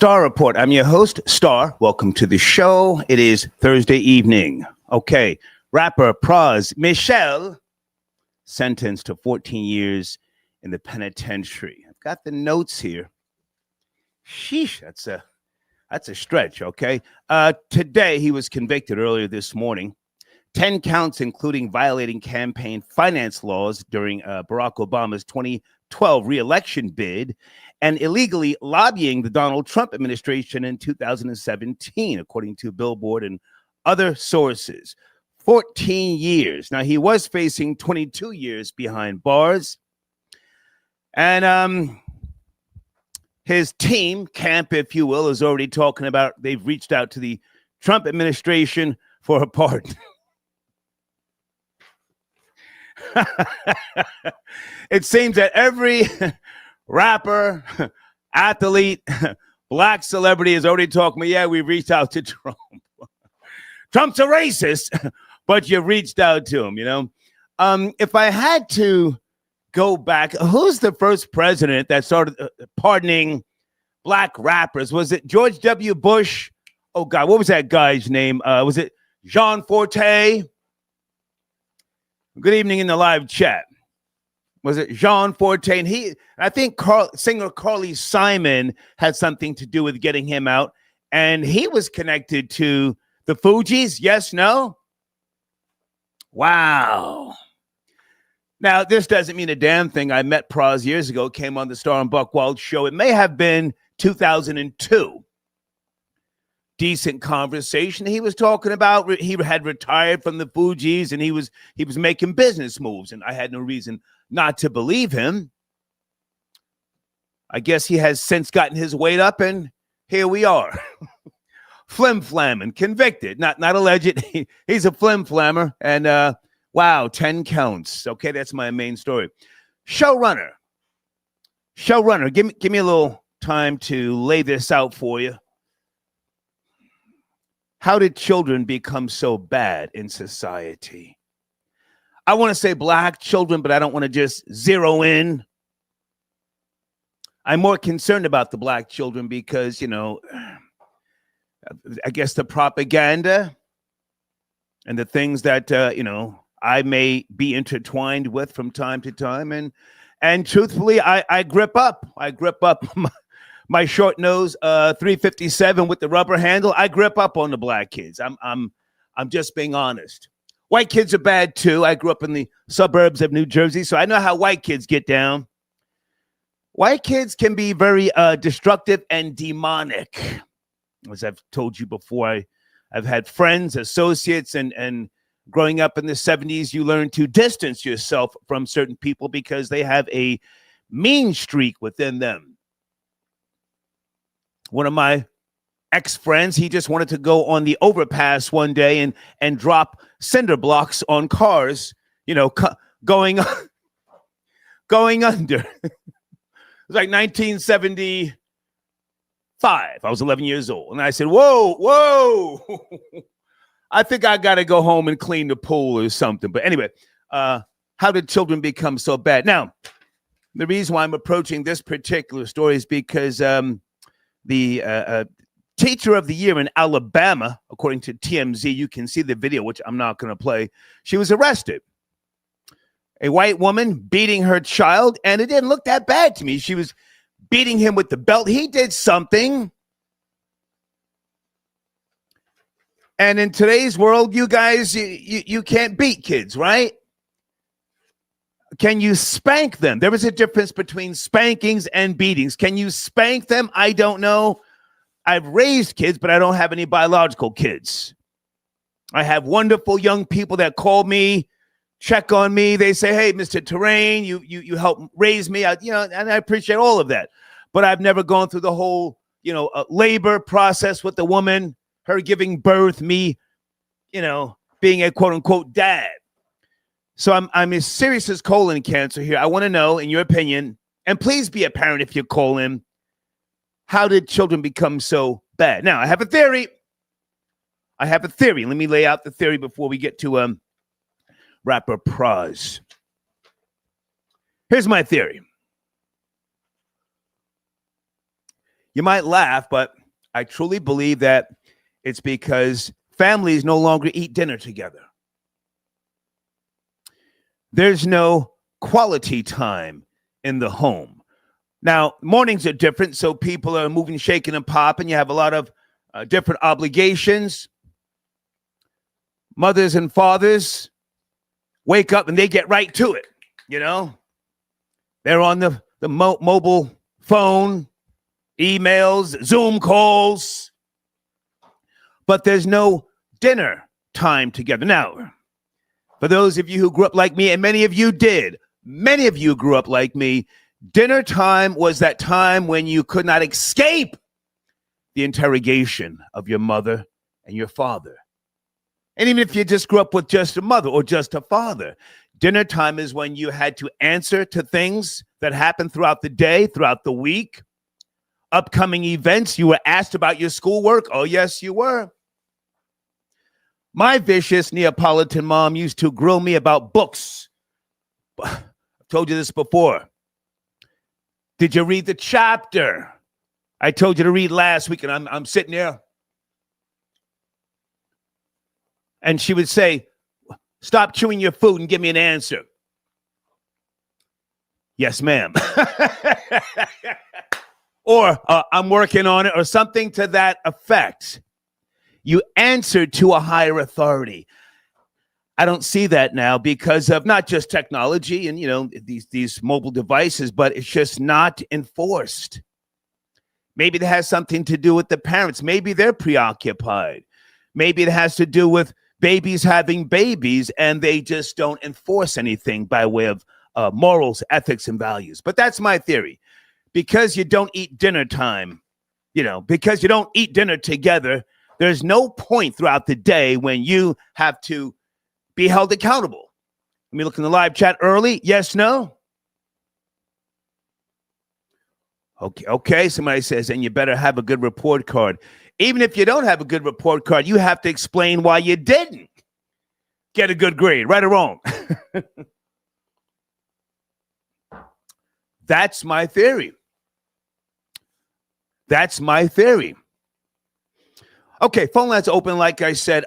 Star Report. I'm your host, Star. Welcome to the show. It is Thursday evening. Okay. Rapper Pras Michel sentenced to 14 years in the penitentiary. I've got the notes here. Sheesh, that's a stretch, okay? Today, he was convicted earlier this morning. 10 counts, including violating campaign finance laws during Barack Obama's 2012 re-election bid and illegally lobbying the Donald Trump administration in 2017, according to Billboard and other sources. 14 years. Now, he was facing 22 years behind bars. And his team, camp, if you will, is already talking about they've reached out to the Trump administration for a pardon. It seems that every rapper, athlete, black celebrity is already talking. Yeah, we reached out to Trump. Trump's a racist, but you reached out to him, you know. If I had to go back, who's the first president that started pardoning black rappers? Was it George W. Bush? Oh, God, what was that guy's name? Was it Jean Forte? Good evening in the live chat. Was it Jean Forte? And I think singer Carly Simon had something to do with getting him out. And he was connected to the Fugees. Yes, no? Wow. Now, this doesn't mean a damn thing. I met Pras years ago, came on the Star and Buckwild show. It may have been 2002. Decent conversation. He was talking about he had retired from the Fugees and he was making business moves, and I had no reason not to believe him. I guess he has since gotten his weight up, and here we are. Flim-flamming, convicted, not alleged. He's a flim-flammer, and wow, 10 counts. Okay, that's my main story. Showrunner, give me a little time to lay this out for you. How did children become so bad in society? I want to say black children, but I don't want to just zero in. I'm more concerned about the black children because, you know, I guess the propaganda and the things that, you know, I may be intertwined with from time to time. And truthfully, I grip up. My short nose 357 with the rubber handle. I grip up on the black kids. I'm just being honest. White kids are bad too. I grew up in the suburbs of New Jersey, so I know how white kids get down. White kids can be very destructive and demonic. As I've told you before, I've had friends, associates, and growing up in the 70s, you learn to distance yourself from certain people because they have a mean streak within them. One of my ex-friends, he just wanted to go on the overpass one day and drop cinder blocks on cars, you know, going under. It was like 1975. I was 11 years old. And I said, whoa. I think I got to go home and clean the pool or something. But anyway, how did children become so bad? Now, the reason why I'm approaching this particular story is because the teacher of the year in Alabama, according to TMZ, you can see the video, which I'm not going to play. She was arrested. A white woman beating her child, and it didn't look that bad to me. She was beating him with the belt. He did something. And in today's world, you guys, you can't beat kids, right? Can you spank them? There is a difference between spankings and beatings. Can you spank them? I don't know. I've raised kids, but I don't have any biological kids. I have wonderful young people that call me, check on me. They say, hey, Mr. Terrain, you helped raise me. And I appreciate all of that. But I've never gone through the whole, labor process with the woman, her giving birth, me, being a quote unquote dad. So I'm as serious as colon cancer here. I want to know, in your opinion, and please be a parent if you're colon, how did children become so bad? Now, I have a theory. Let me lay out the theory before we get to rapper Pras. Here's my theory. You might laugh, but I truly believe that it's because families no longer eat dinner together. There's no quality time in the home. Now, mornings are different, so people are moving, shaking, and popping. You have a lot of different obligations. Mothers and fathers wake up and they get right to it, you know? They're on the mobile phone, emails, Zoom calls, but there's no dinner time together. Now, for those of you who grew up like me, and many of you did, many of you grew up like me, dinner time was that time when you could not escape the interrogation of your mother and your father. And even if you just grew up with just a mother or just a father, dinner time is when you had to answer to things that happened throughout the day, throughout the week, upcoming events. You were asked about your schoolwork. Oh, yes, you were. My vicious Neapolitan mom used to grill me about books. I've told you this before. Did you read the chapter I told you to read last week? And I'm sitting there. And she would say, stop chewing your food and give me an answer. Yes, ma'am. Or I'm working on it, or something to that effect. You answer to a higher authority. I don't see that now because of not just technology and, you know, these mobile devices, but it's just not enforced. Maybe it has something to do with the parents. Maybe they're preoccupied. Maybe it has to do with babies having babies and they just don't enforce anything by way of morals, ethics, and values. But that's my theory. Because you don't eat dinner time, you know, because you don't eat dinner together, there's no point throughout the day when you have to be held accountable. Let me look in the live chat early. Yes, no? Okay. Somebody says, and you better have a good report card. Even if you don't have a good report card, you have to explain why you didn't get a good grade, right or wrong. That's my theory. That's my theory. Okay, phone lines open, like I said.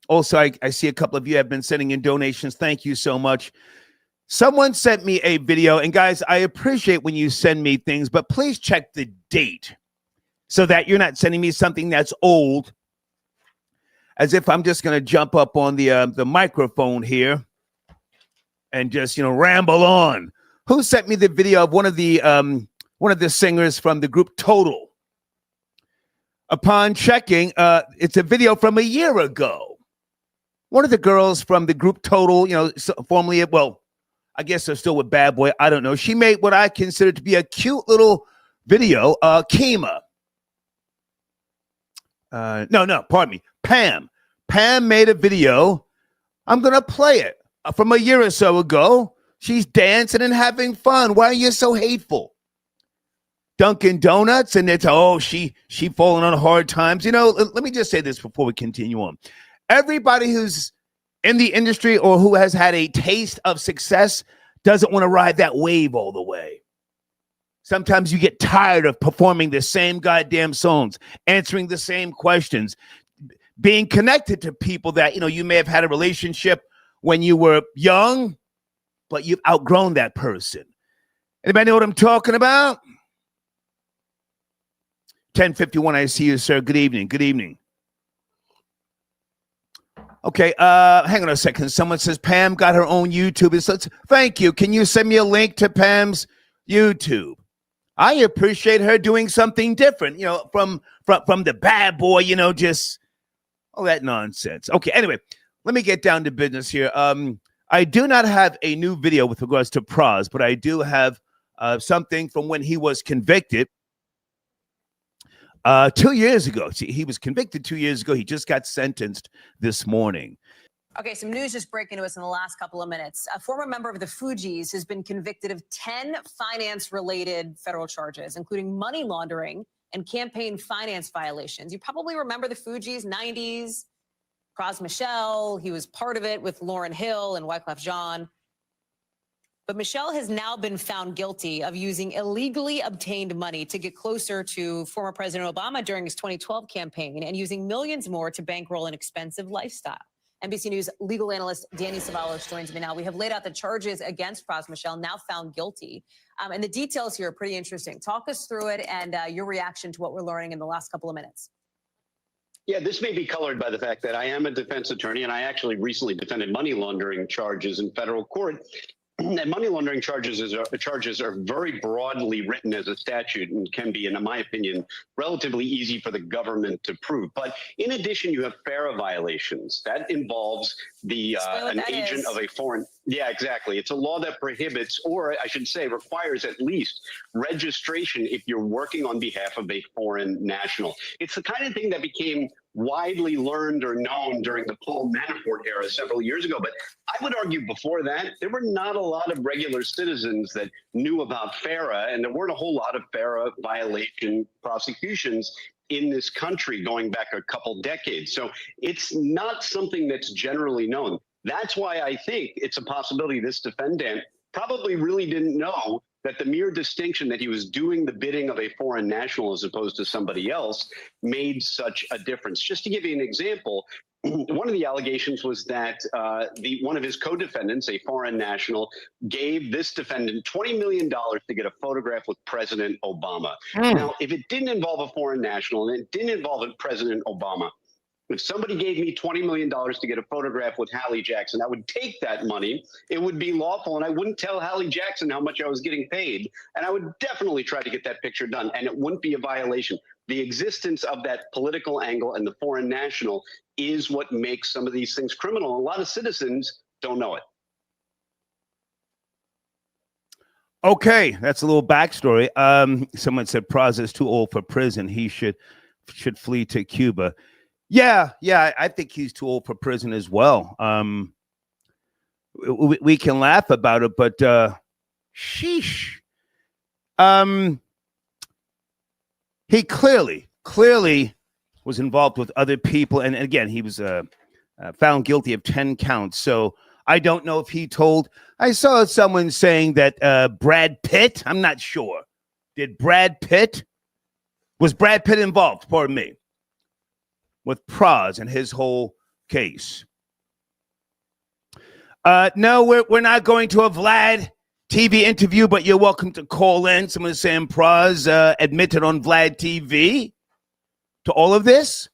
Also, I see a couple of you have been sending in donations. Thank you so much. Someone sent me a video, and guys, I appreciate when you send me things, but please check the date so that you're not sending me something that's old, as if I'm just going to jump up on the microphone here and just, you know, ramble on. Who sent me the video of one of the singers from the group Total? Upon checking, it's a video from a year ago. One of the girls from the group Total, you know, formerly, well, I guess they're still with Bad Boy. I don't know. She made what I consider to be a cute little video. Kima. Pardon me. Pam. Pam made a video. I'm going to play it from a year or so ago. She's dancing and having fun. Why are you so hateful? Dunkin' Donuts, and it's, oh, she falling on hard times. You know, let me just say this before we continue on. Everybody who's in the industry or who has had a taste of success doesn't want to ride that wave all the way. Sometimes you get tired of performing the same goddamn songs, answering the same questions, being connected to people that, you know, you may have had a relationship when you were young, but you've outgrown that person. Anybody know what I'm talking about? 1051, I see you, sir. Good evening. Good evening. Okay, hang on a second. Someone says Pam got her own YouTube. Thank you. Can you send me a link to Pam's YouTube? I appreciate her doing something different, you know, from the Bad Boy, you know, just all that nonsense. Okay, anyway, let me get down to business here. I do not have a new video with regards to Pras, but I do have something from when he was convicted 2 years ago. See, he was convicted 2 years ago. He just got sentenced this morning. Okay, some news just breaking to us in the last couple of minutes. A former member of the Fugees has been convicted of 10 finance-related federal charges, including money laundering and campaign finance violations. You probably remember the Fugees, 90s, Pras Michel. He was part of it with Lauryn Hill and Wyclef Jean. But Michel has now been found guilty of using illegally obtained money to get closer to former President Obama during his 2012 campaign and using millions more to bankroll an expensive lifestyle. NBC News legal analyst Danny Savalos joins me now. We have laid out the charges against Pras Michel, now found guilty. And the details here are pretty interesting. Talk us through it and your reaction to what we're learning in the last couple of minutes. Yeah, this may be colored by the fact that I am a defense attorney and I actually recently defended money laundering charges in federal court. And money laundering charges are very broadly written as a statute and can be, in my opinion, relatively easy for the government to prove. But in addition, you have FARA violations. That involves an agent of a foreign. Yeah, exactly. It's a law that prohibits, or I should say requires at least registration if you're working on behalf of a foreign national. It's the kind of thing that became widely learned or known during the Paul Manafort era several years ago. But I would argue before that, there were not a lot of regular citizens that knew about FARA, and there weren't a whole lot of FARA violation prosecutions in this country going back a couple decades. So it's not something that's generally known. That's why I think it's a possibility this defendant probably really didn't know that the mere distinction that he was doing the bidding of a foreign national as opposed to somebody else made such a difference. Just to give you an example, one of the allegations was that one of his co-defendants, a foreign national, gave this defendant $20 million to get a photograph with President Obama. Now, if it didn't involve a foreign national and it didn't involve President Obama, if somebody gave me $20 million to get a photograph with Hallie Jackson, I would take that money. It would be lawful, and I wouldn't tell Hallie Jackson how much I was getting paid. And I would definitely try to get that picture done, and it wouldn't be a violation. The existence of that political angle and the foreign national is what makes some of these things criminal. A lot of citizens don't know it. Okay, that's a little backstory. Someone said Pras is too old for prison. He should flee to Cuba. Yeah, I think he's too old for prison as well. We can laugh about it, but sheesh. He clearly was involved with other people, and again, he was found guilty of 10 counts. So I don't know if he told. I saw someone saying that Brad Pitt. I'm not sure. Was Brad Pitt involved? Pardon me. With Pras and his whole case. No, we're not going to a Vlad TV interview, but you're welcome to call in. Someone's saying Pras admitted on Vlad TV to all of this.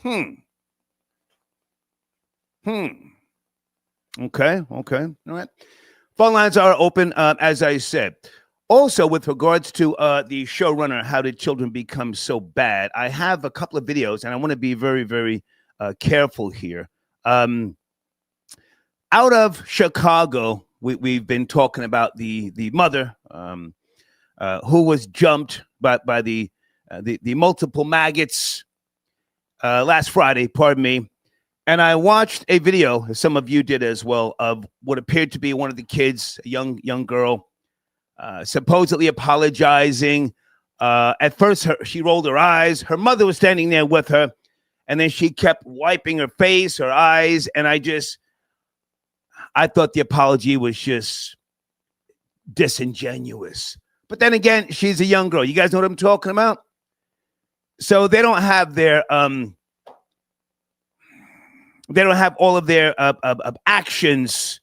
Okay. All right. Phone lines are open, as I said. Also, with regards to the showrunner, How Did Children Become So Bad? I have a couple of videos, and I want to be very, very careful here. Out of Chicago, we've been talking about the mother who was jumped by the multiple maggots last Friday, pardon me. And I watched a video, as some of you did as well, of what appeared to be one of the kids, a young girl, supposedly apologizing. At first, she rolled her eyes. Her mother was standing there with her, and then she kept wiping her face, her eyes, and I thought the apology was just disingenuous. But then again, she's a young girl. You guys know what I'm talking about? So they don't have their all of their actions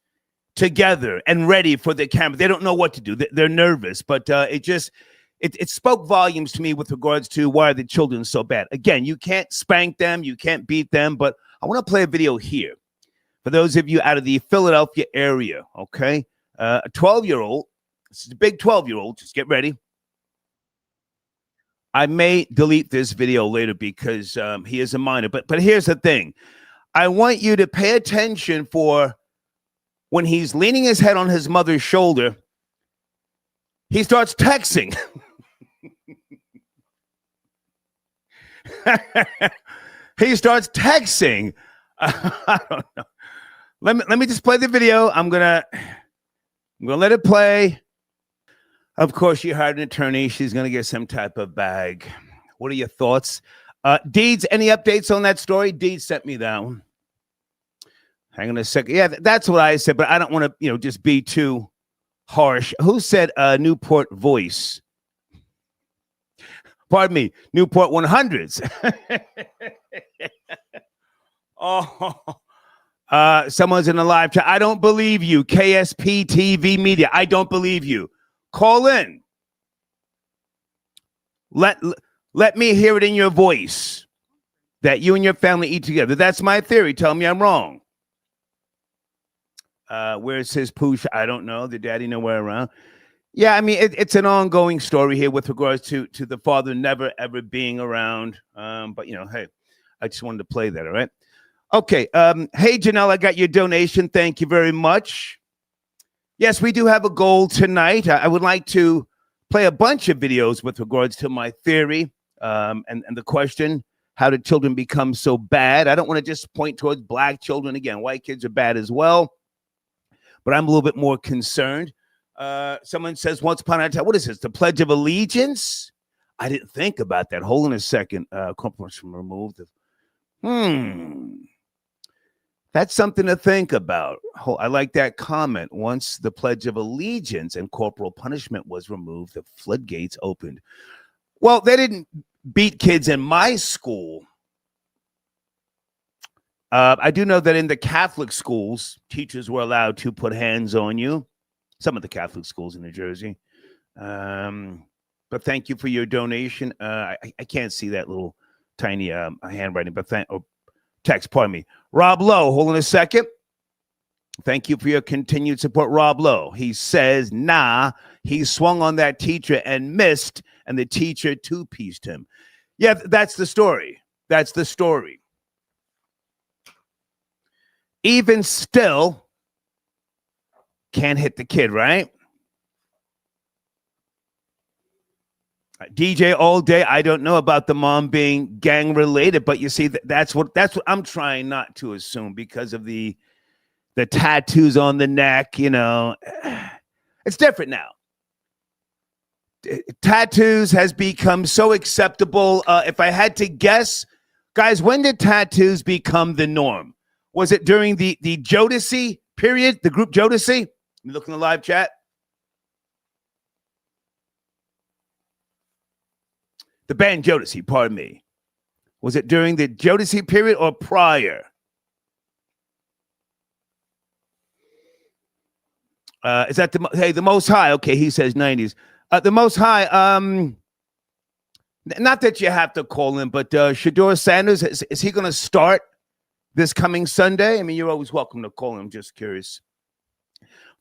together and ready for the camera. They don't know what to do. They're nervous, but it spoke volumes to me with regards to why are the children so bad. Again, you can't spank them, you can't beat them, but I want to play a video here for those of you out of the Philadelphia area, okay? A 12-year-old, this is a big 12-year-old, just get ready. I may delete this video later because he is a minor, but here's the thing. I want you to pay attention for when he's leaning his head on his mother's shoulder, he starts texting. He starts texting. I don't know. Let me just play the video. I'm gonna let it play. Of course, she hired an attorney. She's gonna get some type of bag. What are your thoughts? Deeds, any updates on that story? Deeds sent me that one. Hang on a second. Yeah, that's what I said, but I don't want to, just be too harsh. Who said Newport voice? Pardon me, Newport 100s. Someone's in the live chat. I don't believe you. KSP TV Media. I don't believe you. Call in. Let me hear it in your voice that you and your family eat together. That's my theory. Tell me I'm wrong. Where's his pooch? I don't know. The daddy nowhere around. Yeah, I mean, it's an ongoing story here with regards to the father never, ever being around. But, hey, I just wanted to play that, all right? Okay. Hey, Janelle, I got your donation. Thank you very much. Yes, we do have a goal tonight. I would like to play a bunch of videos with regards to my theory and the question, how did children become so bad? I don't want to just point towards black children. Again, white kids are bad as well. But I'm a little bit more concerned. Someone says, once upon a time, what is this? The Pledge of Allegiance? I didn't think about that. Hold on a second. Corporation removed. That's something to think about. I like that comment. Once the Pledge of Allegiance and corporal punishment was removed, the floodgates opened. Well, they didn't beat kids in my school. I do know that in the Catholic schools, teachers were allowed to put hands on you. Some of the Catholic schools in New Jersey. But thank you for your donation. I can't see that little tiny handwriting, but text, pardon me. Rob Lowe, hold on a second. Thank you for your continued support, Rob Lowe. He says, he swung on that teacher and missed, and the teacher two-pieced him. Yeah, that's the story. That's the story. Even still, can't hit the kid, right? DJ all day. I don't know about the mom being gang related, but you see, that's what I'm trying not to assume because of the tattoos on the neck. It's different now. Tattoos has become so acceptable. If I had to guess, guys, when did tattoos become the norm? Was it during the Jodeci period, the group Jodeci? Let me look in the live chat. The band Jodeci, pardon me. Was it during the Jodeci period or prior? Is that the Most High? Okay, he says 90s. The Most High, not that you have to call him, but Shador Sanders, is he going to start this coming Sunday? I mean, you're always welcome to call him. Just curious.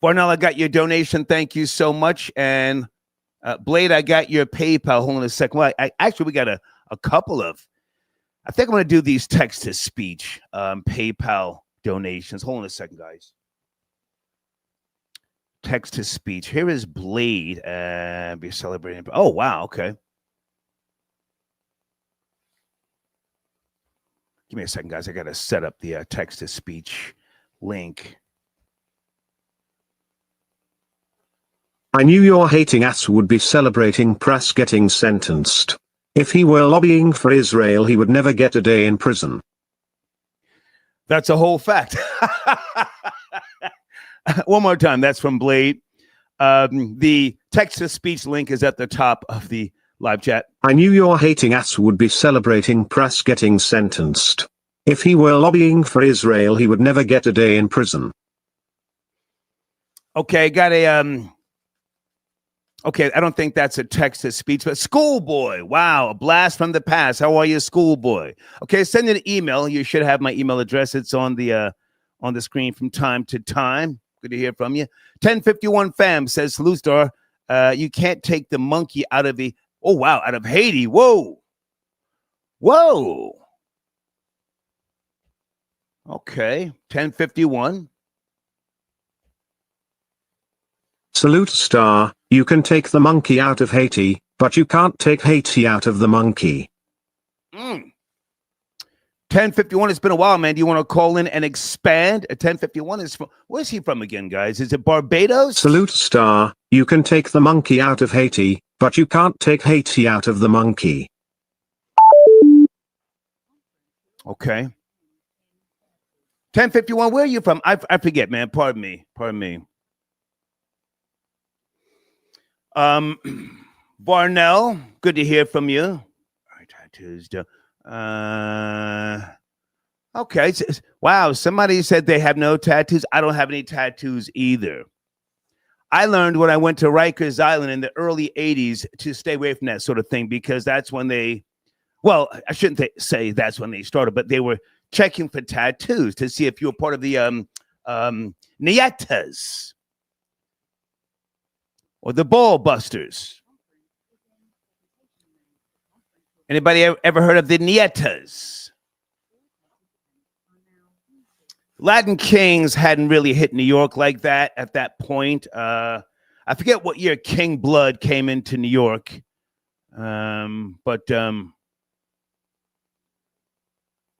Barnell, I got your donation. Thank you so much. And Blade, I got your PayPal. Hold on a second. Well, we got a couple of, I think I'm going to do these text-to-speech PayPal donations. Hold on a second, guys. Text-to-speech. Here is Blade. Be celebrating. Oh, wow. Okay. Give me a second, guys. I got to set up the text-to-speech link. I knew your hating ass would be celebrating Pras getting sentenced. If he were lobbying for Israel, he would never get a day in prison. That's a whole fact. One more time. That's from Blade. The text-to-speech link is at the top of the live chat. I knew your hating ass would be celebrating Pras getting sentenced. If he were lobbying for Israel, he would never get a day in prison. Okay, got a okay, I don't think that's a text-to-speech, but schoolboy. Wow, a blast from the past. How are you, schoolboy? Okay, send an email. You should have my email address. It's on the screen from time to time. Good to hear from you. 1051 fam says, salute star. You can't take the monkey out of the, oh wow, out of Haiti. Whoa. Okay, 1051. Salute star, you can take the monkey out of Haiti, but you can't take Haiti out of the monkey. 1051, it's been a while, man. Do you want to call in and expand? 1051 is from, where's he from again, guys? Is it Barbados? Salute star, you can take the monkey out of Haiti, but you can't take Haiti out of the monkey. Okay. 1051. Where are you from? I forget, man. Pardon me. Barnell, good to hear from you. All right, tattoos. Okay. Wow. Somebody said they have no tattoos. I don't have any tattoos either. I learned when I went to Rikers Island in the early 80s to stay away from that sort of thing, because that's when well, I shouldn't say that's when they started, but they were checking for tattoos to see if you were part of the Nietas or the Ball Busters. Anybody ever heard of the Nietas? Latin Kings hadn't really hit New York like that at that point. I forget what year King Blood came into New York, but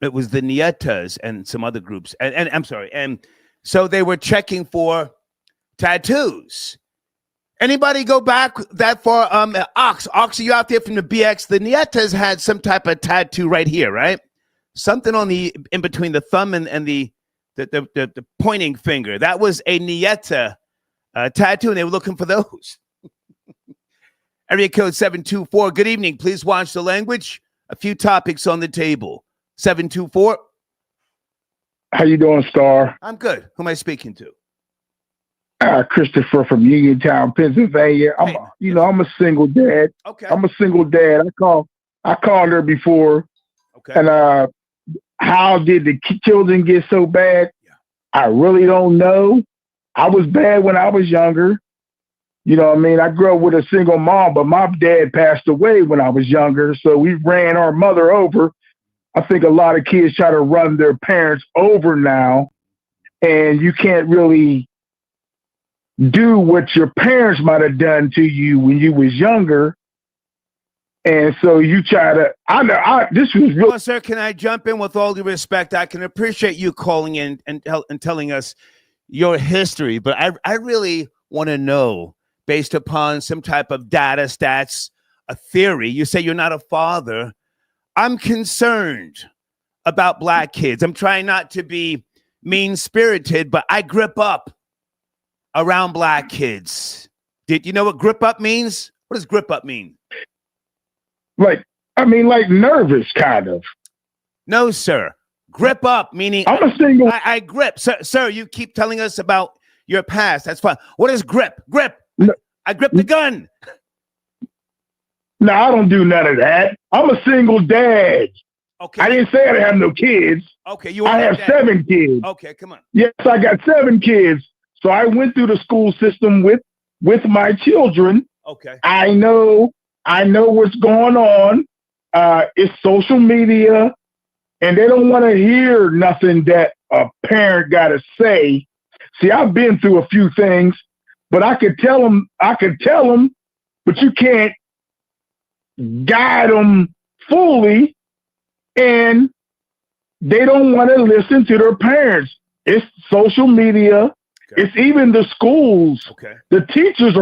it was the Nietas and some other groups. And I'm sorry. And so they were checking for tattoos. Anybody go back that far? Ox, are you out there from the BX? The Nietas had some type of tattoo right here, right? Something on in between the thumb and the pointing finger. That was a Nieta tattoo, and they were looking for those. Area code 724. Good evening. Please watch the language. A few topics on the table. 724. How you doing, Star? I'm good. Who am I speaking to? Christopher from Uniontown, Pennsylvania. I'm a single dad. Okay. I'm a single dad. I called her before. Okay. And how did the children get so bad? Yeah. I really don't know. I was bad when I was younger. You know what I mean? I grew up with a single mom, but my dad passed away when I was younger. So we ran our mother over. I think a lot of kids try to run their parents over now, and you can't really do what your parents might have done to you when you was younger. And so you try to, this was real. Well, sir, can I jump in? With all due respect, I can appreciate you calling in and telling us your history, but I really want to know, based upon some type of data, stats, a theory. You say you're not a father. I'm concerned about black kids. I'm trying not to be mean-spirited, but I grip up around black kids. Did you know what grip up means? What does grip up mean? Like nervous, kind of. No, sir. Grip up, meaning I'm a single. I grip. Sir, you keep telling us about your past. That's fine. What is grip? Grip. No. I grip the gun. No, I don't do none of that. I'm a single dad. Okay. I didn't say I didn't have no kids. Okay, I have 7 kids. Okay, come on. Yes, I got 7 kids. So I went through the school system with my children. Okay. I know what's going on. It's social media, and they don't want to hear nothing that a parent got to say. See, I've been through a few things, but I could tell them, but you can't guide them fully, and they don't want to listen to their parents. It's social media. Okay. It's even the schools. Okay. The teachers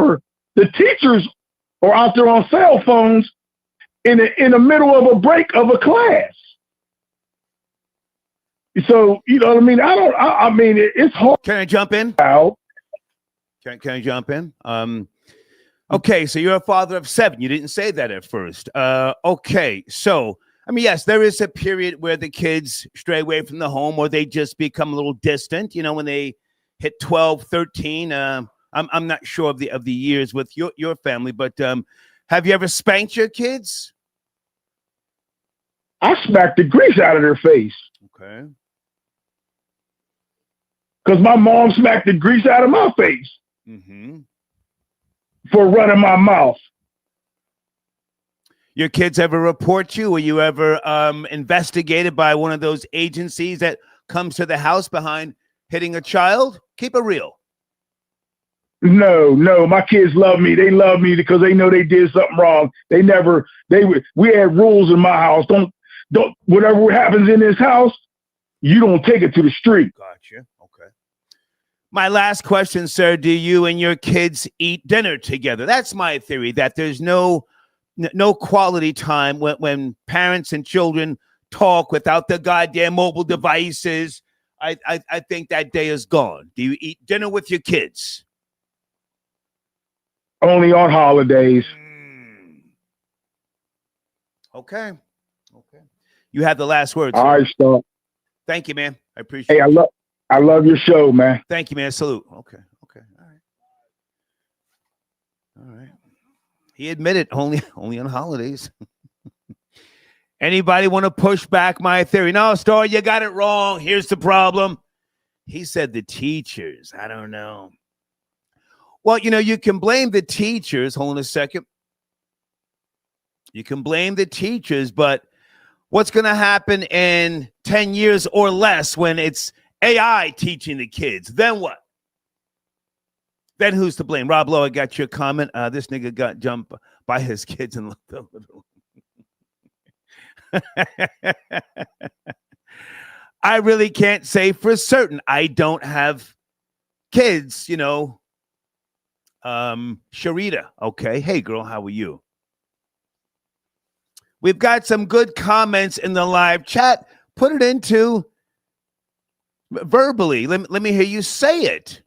are out there on cell phones in the middle of a break of a class. So, you know what I mean? I mean, it's hard. Can I jump in? Can I jump in? Okay, so you're a father of 7. You didn't say that at first. Okay, so, I mean, yes, there is a period where the kids stray away from the home, or they just become a little distant, when they hit 12, 13. I'm not sure of the years with your family, but have you ever spanked your kids? I smacked the grease out of their face. Okay. Because my mom smacked the grease out of my face. Mm-hmm. For running my mouth. Your kids ever report you? Were you ever investigated by one of those agencies that comes to the house behind hitting a child? Keep it real. No, my kids love me. They love me because they know they did something wrong. We had rules in my house. Don't, whatever happens in this house, you don't take it to the street. Gotcha. Okay. My last question, sir, do you and your kids eat dinner together? That's my theory, that there's no quality time when parents and children talk without the goddamn mobile devices. I think that day is gone. Do you eat dinner with your kids? Only on holidays. Okay. Okay. You have the last word, All sir. right, Star. Thank you, man. I appreciate Hey, it. I love your show, man. Thank you, man. Salute. Okay. Okay. All right. All right. He admitted only on holidays. Anybody want to push back my theory? No, Star, you got it wrong. Here's the problem. He said the teachers. I don't know. Well, you can blame the teachers. Hold on a second. You can blame the teachers, but what's going to happen in 10 years or less when it's AI teaching the kids? Then what? Then who's to blame? Rob Lowe, I got your comment. This nigga got jumped by his kids and looked a little. I really can't say for certain. I don't have kids, Sharita. Okay. Hey, girl, how are you? We've got some good comments in the live chat. Put it into verbally. Let me hear you say it.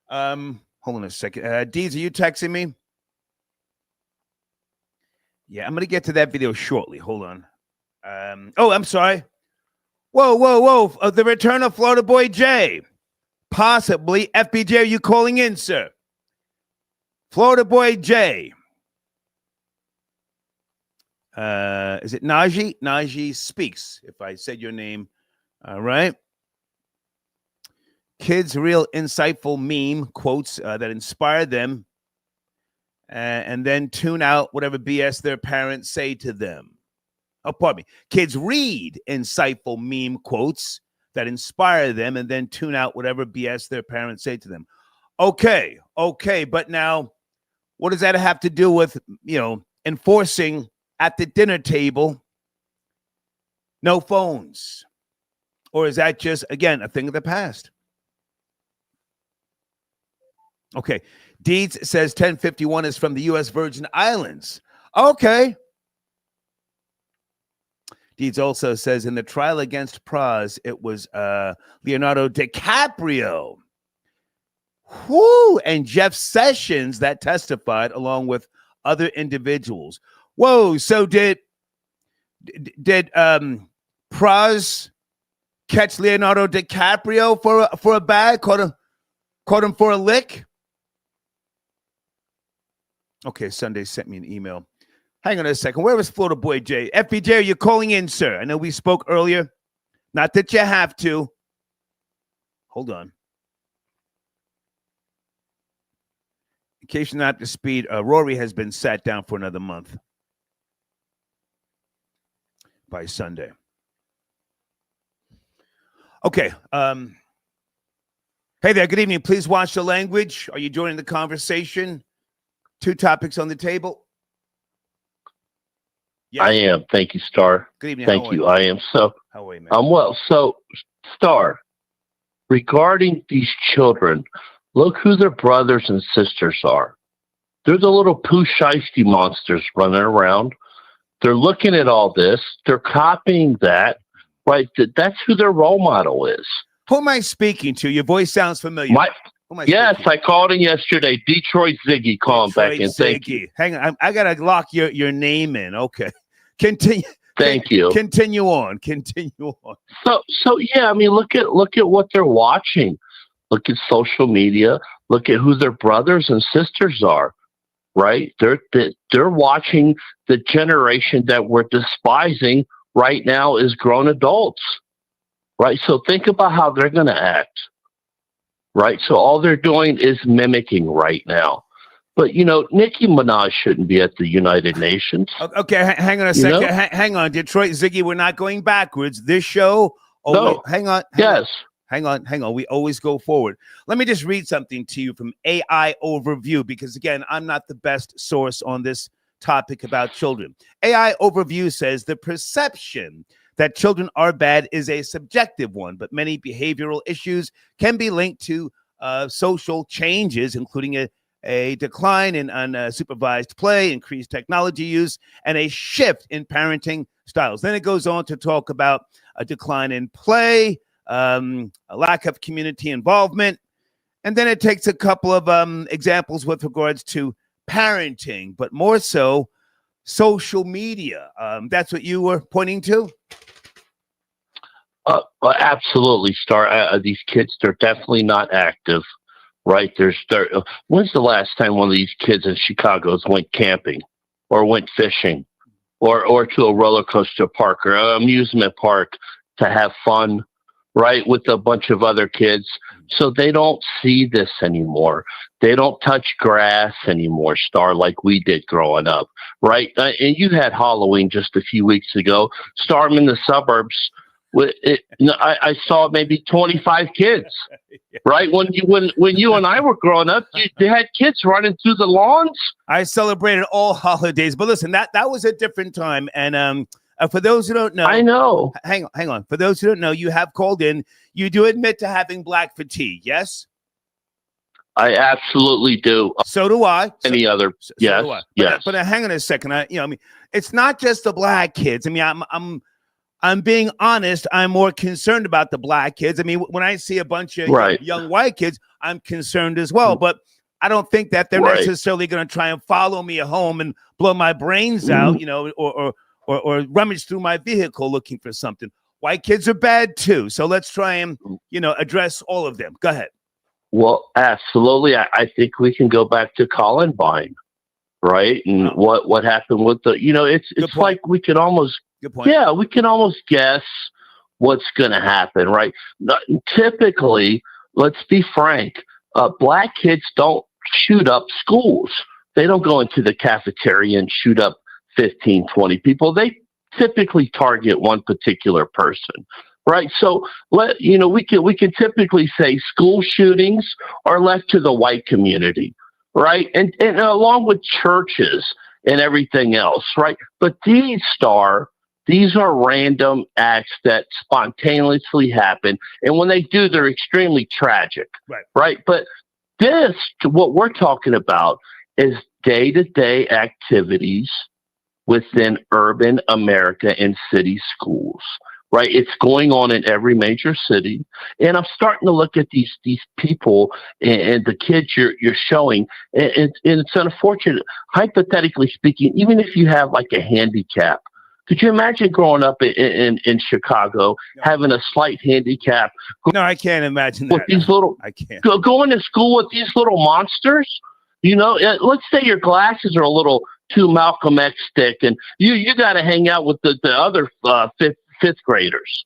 Hold on a second. Deez, are you texting me? Yeah, I'm going to get to that video shortly. Hold on. I'm sorry. Whoa. The return of Florida Boy J. Possibly. FBJ, are you calling in, sir? Florida Boy J. Is it Najee? Najee Speaks, if I said your name. All right. Kids' real insightful meme quotes that inspire them and then tune out whatever BS their parents say to them. Oh, pardon me. Kids read insightful meme quotes that inspire them and then tune out whatever BS their parents say to them. Okay. But now, what does that have to do with, enforcing at the dinner table no phones? Or is that just, again, a thing of the past? Okay. Deeds says 1051 is from the U.S. Virgin Islands. Okay. Deeds also says in the trial against Pras, it was Leonardo DiCaprio and Jeff Sessions that testified along with other individuals. Whoa, so did Pras catch Leonardo DiCaprio for a bag? Caught him for a lick? Okay, Sunday sent me an email. Hang on a second. Where was Florida Boy Jay? FBJ, are you calling in, sir? I know we spoke earlier. Not that you have to. Hold on. In case you're not up to speed, Rory has been sat down for another month by Sunday. Okay. Hey there. Good evening. Please watch the language. Are you joining the conversation? 2 topics on the table. Yes. I am. Thank you, Star. Good evening. Thank you. I am. So, how are you, man? I'm well. So, Star, regarding these children, look who their brothers and sisters are. They're the little poo shiesty monsters running around. They're looking at all this. They're copying that, right? That's who their role model is. Who am I speaking to? Your voice sounds familiar. Yes, I called in yesterday. Detroit Ziggy calling back in. Thank you. Hang on. I got to lock your name in. Okay. Continue. Thank you. Continue on. So yeah, I mean, look at what they're watching. Look at social media. Look at who their brothers and sisters are. Right? They're watching the generation that we're despising right now is grown adults. Right? So think about how they're going to act. Right? So all they're doing is mimicking right now. But, Nicki Minaj shouldn't be at the United Nations. Okay, hang on a second. Hang on, Detroit Ziggy, we're not going backwards. This show, hang on. Hang on. We always go forward. Let me just read something to you from AI Overview, because, again, I'm not the best source on this topic about children. AI Overview says the perception that children are bad is a subjective one, but many behavioral issues can be linked to social changes, including a decline in unsupervised play, increased technology use, and a shift in parenting styles. Then it goes on to talk about a decline in play, a lack of community involvement, and then it takes a couple of examples with regards to parenting, but more so social media. That's what you were pointing to? Well, absolutely, Star. These kids, they're definitely not active, right? When's the last time one of these kids in Chicago went camping or went fishing or to a roller coaster park or an amusement park to have fun, right, with a bunch of other kids? So they don't see this anymore. They don't touch grass anymore, Star, like we did growing up, right? And you had Halloween just a few weeks ago. Star, I'm in the suburbs. I saw maybe 25 kids, right? When you and I were growing up, they had kids running through the lawns. I celebrated all holidays, but listen, that was a different time. And for those who don't know, I know. Hang on. For those who don't know, you have called in. You do admit to having black fatigue, yes? I absolutely do. So do I. Any other? So yes. do I. Yes. But hang on a second. It's not just the black kids. I mean, I'm being honest. I'm more concerned about the black kids. I mean, when I see a bunch of young white kids, I'm concerned as well. But I don't think that they're necessarily going to try and follow me home and blow my brains out, or rummage through my vehicle looking for something. White kids are bad too. So let's try and, address all of them. Go ahead. Well, absolutely. I think we can go back to Columbine, right? And what happened with it's like we can almost, we can almost guess what's going to happen, right? Typically, let's be frank, black kids don't shoot up schools. They don't go into the cafeteria and shoot up 15, 20 people. They typically target one particular person, right? So we can typically say school shootings are left to the white community, right? And along with churches and everything else, right? But these are random acts that spontaneously happen, and when they do, they're extremely tragic, right? But what we're talking about is day-to-day activities within urban America and city schools, right? It's going on in every major city. And I'm starting to look at these people and the kids you're showing. And it's unfortunate, hypothetically speaking, even if you have like a handicap, could you imagine growing up in Chicago, having a slight handicap? No, I can't imagine that. With these I can't. Going to school with these little monsters? Let's say your glasses are a little too Malcolm X thick, and you got to hang out with the other fifth graders.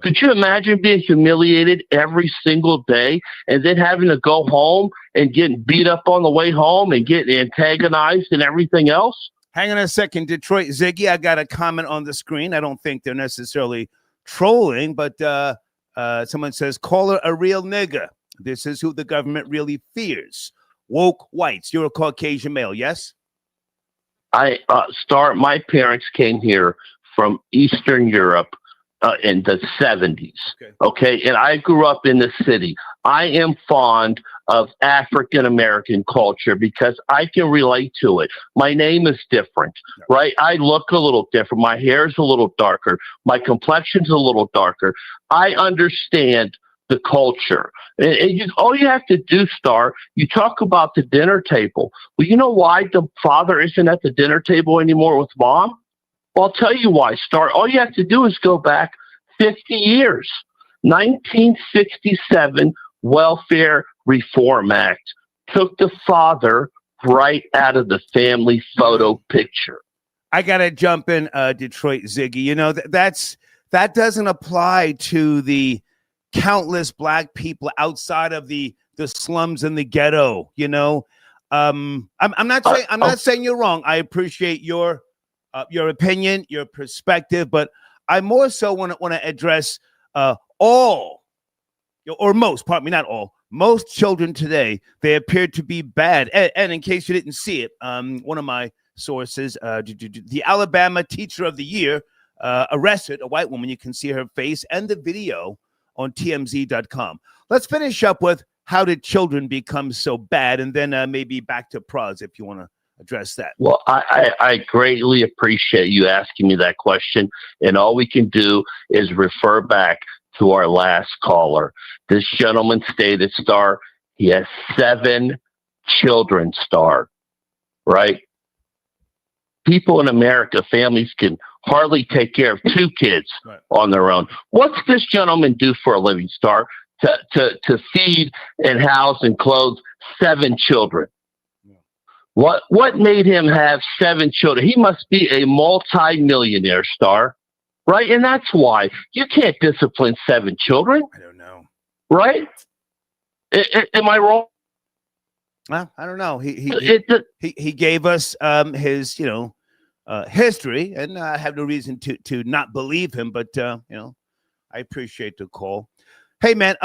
Could you imagine being humiliated every single day and then having to go home and getting beat up on the way home and getting antagonized and everything else? Hang on a second, Detroit Ziggy. I got a comment on the screen. I don't think they're necessarily trolling, but someone says, call her a real nigger. This is who the government really fears. Woke whites. You're a Caucasian male, yes? My parents came here from Eastern Europe in the 70s. Okay. And I grew up in the city. I am fond of African American culture because I can relate to it. My name is different, right? I look a little different. My hair is a little darker. My complexion's a little darker. I understand the culture. And all you have to do, Star, you talk about the dinner table. Well, you know why the father isn't at the dinner table anymore with mom? Well, I'll tell you why, Star. All you have to do is go back 50 years. 1967 Welfare Reform Act took the father right out of the family photo picture. I got to jump in, Detroit Ziggy. That doesn't apply to the countless black people outside of the slums and the ghetto. I'm not saying you're wrong. I appreciate your opinion, your perspective, but I more so want to address all, or most, pardon me, not all, most children today. They appear to be bad. And in case you didn't see it, one of my sources, the Alabama Teacher of the Year arrested a white woman. You can see her face and the video on TMZ.com. Let's finish up with how did children become so bad? And then maybe back to Pras if you want to address that. Well, I greatly appreciate you asking me that question. And all we can do is refer back to our last caller. This gentleman stated, Star, he has 7 children, Star, right? People in America, families can hardly take care of 2 kids on their own. What's this gentleman do for a living, Star? To feed and house and clothe 7 children. What made him have 7 children? He must be a multi-millionaire, Star, right? And that's why you can't discipline 7 children. I don't know. Right? Am I wrong? Well, I don't know. He gave us his history, and I have no reason to not believe him. But I appreciate the call. Hey, man.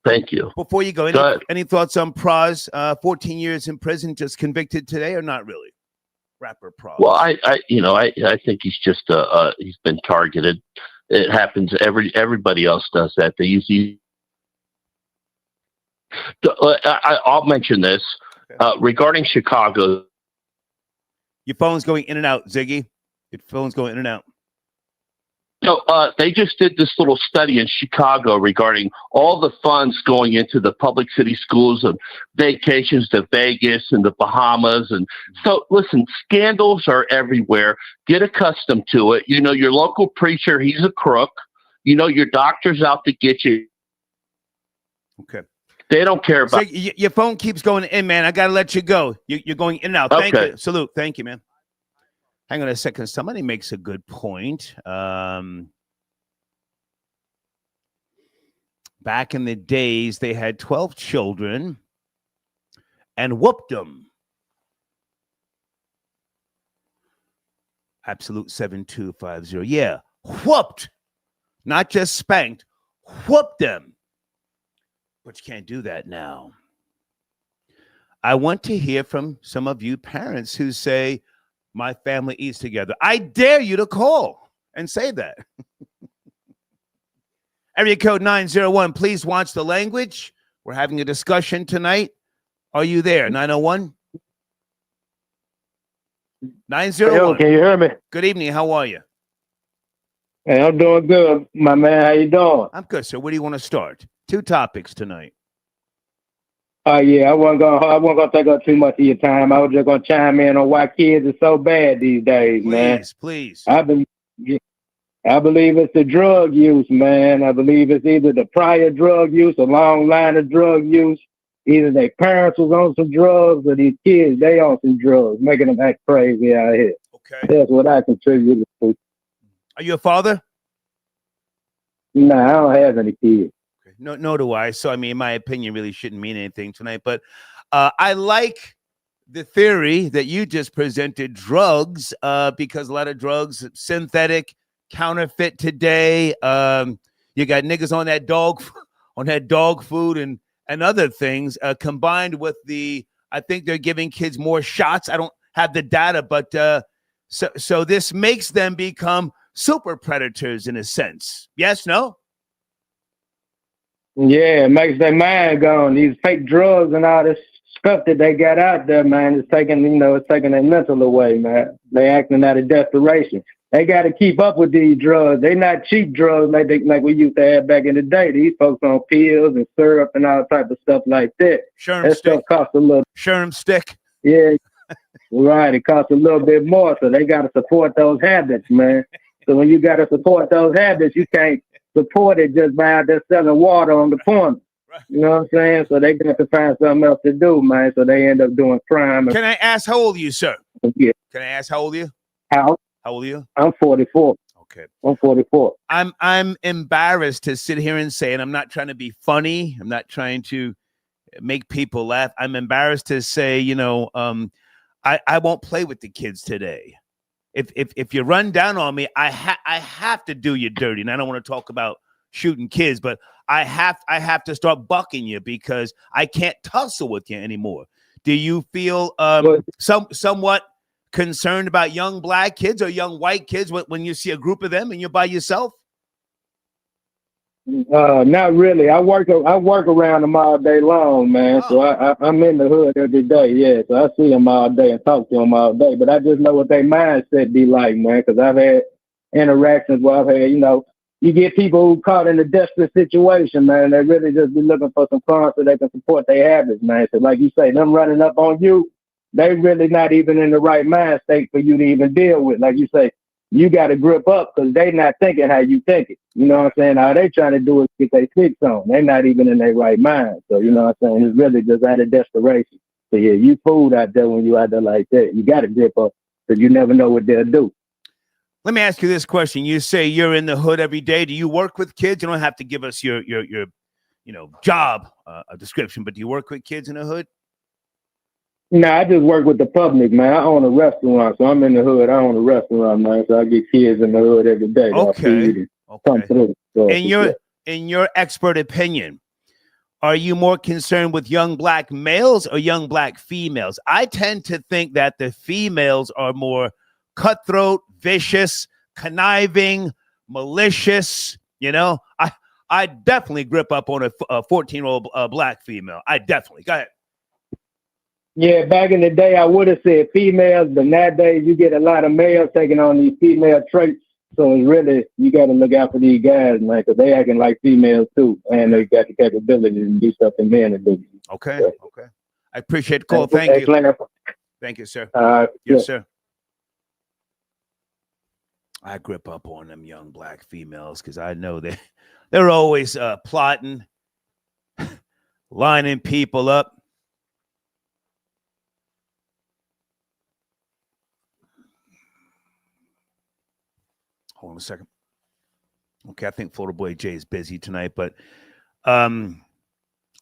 Thank you. Before you go, any thoughts on Pras? 14 years in prison, just convicted today, or not really? Rapper Pras. Well, I think he's just he's been targeted. It happens. Everybody else does that. They usually. I'll mention this regarding Chicago. Your phone's going in and out, Ziggy. Your phone's going in and out. No, they just did this little study in Chicago regarding all the funds going into the public city schools and vacations to Vegas and the Bahamas. And so, listen, scandals are everywhere. Get accustomed to it. Your local preacher, he's a crook. Your doctor's out to get you. Okay. They don't care about. So your phone keeps going in, man. I got to let you go. You're going in and out. Thank you. Salute. Thank you, man. Hang on a second. Somebody makes a good point. Back in the days, they had 12 children and whooped them. Absolute 7250. Yeah, whooped. Not just spanked. Whooped them. But you can't do that now. I want to hear from some of you parents who say, my family eats together. I dare you to call and say that. Area code 901. Please watch the language. We're having a discussion tonight. Are you there? 901? 901. Yo, can you hear me? Good evening. How are you? Hey, I'm doing good, my man. How you doing? I'm good, sir. Where do you want to start? 2 topics tonight. Yeah, I wasn't gonna take up too much of your time. I was just gonna chime in on why kids are so bad these days, man. Please. I believe it's the drug use, man. I believe it's either the prior drug use, a long line of drug use. Either their parents was on some drugs, or these kids they on some drugs, making them act crazy out here. Okay. That's what I contribute to. Are you a father? Nah, I don't have any kids. No, do I. So, I mean, in my opinion, really shouldn't mean anything tonight. But I like the theory that you just presented, drugs, because a lot of drugs, synthetic, counterfeit today. You got niggas on that dog food and other things, combined with I think they're giving kids more shots. I don't have the data, but so this makes them become super predators in a sense. Yes, no? Yeah, it makes their mind gone. These fake drugs and all this stuff that they got out there, man, it's taking their mental away, man. They acting out of desperation. They got to keep up with these drugs. They not cheap drugs like we used to have back in the day. These folks on pills and syrup and all type of stuff like that. That stuff costs a little. Sherm stick. Yeah, right. It costs a little bit more, so they got to support those habits, man. So when you got to support those habits, you can't support it just by out there selling water on the corner. Right. You know what I'm saying? So they got to find something else to do, man. So they end up doing crime. Can I ask how old are you, sir? Yeah. Can I ask how old are you? How old are you? I'm 44. Okay. I'm 44. I'm embarrassed to sit here and say, and I'm not trying to be funny. I'm not trying to make people laugh. I'm embarrassed to say, I won't play with the kids today. If you run down on me, I have to do you dirty. And I don't want to talk about shooting kids, but I have to start bucking you because I can't tussle with you anymore. Do you feel somewhat concerned about young black kids or young white kids when you see a group of them and you're by yourself? Not really. I work around them all day long, man. So I'm in the hood every day. Yeah, so I see them all day and talk to them all day. But I just know what their mindset be like, man. Because I've had interactions where I've had, you get people who caught in a desperate situation, man. They really just be looking for some funds so they can support their habits, man. So like you say, them running up on you, they really not even in the right mind state for you to even deal with. Like you say, you got to grip up because they not thinking how you think it. You know what I'm saying? All they trying to do is get their fix on. They not even in their right mind. So, you know what I'm saying? It's really just out of desperation. So, yeah, you fooled out there when you out there like that. You got to grip up because you never know what they'll do. Let me ask you this question. You say you're in the hood every day. Do you work with kids? You don't have to give us your job description, but do you work with kids in the hood? Nah, I just work with the public, man. I own a restaurant, so I'm in the hood. I own a restaurant, man. So I get kids in the hood every day. Okay. Come through. So, in your expert opinion, are you more concerned with young black males or young black females? I tend to think that the females are more cutthroat, vicious, conniving, malicious. I definitely grip up on a 14-year-old black female. I definitely. Go ahead. Yeah, back in the day, I would have said females, but nowadays you get a lot of males taking on these female traits. So it's really, you got to look out for these guys, man, because they acting like females too, and they got the capability to do something men to do. Okay, okay. I appreciate the call. Thank you. Thank you, sir. Yes, sir. I grip up on them young black females because I know they're always plotting, lining people up. Hold on a second. Okay, I think Florida Boy Jay is busy tonight, but Florida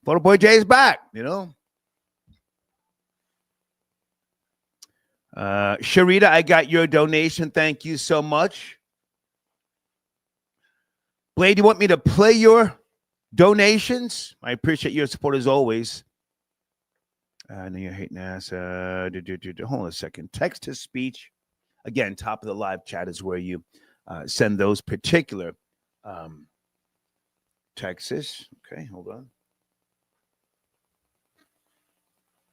Boy Jay is back, Sharita, I got your donation. Thank you so much. Blade, you want me to play your donations? I appreciate your support as always. I know you're hating ass. Hold on a second. Text to speech. Again, top of the live chat is where you send those particular texts. Okay, hold on.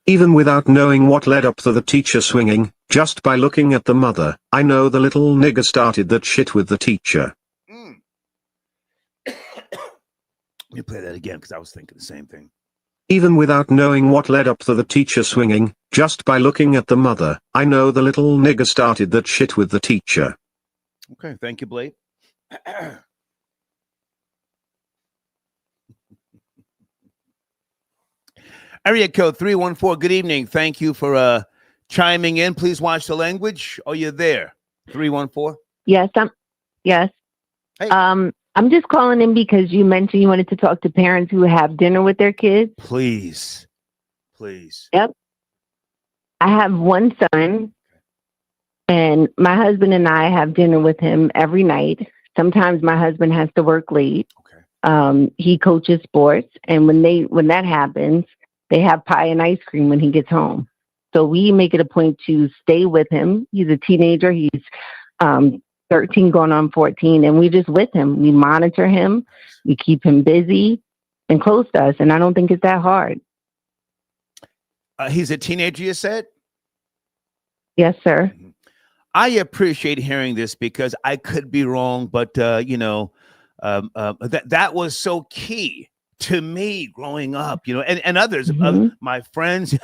Even without knowing what led up to the teacher swinging, just by looking at the mother, I know the little nigger started that shit with the teacher. Let me play that again because I was thinking the same thing. Even without knowing what led up to the teacher swinging, just by looking at the mother, I know the little nigger started that shit with the teacher. Okay, thank you, Blade. Area code 314, good evening. Thank you for chiming in. Please watch the language. Are you there? 314? Yes, yes. Hey. I'm just calling in because you mentioned you wanted to talk to parents who have dinner with their kids. Please. Yep. I have one son, and my husband and I have dinner with him every night. Sometimes my husband has to work late. Okay. He coaches sports, and when that happens, they have pie and ice cream when he gets home. So we make it a point to stay with him. He's a teenager. He's 13 going on 14, and we just with him. We monitor him. We keep him busy and close to us, and I don't think it's that hard. He's a teenager, you said? Yes, sir. I appreciate hearing this because I could be wrong, but that was so key to me growing up, and others, my friends,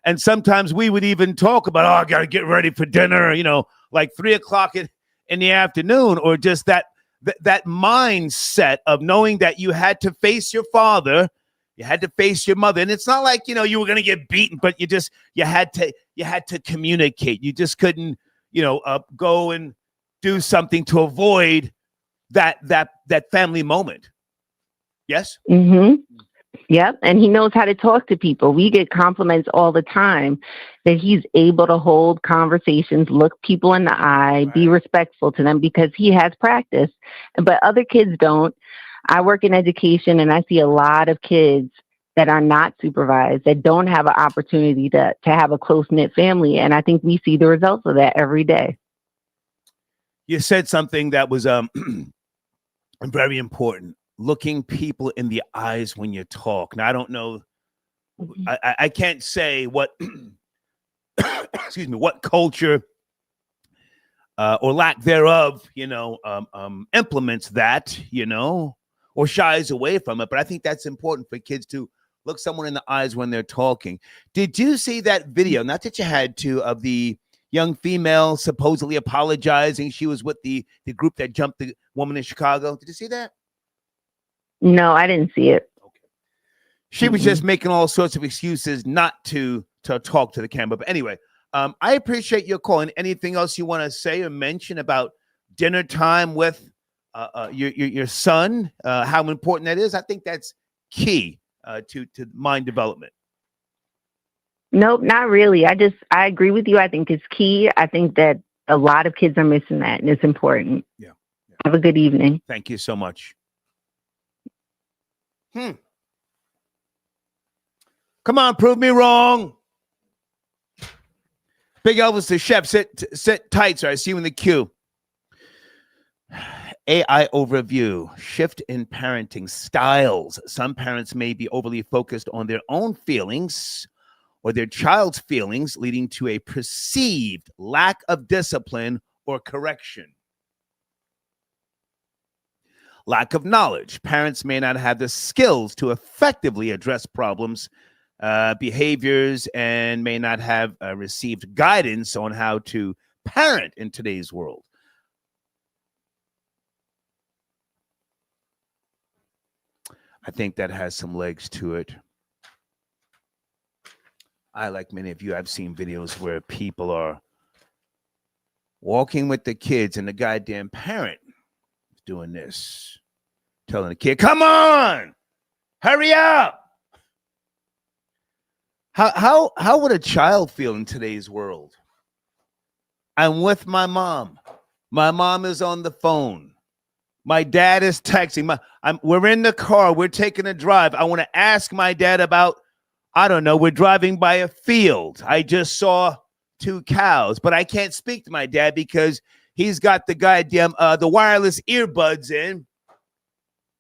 and sometimes we would even talk about, I got to get ready for dinner, like 3:00 in the afternoon, or just that mindset of knowing that you had to face your father, you had to face your mother, and it's not like you were going to get beaten, but you had to communicate. You just couldn't go and do something to avoid that family moment. Yes. Mm-hmm. Yep. And he knows how to talk to people. We get compliments all the time that he's able to hold conversations, look people in the eye, be respectful to them because he has practice. But other kids don't. I work in education and I see a lot of kids that are not supervised, that don't have an opportunity to have a close-knit family. And I think we see the results of that every day. You said something that was very important. looking people in the eyes when you talk. Now, I don't know. I can't say what, excuse me, what culture or lack thereof, implements that, or shies away from it. But I think that's important for kids to look someone in the eyes when they're talking. Did you see that video? Not that you had to, of the young female supposedly apologizing. She was with the group that jumped the woman in Chicago. Did you see that? No, I didn't see it. Okay. She was just making all sorts of excuses not to talk to the camera. But anyway, I appreciate your call. And anything else you want to say or mention about dinner time with your son, how important that is? I think that's key to mind development. Nope, not really. I agree with you. I think it's key. I think that a lot of kids are missing that, and it's important. Yeah. Have a good evening. Thank you so much. Come on, prove me wrong. Big Elvis the chef, sit tight, sir. I see you in the queue. AI overview, shift in parenting styles. Some parents may be overly focused on their own feelings or their child's feelings, leading to a perceived lack of discipline or correction. Lack of knowledge. Parents may not have the skills to effectively address problems, behaviors, and may not have received guidance on how to parent in today's world. I think that has some legs to it. Like many of you, I've seen videos where people are walking with the kids and the goddamn parent is doing this, telling the kid, come on, hurry up. How would a child feel in today's world? I'm with my mom. My mom is on the phone. My dad is texting. We're in the car. We're taking a drive. I want to ask my dad about, I don't know, we're driving by a field. I just saw 2 cows, but I can't speak to my dad because he's got the goddamn, the wireless earbuds in,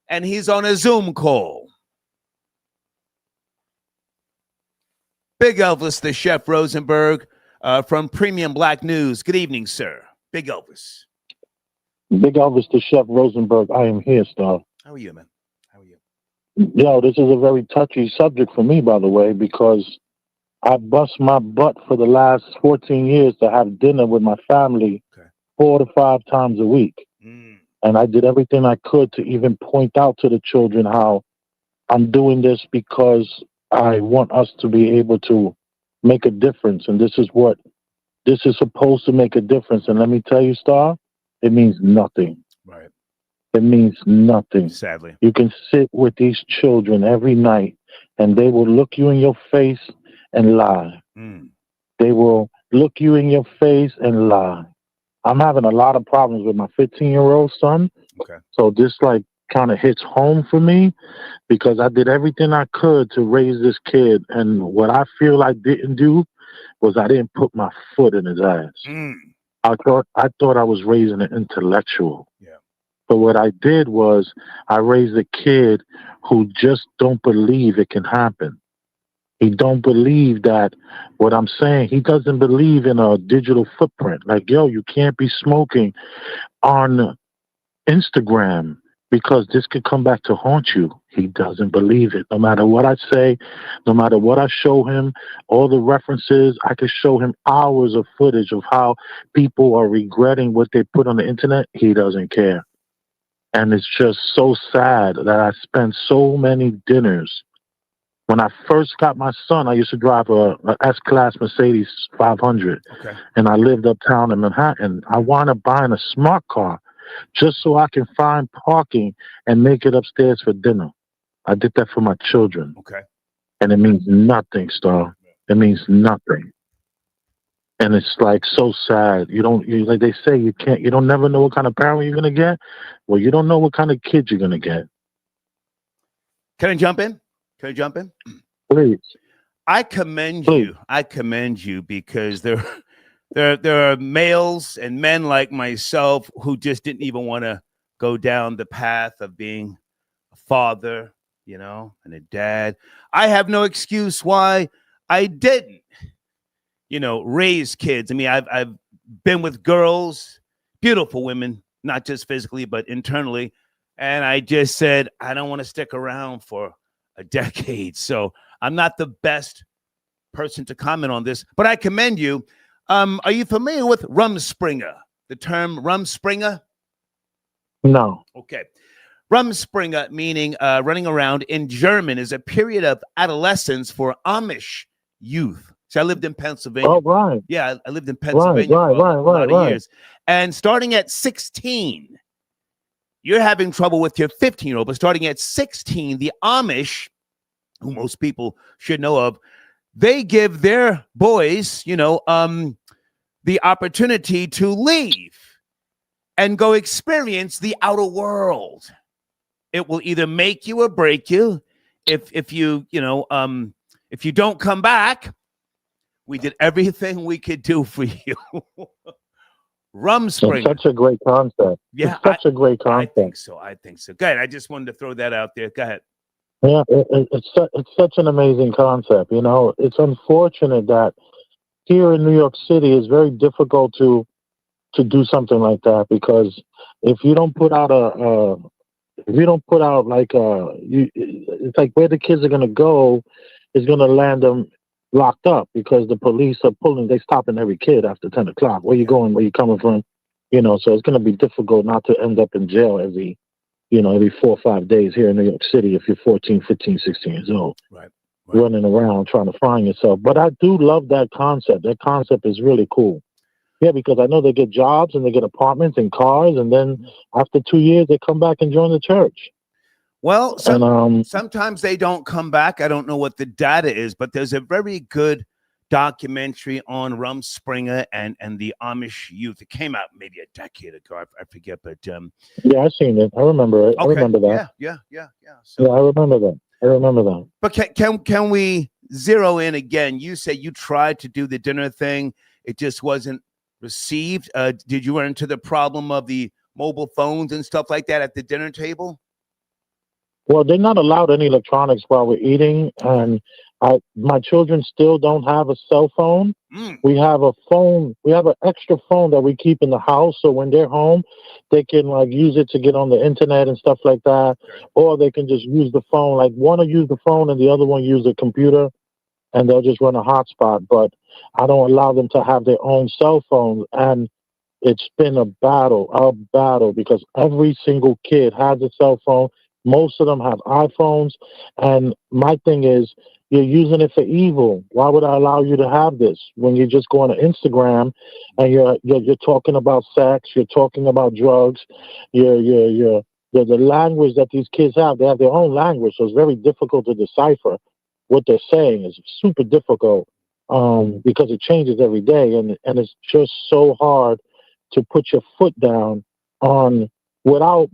and he's on a Zoom call. Big Elvis, the chef Rosenberg from Premium Black News. Good evening, sir. Big Elvis. Big Elvis, the chef Rosenberg. I am here, Star. How are you, man? How are you? Yo, this is a very touchy subject for me, by the way, because I bust my butt for the last 14 years to have dinner with my family 4 to 5 times a week. And I did everything I could to even point out to the children how I'm doing this because I want us to be able to make a difference. And this is supposed to make a difference. And let me tell you, Star, it means nothing. Right. It means nothing. Sadly. You can sit with these children every night and they will look you in your face and lie. They will look you in your face and lie. I'm having a lot of problems with my 15-year-old son. Okay. So this kind of hits home for me because I did everything I could to raise this kid. And what I feel I didn't do was I didn't put my foot in his ass. I thought I was raising an intellectual. Yeah. But what I did was I raised a kid who just don't believe it can happen. He don't believe that what I'm saying, he doesn't believe in a digital footprint. Like, yo, you can't be smoking on Instagram because this could come back to haunt you. He doesn't believe it. No matter what I say, no matter what I show him, all the references, I could show him hours of footage of how people are regretting what they put on the internet. He doesn't care. And it's just so sad that I spent so many dinners. When I first got my son, I used to drive a S-Class Mercedes 500. Okay. And I lived uptown in Manhattan. I wound up buying a smart car just so I can find parking and make it upstairs for dinner. I did that for my children. Okay. And it means nothing, Star. It means nothing. And it's so sad. Like they say, you don't never know what kind of parent you're going to get. Well, you don't know what kind of kid you're going to get. Can I jump in? Please. I commend you. I commend you because there are males and men like myself who just didn't even want to go down the path of being a father, you know, and a dad. I have no excuse why I didn't, you know, raise kids. I mean, I've been with girls, beautiful women, not just physically, but internally. And I just said, I don't want to stick around for a decade. So I'm not the best person to comment on this, but I commend you. Are you familiar with Rumspringa? The term Rumspringa? No. Okay. Rumspringa, meaning running around in German, is a period of adolescence for Amish youth. So I lived in Pennsylvania. Oh, right. Yeah, I lived in Pennsylvania for a lot of years. And starting at 16, you're having trouble with your 15-year-old, but starting at 16, the Amish, who most people should know of, they give their boys, you know, the opportunity to leave and go experience the outer world. It will either make you or break you. If you, you know, if you don't come back, we did everything we could do for you. Rumspringa. It's such a great concept. Yeah, it's such a great concept. I think so. Go ahead. I just wanted to throw that out there. Go ahead. Yeah, it's such an amazing concept. You know, it's unfortunate that here in New York City it's very difficult to do something like that, because if you don't put out it's like where the kids are gonna go is gonna land them locked up, because the police are they stopping every kid after 10 o'clock. Where you going? Where you coming from? You know, so it's gonna be difficult not to end up in jail every 4 or 5 days here in New York City if you're 14, 15, 16 years old. Right. Running around trying to find yourself. But I do love that concept. That concept is really cool. Yeah, because I know they get jobs and they get apartments and cars, and then after 2 years they come back and join the church. Well, sometimes they don't come back. I don't know what the data is, but there's a very good documentary on Rumspringa and the Amish youth. It came out maybe a decade ago. I forget, but yeah, I've seen it. I remember it. Okay. I remember that. Yeah. So, yeah, I remember that. But can we zero in again? You said you tried to do the dinner thing. It just wasn't received. Did you run into the problem of the mobile phones and stuff like that at the dinner table? Well, they're not allowed any electronics while we're eating, and my children still don't have a cell phone. We have a phone. We have an extra phone that we keep in the house, so when they're home, they can use it to get on the internet and stuff like that, or they can just use the phone. Like one will use the phone and the other one use the computer, and they'll just run a hotspot. But I don't allow them to have their own cell phones, and it's been a battle, because every single kid has a cell phone. Most of them have iPhones, and my thing is, you're using it for evil. Why would I allow you to have this when you're just going to Instagram and you're talking about sex, you're talking about drugs, the language that these kids have, they have their own language, so it's very difficult to decipher what they're saying. It's super difficult because it changes every day, and it's just so hard to put your foot down on. Without,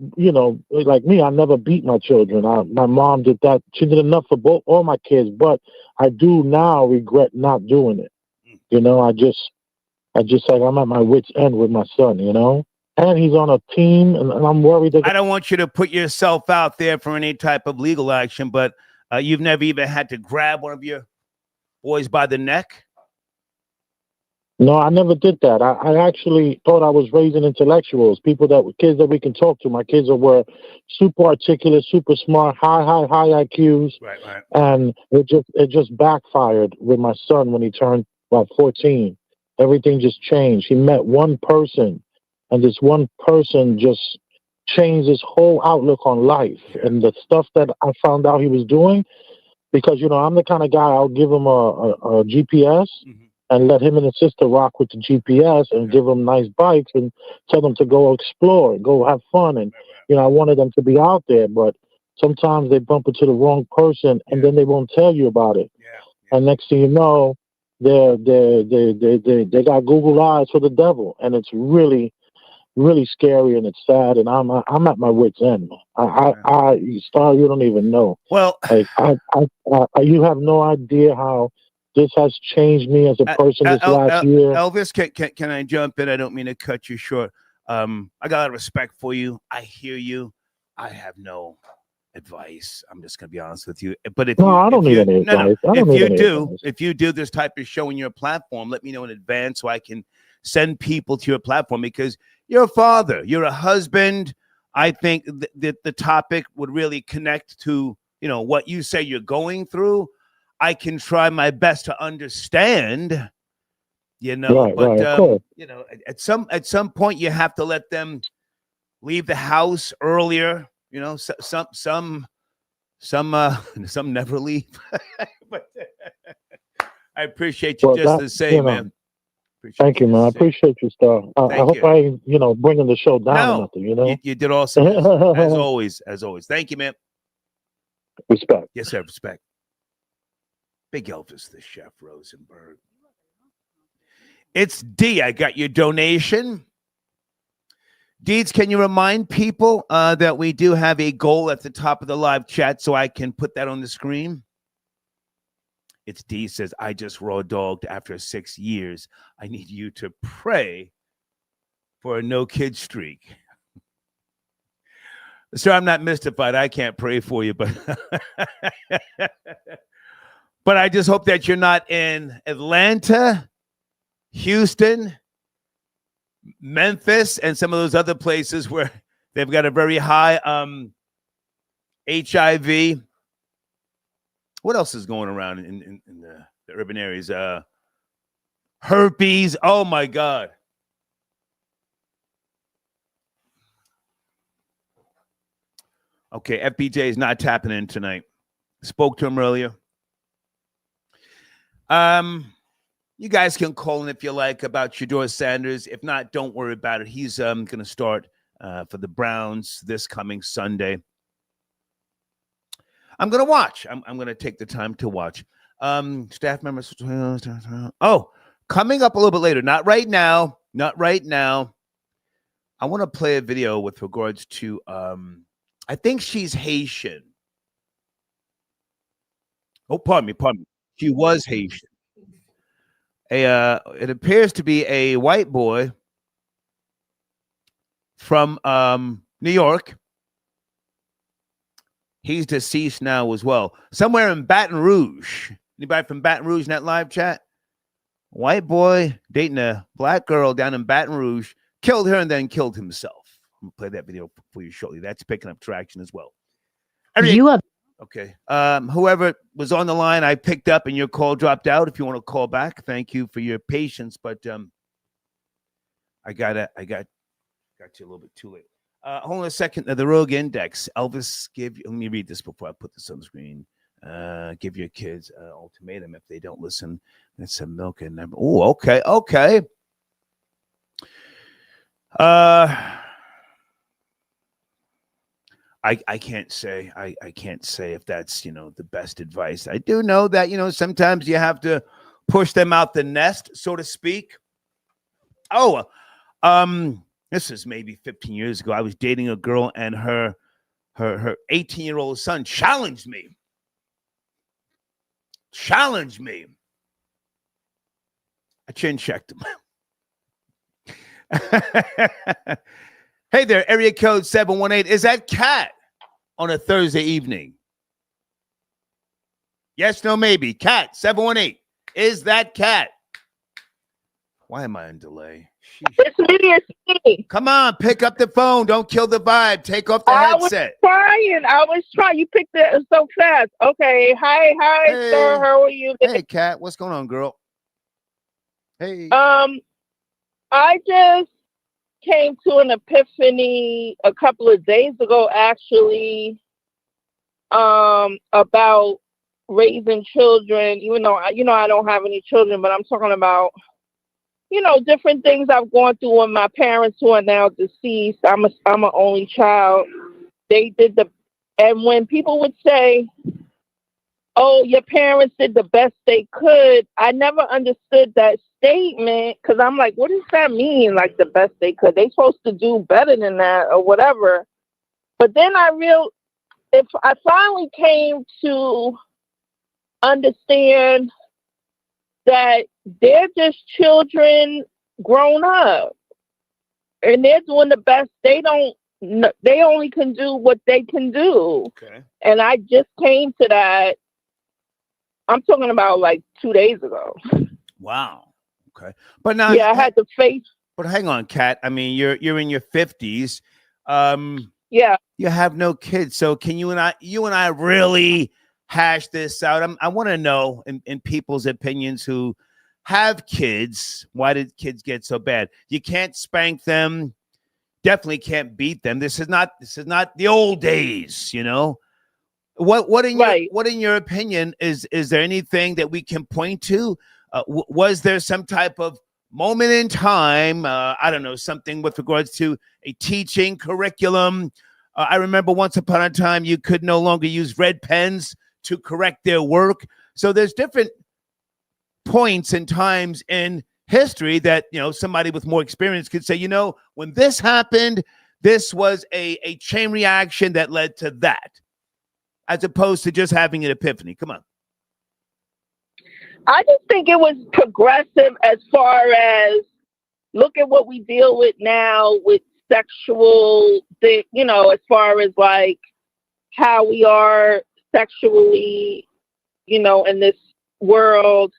like me, I never beat my children. My mom did that. She did enough for all my kids, but I do now regret not doing it. I just like, I'm at my wit's end with my son, and he's on a team, and I'm worried. I don't want you to put yourself out there for any type of legal action, but you've never even had to grab one of your boys by the neck? No, I never did that. I actually thought I was raising intellectuals, kids that we can talk to. My kids were super articulate, super smart, high IQs. Right. And it just backfired with my son when he turned about 14. Everything just changed. He met one person, and this one person just changed his whole outlook on life. Yeah. And the stuff that I found out he was doing, because, I'm the kind of guy, I'll give him a GPS. Mm-hmm. And let him and his sister rock with the GPS and give them nice bikes and tell them to go explore, go have fun. And, I wanted them to be out there, but sometimes they bump into the wrong person and then they won't tell you about it. Yeah. And next thing you know, they got Google eyes for the devil. And it's really, really scary, and it's sad. And I'm at my wit's end. You don't even know. Well, like, you have no idea how this has changed me as a person this last year. Elvis, can I jump in? I don't mean to cut you short. I got a lot of respect for you. I hear you. I have no advice. I'm just going to be honest with you. But if No, you, I don't if need you, any no, no, advice. I don't if need you any do, advice. if you do this type of show in your platform, let me know in advance so I can send people to your platform, because you're a father, you're a husband. I think that the topic would really connect to, you know, what you say you're going through. I can try my best to understand, you know, Right, but right, of course. you know, at some point you have to let them leave the house earlier. You know, some some never leave. But I appreciate you Well, just that, the same, you know, man. Appreciate thank you, just man. I the same. appreciate you, Star. I Thank hope you. I ain't, you know, bringing the show down or No, nothing, you know? you did awesome, as always, as always. Thank you, man. Respect. Yes, sir. Respect. Big Elvis, the chef, Rosenberg. It's D. I got your donation. Deeds, can you remind people that we do have a goal at the top of the live chat so I can put that on the screen? It's D says, I just raw dogged after 6 years. I need you to pray for a no kid streak. Sir, I'm not mystified. I can't pray for you, but but I just hope that you're not in Atlanta, Houston, Memphis, and some of those other places where they've got a very high HIV. What else is going around in the urban areas? Herpes. Oh, my God. Okay, FBJ is not tapping in tonight. Spoke to him earlier. You guys can call in if you like about Shedeur Sanders. If not, don't worry about it. He's going to start for the Browns this coming Sunday. I'm going to watch. I'm going to take the time to watch. Staff members. Oh, coming up a little bit later. Not right now. Not right now. I want to play a video with regards to, I think she's Haitian. Oh, pardon me. She was Haitian. It appears to be a white boy from New York. He's deceased now as well. Somewhere in Baton Rouge. Anybody from Baton Rouge in that live chat? White boy dating a black girl down in Baton Rouge, killed her and then killed himself. I'm going to play that video for you shortly. That's picking up traction as well. Okay. Whoever was on the line, I picked up and your call dropped out. If you want to call back, thank you for your patience. But I got you a little bit too late. Hold on a second. The Rogue Index. Elvis let me read this before I put this on the screen. Give your kids an ultimatum if they don't listen. That's some milk and number. Oh, okay. I can't say. I can't say if that's, the best advice. I do know that, sometimes you have to push them out the nest, so to speak. Oh, this is maybe 15 years ago. I was dating a girl and her 18-year-old son challenged me. I chin checked him. Hey there, area code 718. Is that Cat on a Thursday evening? Yes, no, maybe. Cat 718. Is that Cat? Why am I in delay? It's me. Come on, pick up the phone. Don't kill the vibe. Take off the headset. I was trying. You picked it so fast. Okay. Hi, Hey. sir. How are you? Hey, Cat. What's going on, girl? Hey. I just came to an epiphany a couple of days ago, actually, about raising children. Even though I don't have any children, but I'm talking about different things I've gone through with my parents who are now deceased. I'm an only child. They did and when people would say, "Oh, your parents did the best they could," I never understood that statement, because I'm like, what does that mean? Like, the best they could? They supposed to do better than that or whatever. But then I finally came to understand that they're just children grown up, and they're doing the best. They don't they only can do what they can do. Okay. And I just came to that. I'm talking about like 2 days ago. Wow. Okay. But now, yeah, I had to face. But hang on, Kat. I mean, you're in your 50s. Yeah. You have no kids, so can you and I really hash this out? I want to know in people's opinions who have kids, why did kids get so bad? You can't spank them, definitely can't beat them. This is not the old days, you know. What in your opinion is there anything that we can point to? Was there some type of moment in time? I don't know, something with regards to a teaching curriculum. I remember once upon a time you could no longer use red pens to correct their work. So there's different points and times in history that, you know, somebody with more experience could say, you know, when this happened, this was a chain reaction that led to that, as opposed to just having an epiphany. Come on. I just think it was progressive as far as look at what we deal with now with sexual thing, you know, as far as like how we are sexually, you know, in this world,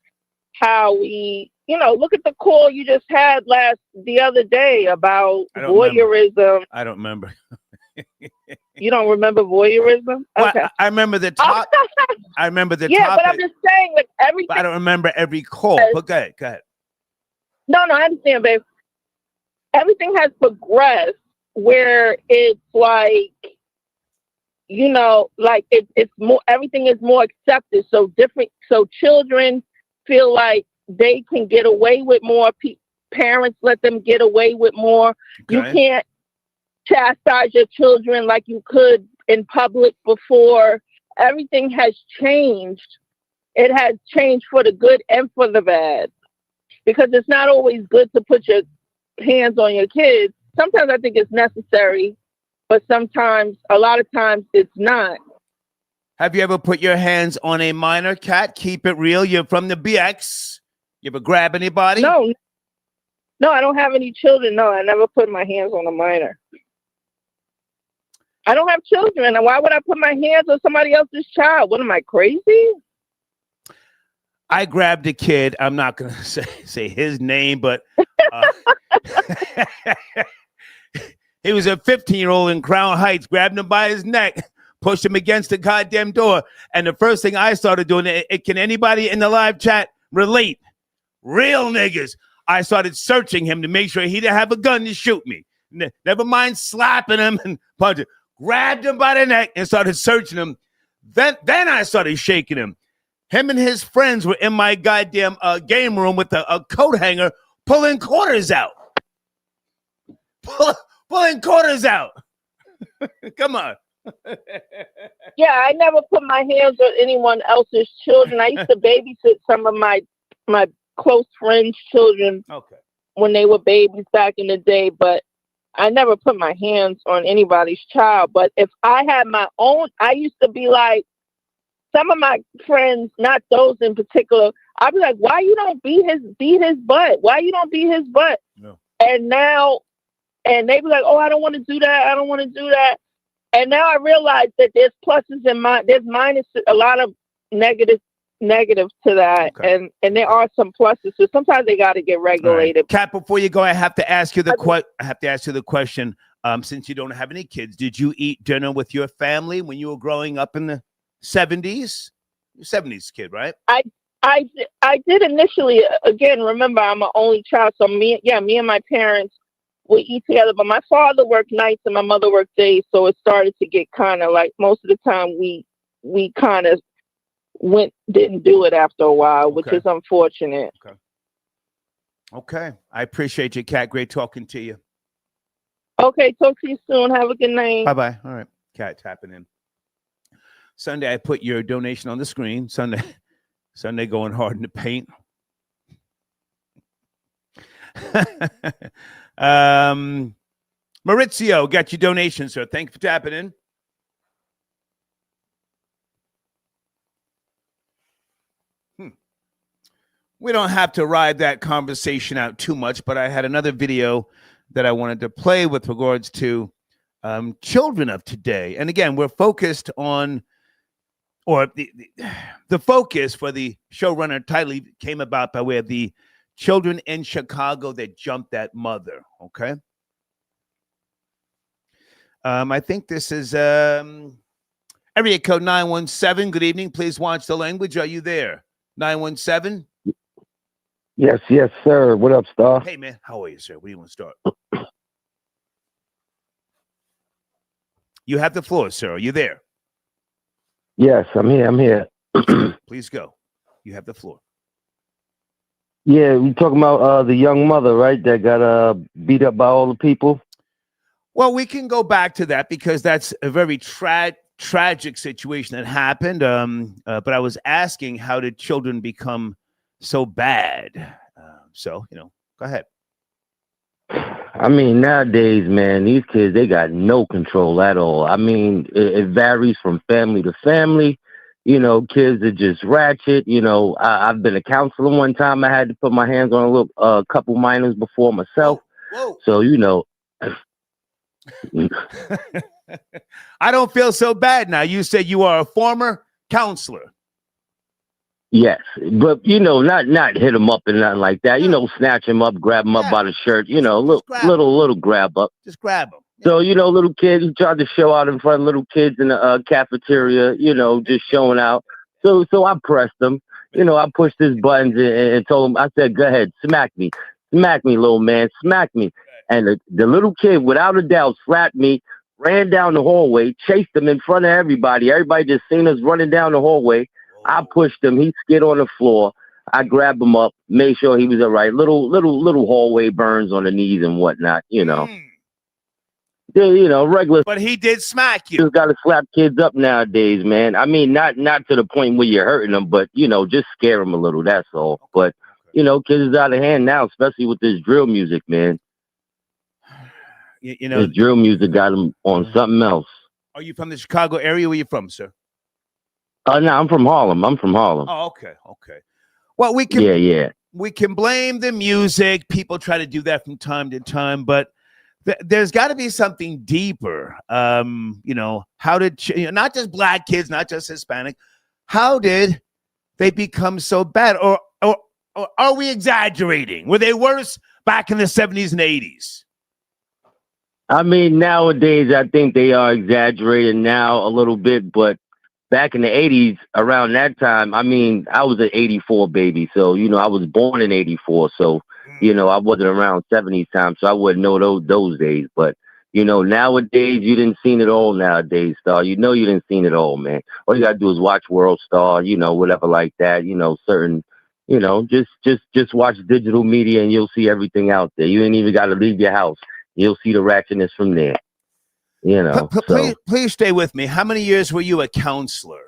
how we, you know, look at the call you just had the other day about voyeurism. I don't remember. You don't remember voyeurism? Well, okay. I remember the top. I remember the yeah, topic. but I'm just saying, like everything. But I don't remember every call. But go ahead. No, I understand, babe. Everything has progressed where it's like, you know, like it's more, everything is more accepted. So children feel like they can get away with more. Parents let them get away with more. Okay. You can't chastise your children like you could in public before. Everything has changed. It has changed for the good and for the bad, because it's not always good to put your hands on your kids. Sometimes I think it's necessary, but sometimes, a lot of times, it's not. Have you ever put your hands on a minor, Cat? Keep it real. You're from the BX. You ever grab anybody? No, I don't have any children. No, I never put my hands on a minor. I don't have children. And why would I put my hands on somebody else's child? What, am I crazy? I grabbed a kid. I'm not going to say his name, but he was a 15-year-old in Crown Heights, grabbed him by his neck, pushed him against the goddamn door. And the first thing I started doing, can anybody in the live chat relate? Real niggas. I started searching him to make sure he didn't have a gun to shoot me. Never mind slapping him and punching. Grabbed him by the neck and started searching him. Then I started shaking him. Him and his friends were in my goddamn game room with a coat hanger, pulling quarters out. Pulling quarters out. Come on. Yeah, I never put my hands on anyone else's children. I used to babysit some of my close friends' children when they were babies back in the day, but I never put my hands on anybody's child. But if I had my own, I used to be like, some of my friends, not those in particular, I'd be like, why you don't beat his butt? Why you don't beat his butt? No. And they be like, oh, I don't want to do that. I don't want to do that. And now I realize that there's pluses and there's minuses, a lot of negative to that. Okay. And there are some pluses. So sometimes they got to get regulated. Right. Kat, before you go, I have to ask you the question. Since you don't have any kids, did you eat dinner with your family when you were growing up in the 70s? You're 70s kid, right? I did initially. Again, remember, I'm an only child, so me and my parents would eat together. But my father worked nights and my mother worked days, so it started to get kind of like most of the time we kind of didn't do it after a while, which is unfortunate. Okay. I appreciate you, Kat. Great talking to you. Okay, talk to you soon. Have a good night. Bye-bye. All right. Kat tapping in. Sunday, I put your donation on the screen. Sunday going hard in the paint. Maurizio, got your donation, sir. Thank you for tapping in. We don't have to ride that conversation out too much, but I had another video that I wanted to play with regards to children of today. And again, we're focused on, or the focus for the showrunner title came about by way of the children in Chicago that jumped that mother. Okay. I think this is area code 917. Good evening. Please watch the language. Are you there? 917. Yes, sir. What up, Star? Hey, man. How are you, sir? Where do you want to start? You have the floor, sir. Are you there? Yes, I'm here. Please go. You have the floor. Yeah, we talking about the young mother, right? That got beat up by all the people. Well, we can go back to that because that's a very tragic situation that happened. But I was asking, how did children become so bad? So, go ahead. I mean, nowadays, man, these kids, they got no control at all. I mean, it varies from family to family. Kids are just ratchet. I've been a counselor one time. I had to put my hands on a couple minors before myself. Whoa. So, I don't feel so bad now. You said you are a former counselor. Yes, but not hit him up and nothing like that. Snatch him up, grab him up by the shirt. Little grab up. Just grab him. So little kids, he tried to show out in front of little kids in the cafeteria. Just showing out. So I pressed him. I pushed his buttons and told him. I said, "Go ahead, smack me, little man, smack me." And the little kid, without a doubt, slapped me. Ran down the hallway, chased him in front of everybody. Everybody just seen us running down the hallway. I pushed him. He skid on the floor. I grabbed him up, made sure he was all right. Little hallway burns on the knees and whatnot. Regular. But he did smack you. Just got to slap kids up nowadays, man. I mean, not to the point where you're hurting them, but just scare them a little. That's all. But kids is out of hand now, especially with this drill music, man. The drill music got them on something else. Are you from the Chicago area? Where you from, sir? No, I'm from Harlem. Oh, okay. Well, we can we can blame the music. People try to do that from time to time, but there's got to be something deeper. How did not just black kids, not just Hispanic? How did they become so bad? Or are we exaggerating? Were they worse back in the 70s and 80s? I mean, nowadays I think they are exaggerating now a little bit, but back in the 80s, around that time, I mean, I was an 84 baby. So, I was born in 84. So, I wasn't around 70s time. So I wouldn't know those days. But, nowadays, you didn't seen it all nowadays, Star. You didn't seen it all, man. All you got to do is watch World Star, whatever like that, certain, just watch digital media and you'll see everything out there. You ain't even got to leave your house. You'll see the ratchetness from there. Please stay with me. How many years were you a counselor?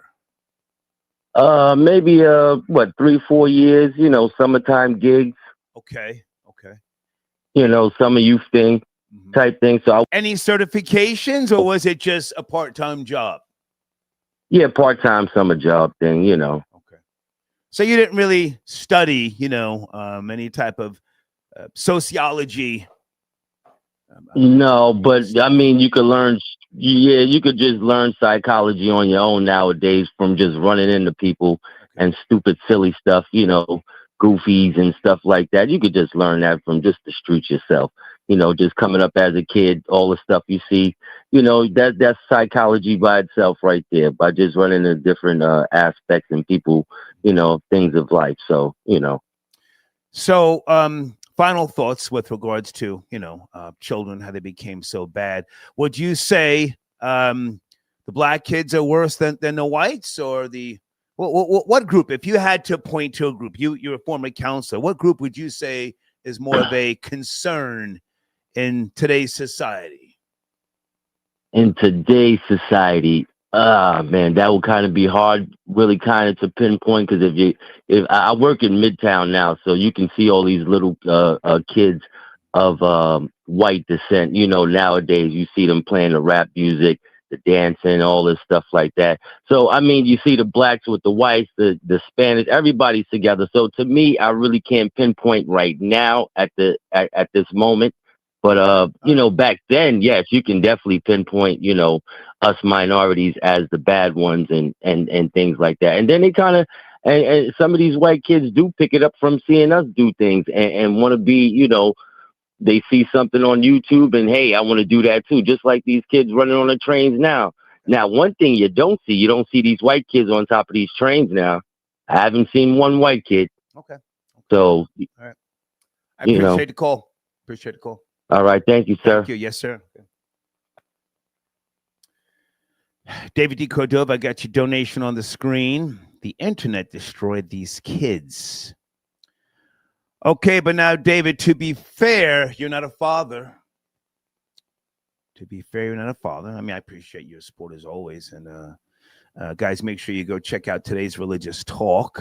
Maybe 3-4 years. Summertime gigs. Okay. Summer youth thing type thing. So any certifications, or was it just a part-time job? Yeah, part-time summer job thing. Okay. So you didn't really study, any type of sociology. No, but I mean, you could learn. Yeah, you could just learn psychology on your own nowadays from just running into people and stupid, silly stuff. Goofies and stuff like that. You could just learn that from just the streets yourself. Just coming up as a kid, all the stuff you see. That's psychology by itself, right there. By just running into different aspects and people, things of life. So, So, final thoughts with regards to, children, how they became so bad. Would you say the black kids are worse than the whites, or what group? If you had to point to a group, you're a former counselor, what group would you say is more of a concern in today's society? In today's society, man, that would kind of be hard, really kind of to pinpoint, because if I work in Midtown now, so you can see all these little kids of white descent. Nowadays you see them playing the rap music, the dancing, all this stuff like that. So I mean, you see the blacks with the whites, the Spanish, everybody's together. So to me, I really can't pinpoint right now at this moment. But back then, yes, you can definitely pinpoint, us minorities as the bad ones and things like that. And then they kind of and some of these white kids do pick it up from seeing us do things and want to be, they see something on YouTube and hey, I want to do that too. Just like these kids running on the trains now. Now, one thing you don't see these white kids on top of these trains now. I haven't seen one white kid. Okay. So, all right. I appreciate the call. Appreciate the call. All right. Thank you, sir. Thank you. Yes, sir. David D. Cordova, I got your donation on the screen. The internet destroyed these kids. Okay, but now, David, to be fair, you're not a father. To be fair, you're not a father. I mean, I appreciate your support as always. And guys, make sure you go check out today's Religious Talk.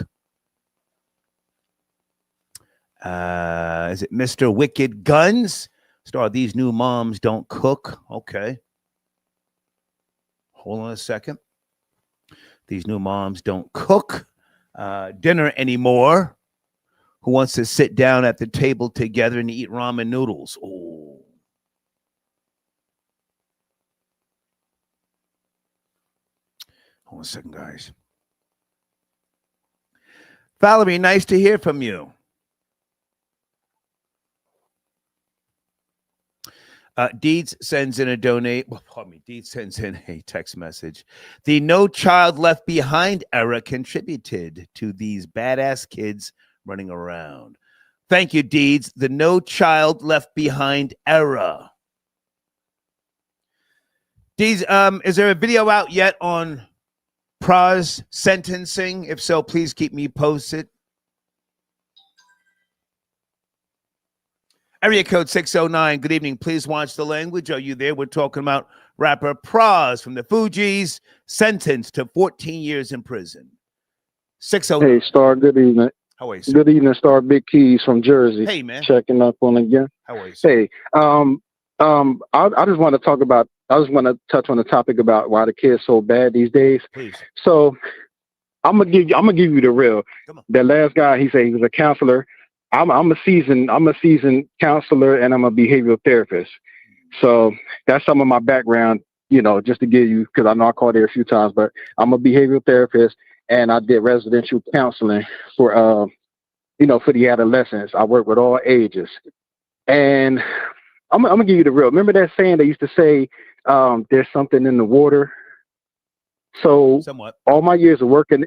Is it Mr. Wicked Guns? Star, these new moms don't cook. Okay. Hold on a second. These new moms don't cook dinner anymore. Who wants to sit down at the table together and eat ramen noodles? Oh. Hold on a second, guys. Valerie, nice to hear from you. Deeds sends in a Deeds sends in a text message. The No Child Left Behind era contributed to these badass kids running around. Thank you, Deeds. The No Child Left Behind era. Deeds, is there a video out yet on Pras sentencing? If so, please keep me posted. Area code 609. Good evening. Please watch the language. Are you there? We're talking about rapper Pras from the Fugees, sentenced to 14 years in prison. 609. Hey, Star. Good evening. How are you, sir? Good evening, Star. Big Keys from Jersey. Hey, man. Checking up on again. How are you, sir? Hey, I just want to talk about. I just want to touch on the topic about why the kids so bad these days. Please. So, I'm gonna give you the real. The last guy, he said he was a counselor. I'm a seasoned counselor and I'm a behavioral therapist. So that's some of my background, just to give you, because I know I called there a few times, but I'm a behavioral therapist and I did residential counseling for for the adolescents. I work with all ages. And I'm gonna give you the real. Remember that saying they used to say, there's something in the water? So somewhat. all my years of working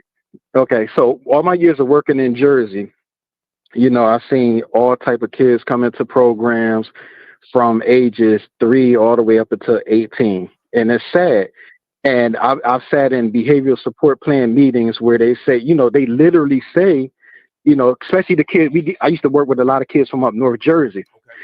in Jersey, I've seen all type of kids come into programs from ages 3 all the way up until 18. And it's sad. And I've sat in behavioral support plan meetings where they say, they literally say, especially the kids. I used to work with a lot of kids from up North Jersey. Okay.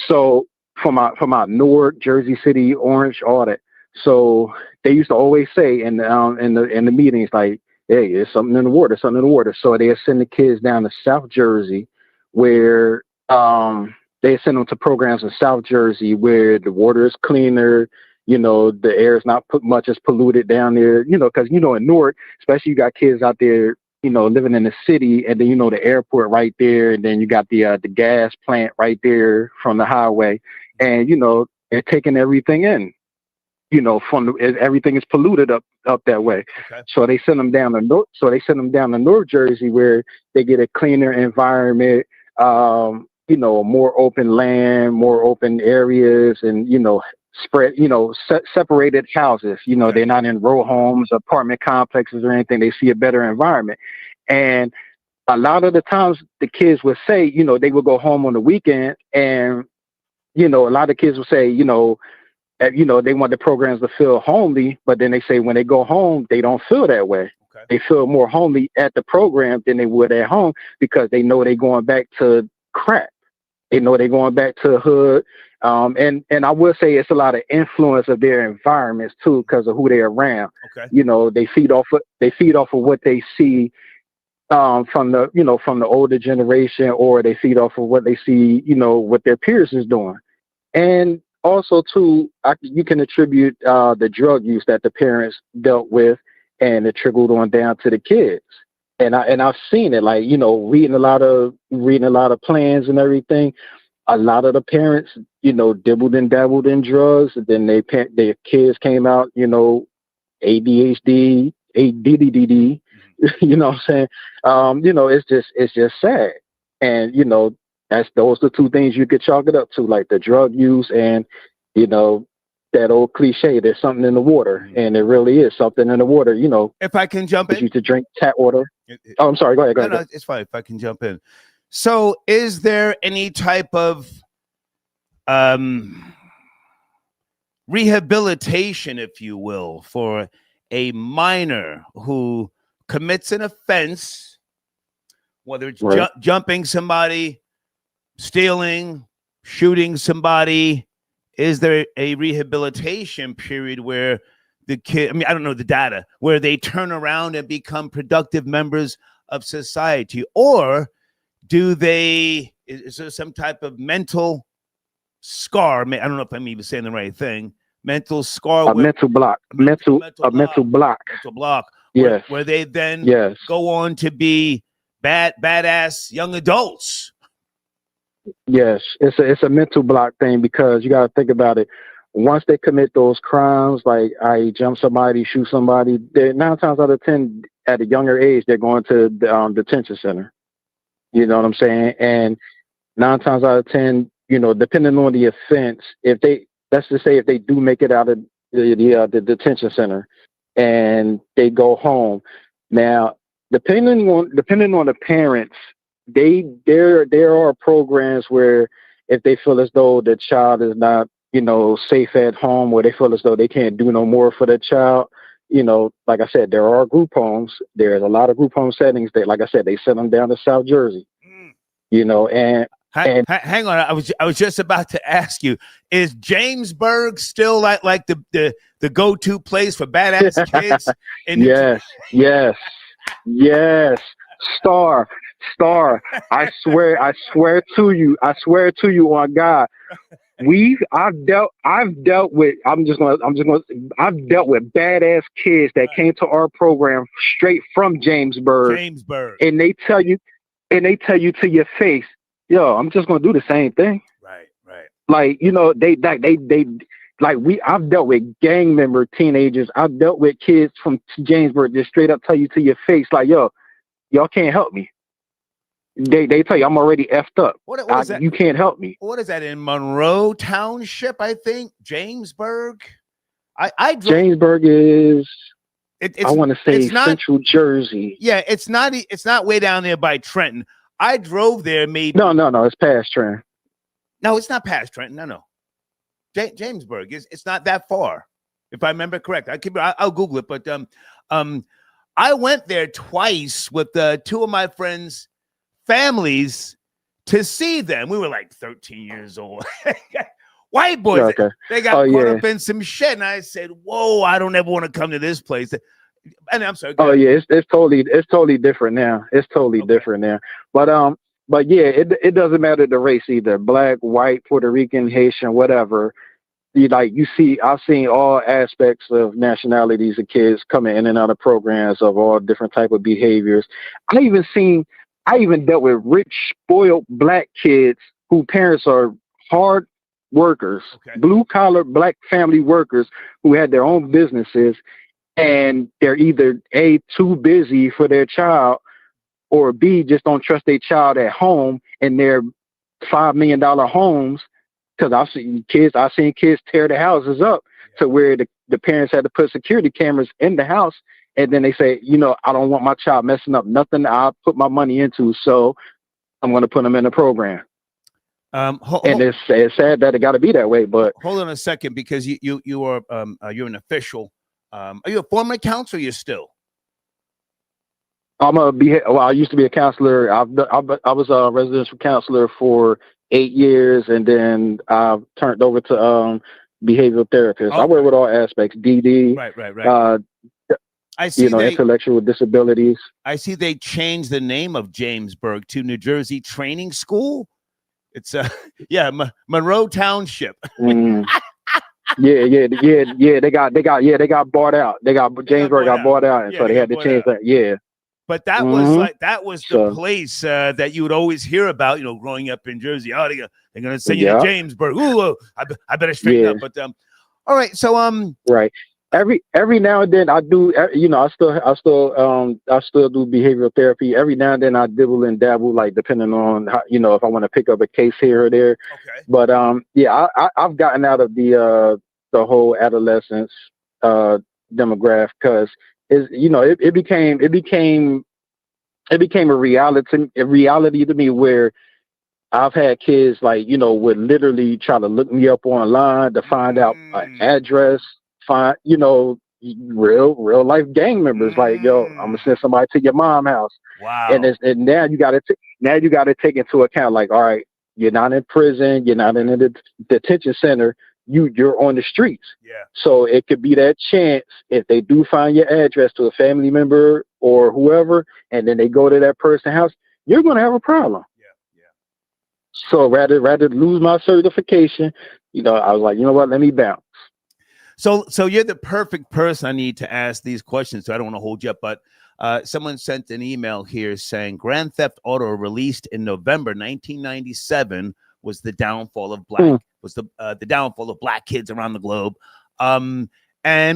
So from out North, Jersey City, Orange, all that. So they used to always say in the meetings, like, hey, there's something in the water, something in the water. So they send the kids down to South Jersey where they send them to programs in South Jersey where the water is cleaner, the air is not much as polluted down there, because, in North, especially you got kids out there, living in the city and then, the airport right there. And then you got the gas plant right there from the highway and, they're taking everything in. Everything is polluted up that way. Okay. So they send them down to North Jersey where they get a cleaner environment, more open land, more open areas, and spread, separated houses. Okay. They're not in row homes, apartment complexes, or anything. They see a better environment, and a lot of the times the kids would say, they would go home on the weekend, and a lot of kids would say, they want the programs to feel homely, but then they say when they go home, they don't feel that way. Okay. They feel more homely at the program than they would at home because they know they're going back to crap. They know they're going back to the hood. And I will say it's a lot of influence of their environments too, because of who they're around. Okay. They feed off of what they see from the older generation, or they feed off of what they see, what their peers is doing. And also, too, you can attribute the drug use that the parents dealt with, and it trickled on down to the kids. And I've seen it, like reading a lot of plans and everything. a lot of the parents, dibbled and dabbled in drugs. And then their kids came out, ADHD, ADDD. You know what I'm saying? It's just sad. And those are the two things you could chalk it up to, like the drug use and that old cliche. There's something in the water, and there really is something in the water. If I can jump in, you to drink tap water. Oh, I'm sorry. Go ahead. No, it's fine. If I can jump in. So, is there any type of rehabilitation, if you will, for a minor who commits an offense, whether it's jumping somebody, stealing, shooting somebody? Is there a rehabilitation period where the kid, I don't know the data, where they turn around and become productive members of society? Or is there some type of mental scar? I don't know if I'm even saying the right thing. Mental scar. Mental block. Mental block. Yes. Where they then go on to be badass young adults. Yes, it's a mental block thing, because you got to think about it. Once they commit those crimes, like I jump somebody, shoot somebody, 9 times out of 10 at a younger age, they're going to the detention center. You know what I'm saying? And 9 times out of 10, depending on the offense, let's just say if they do make it out of the detention center and they go home, now depending on the parents, there are programs where if they feel as though the child is not, safe at home, or they feel as though they can't do no more for the child, like I said, there are group homes. There's a lot of group home settings that, like I said, they send them down to South Jersey, and hang on. I was just about to ask you, is Jamesburg still like the go-to place for badass kids? Yes. Star, I swear to you on God, I've dealt with badass kids that came to our program straight from Jamesburg, and they tell you to your face, yo, I'm just gonna do the same thing. Right. Like, I've dealt with gang member teenagers. I've dealt with kids from Jamesburg just straight up tell you to your face, like, yo, y'all can't help me. They tell you I'm already effed up. What is that? You can't help me. What is that in Monroe Township? I think Jamesburg. Jamesburg is. I want to say Central Jersey. Yeah, it's not way down there by Trenton. I drove there. Maybe. No. It's past Trenton. No, it's not past Trenton. No. Jamesburg it's not that far, if I remember correct. I'll Google it. But I went there twice with 2 of my friends' families to see them. We were like 13 years old. White boys. Okay. They got caught up in some shit. And I said, whoa, I don't ever want to come to this place. And I'm sorry. It's totally different now. It's totally different now. But yeah, it doesn't matter the race either. Black, white, Puerto Rican, Haitian, whatever. I've seen all aspects of nationalities of kids coming in and out of programs of all different type of behaviors. I even dealt with rich, spoiled black kids whose parents are hard workers, blue collar black family workers who had their own businesses, and they're either A, too busy for their child, or B, just don't trust their child at home in their $5 million homes. Because I've seen kids tear the houses up to where the parents had to put security cameras in the house. And then they say, I don't want my child messing up nothing I put my money into, so I'm going to put them in a program. It's sad that it got to be that way. But hold on a second, because you're an official. Are you a former counselor? You're still. I used to be a counselor. I was a residential counselor for 8 years, and then I turned over to behavioral therapist. I work with all aspects, DD. Right. I see intellectual disabilities. I see they changed the name of Jamesburg to New Jersey Training School. It's Monroe Township. Yeah. They got bought out. Jamesburg got bought out, and so they had to change that. Yeah. But that was like the place that you would always hear about, you know, growing up in Jersey. Oh, they're gonna send you to Jamesburg. Ooh, I better straighten up. But all right, so right. Every now and then I do, you know, I still do behavioral therapy. Every now and then I dibble and dabble, like depending on how, you know, if I want to pick up a case here or there. Okay. But yeah, I've gotten out of the whole adolescence demographic because you know it became a reality to me where I've had kids like, you know, would literally try to look me up online to find out an address, find, you know, real life gang members. Like, yo, I'm gonna send somebody to your mom's house. Wow. And now you got to take into account, like, all right, you're not in prison, you're not in a detention center, you're on the streets. Yeah. So it could be that chance if they do find your address to a family member or whoever, and then they go to that person's house, you're gonna have a problem. So rather lose my certification, you know, I was like, you know what, let me bounce. So you're the perfect person I need to ask these questions. So I don't want to hold you up, but someone sent an email here saying Grand Theft Auto, released in November 1997, was the downfall of the downfall of black kids around the globe. And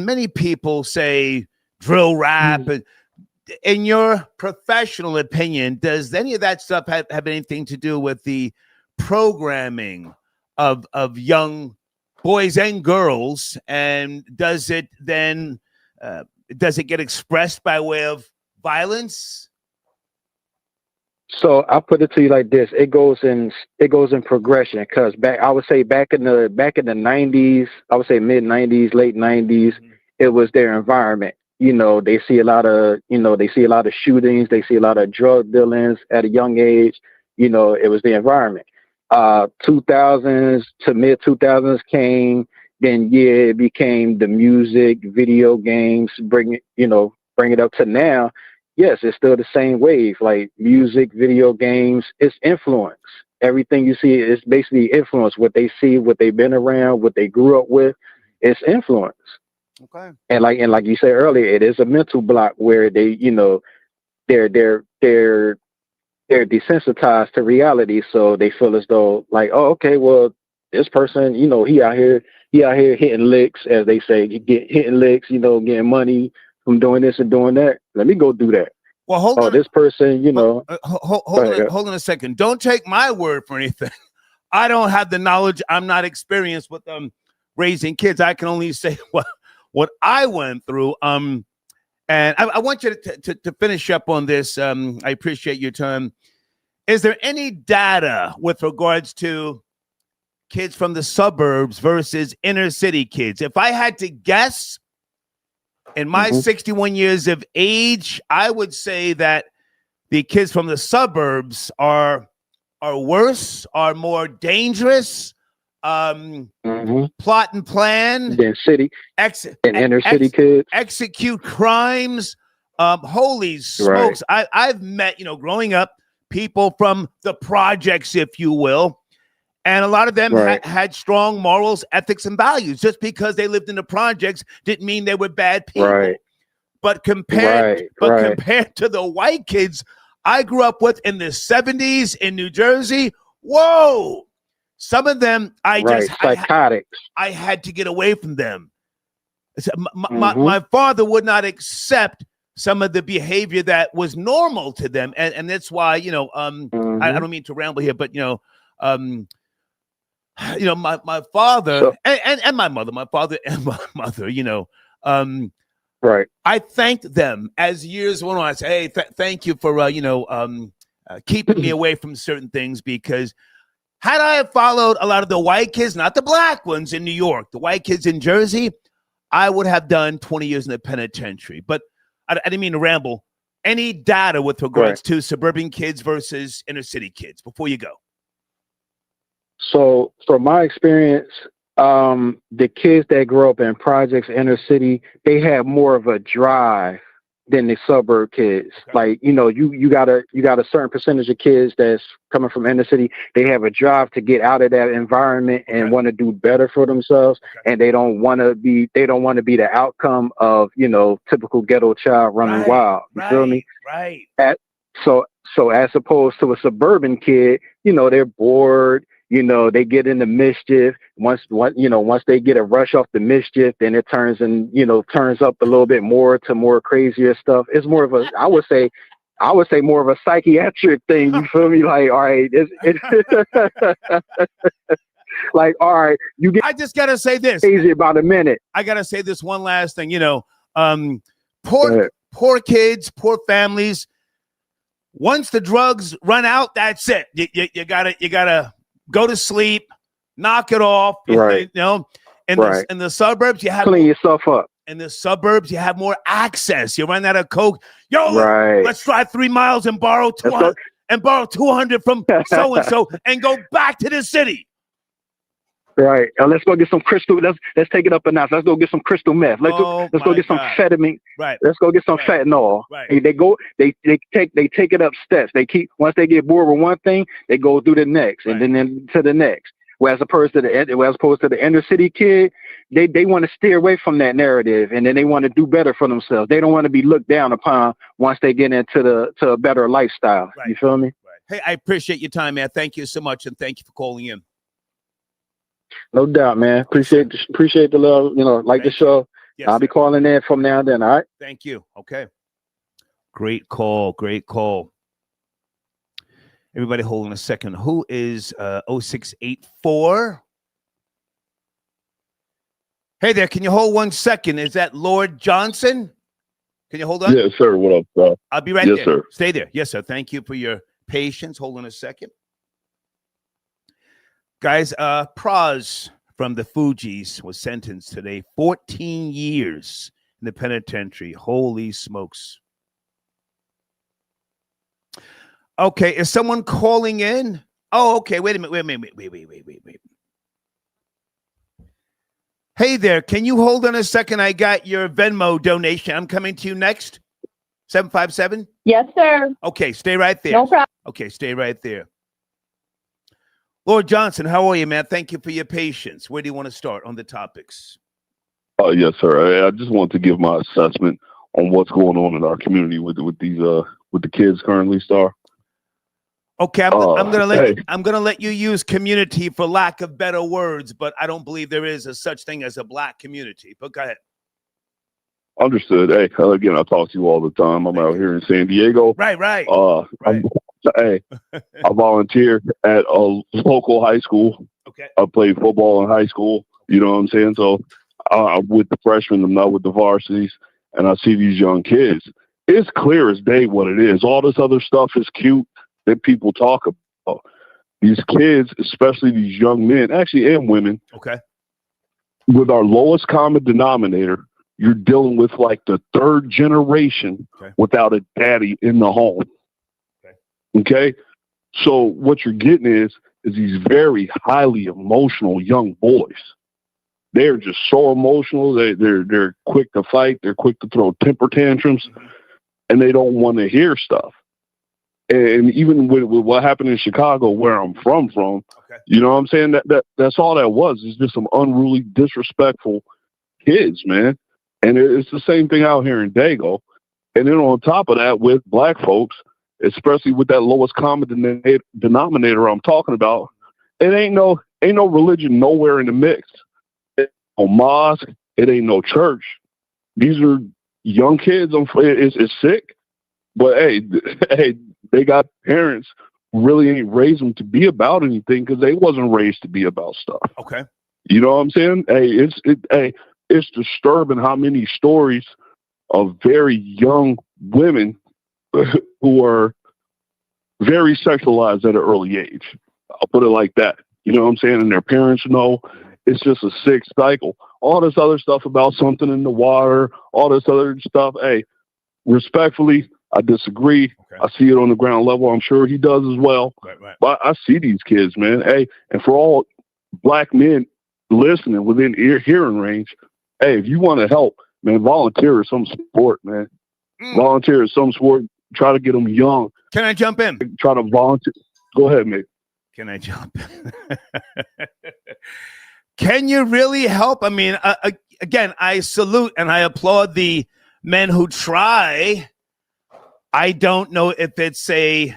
many people say drill rap. In your professional opinion, does any of that stuff have anything to do with the programming of young boys and girls, and does it then does it get expressed by way of violence? So I'll put it to you like this: it goes in progression. Because I would say back in the 90s, I would say mid 90s, late 90s, it was their environment. You know, they see a lot of shootings, they see a lot of drug dealings at a young age. You know, it was the environment. 2000s to mid 2000s came, then it became the music, video games, bring it up to now. Yes, it's still the same wave, like music, video games, it's influence. Everything you see is basically influence. What they see, what they've been around, what they grew up with, it's influence. Okay. And like you said earlier, it is a mental block where they, you know, they're desensitized to reality, so they feel as though like, oh, okay, well, this person, you know, he out here hitting licks, as they say, hitting licks, you know, getting money from doing this and doing that. Let me go do that. Well, hold on. This person, you know, hold on a second. Don't take my word for anything. I don't have the knowledge. I'm not experienced with raising kids. I can only say what I went through. And I want you to finish up on this. I appreciate your time. Is there any data with regards to kids from the suburbs versus inner city kids? If I had to guess, in my 61 years of age, I would say that the kids from the suburbs are worse, are more dangerous, plot and plan, than city and inner city kids, execute crimes. Holy smokes! Right. I've met, you know, growing up, people from the projects, if you will, and a lot of them had strong morals, ethics, and values. Just because they lived in the projects didn't mean they were bad people. Right. But compared to the white kids I grew up with in the 70s in New Jersey, whoa! Some of them, psychotics. I had to get away from them. My father would not accept some of the behavior that was normal to them, and that's why, you know, I don't mean to ramble here, but you know, my father and my mother, my father and my mother, you know, I thanked them as years went on. I said, hey, thank you for keeping me away from certain things, because had I followed a lot of the white kids, not the black ones in New York, the white kids in Jersey, I would have done 20 years in the penitentiary. But I didn't mean to ramble. Any data with regards to suburban kids versus inner city kids before you go? So from my experience, the kids that grow up in projects, inner city, they have more of a drive than the suburb kids. Okay. Like, you got a certain percentage of kids that's coming from inner city. They have a drive to get out of that environment and want to do better for themselves. Okay. And they don't want to be the outcome of, typical ghetto child running wild. You feel me? Right. So as opposed to a suburban kid, they're bored. They get into mischief. Once they get a rush off the mischief, then it turns up a little bit more to more crazier stuff. It's more of I would say more of a psychiatric thing. You feel me? Like, all right, like, all right, you get. I just gotta say this. Crazy about a minute. I gotta say this one last thing. Poor kids, poor families. Once the drugs run out, that's it. You gotta go to sleep, knock it off. Right. In the suburbs, you have clean yourself up. In the suburbs, you have more access. You run out of coke. Right. Let's drive 3 miles and borrow 200 from so and so and go back to the city. Right. Let's go get some crystal. Let's take it up a notch. Let's go get some crystal meth. Let's go get some amphetamine. Right. Let's go get some fentanyl. Right. They take it up steps. Once they get bored with one thing, they go through the next and then to the next. Whereas opposed to the inner city kid, they want to steer away from that narrative, and then they want to do better for themselves. They don't want to be looked down upon once they get into a better lifestyle. Right. You feel me? Right. Hey, I appreciate your time, man. Thank you so much, and thank you for calling in. No doubt, man. Appreciate the love, the show. Yes, I'll be calling in from now and then, all right? Thank you. Okay. Great call. Everybody hold on a second. Who is 0684? Hey there, can you hold 1 second? Is that Lord Johnson? Can you hold on? Yes, sir. What up, bro? I'll be right there. Yes, sir. Stay there. Yes, sir. Thank you for your patience. Hold on a second. Guys, Pras from the Fugees was sentenced today, 14 years in the penitentiary. Holy smokes. Okay, is someone calling in? Oh, okay, wait a minute, wait. Hey there, can you hold on a second? I got your Venmo donation. I'm coming to you next. 757? Yes, sir. Okay, stay right there. No problem. Okay, stay right there. Lord Johnson, how are you, man? Thank you for your patience. Where do you want to start on the topics? Yes, sir. I just want to give my assessment on what's going on in our community with the kids currently, Star. Okay, I'm gonna let you use community for lack of better words, but I don't believe there is a such thing as a black community. But go ahead. Understood. Hey, again, I talk to you all the time. I'm out here in San Diego. Right. Right. I volunteered at a local high school. Okay. I played football in high school. You know what I'm saying? So I'm with the freshmen. I'm not with the varsities. And I see these young kids. It's clear as day what it is. All this other stuff is cute that people talk about. These kids, especially these young men, actually, and women. Okay. With our lowest common denominator, you're dealing with like the third generation without a daddy in the home. Okay. So what you're getting is these very highly emotional young boys. They're just so emotional. They're quick to fight. They're quick to throw temper tantrums, and they don't want to hear stuff. And even with what happened in Chicago, where I'm from, you know what I'm saying? That's all that was. It's just some unruly, disrespectful kids, man. And it's the same thing out here in Dago. And then on top of that, with black folks, especially with that lowest common denominator I'm talking about, it ain't no religion nowhere in the mix. It ain't no mosque. It ain't no church. These are young kids. It's sick, but hey, they got parents who really ain't raised them to be about anything because they wasn't raised to be about stuff. Okay, you know what I'm saying? It's disturbing how many stories of very young women who are very sexualized at an early age. I'll put it like that. You know what I'm saying? And their parents know. It's just a sick cycle. All this other stuff about something in the water, all this other stuff. Hey, respectfully, I disagree. Okay. I see it on the ground level. I'm sure he does as well. Right. But I see these kids, man. Hey, and for all black men listening within hearing range, hey, if you want to help, man, volunteer or some support, man. Volunteer of some sort. Try to get them young. Can I jump in? Try to volunteer. Go ahead, mate. Can I jump in? Can you really help? I mean, again, I salute and I applaud the men who try. I don't know if it's a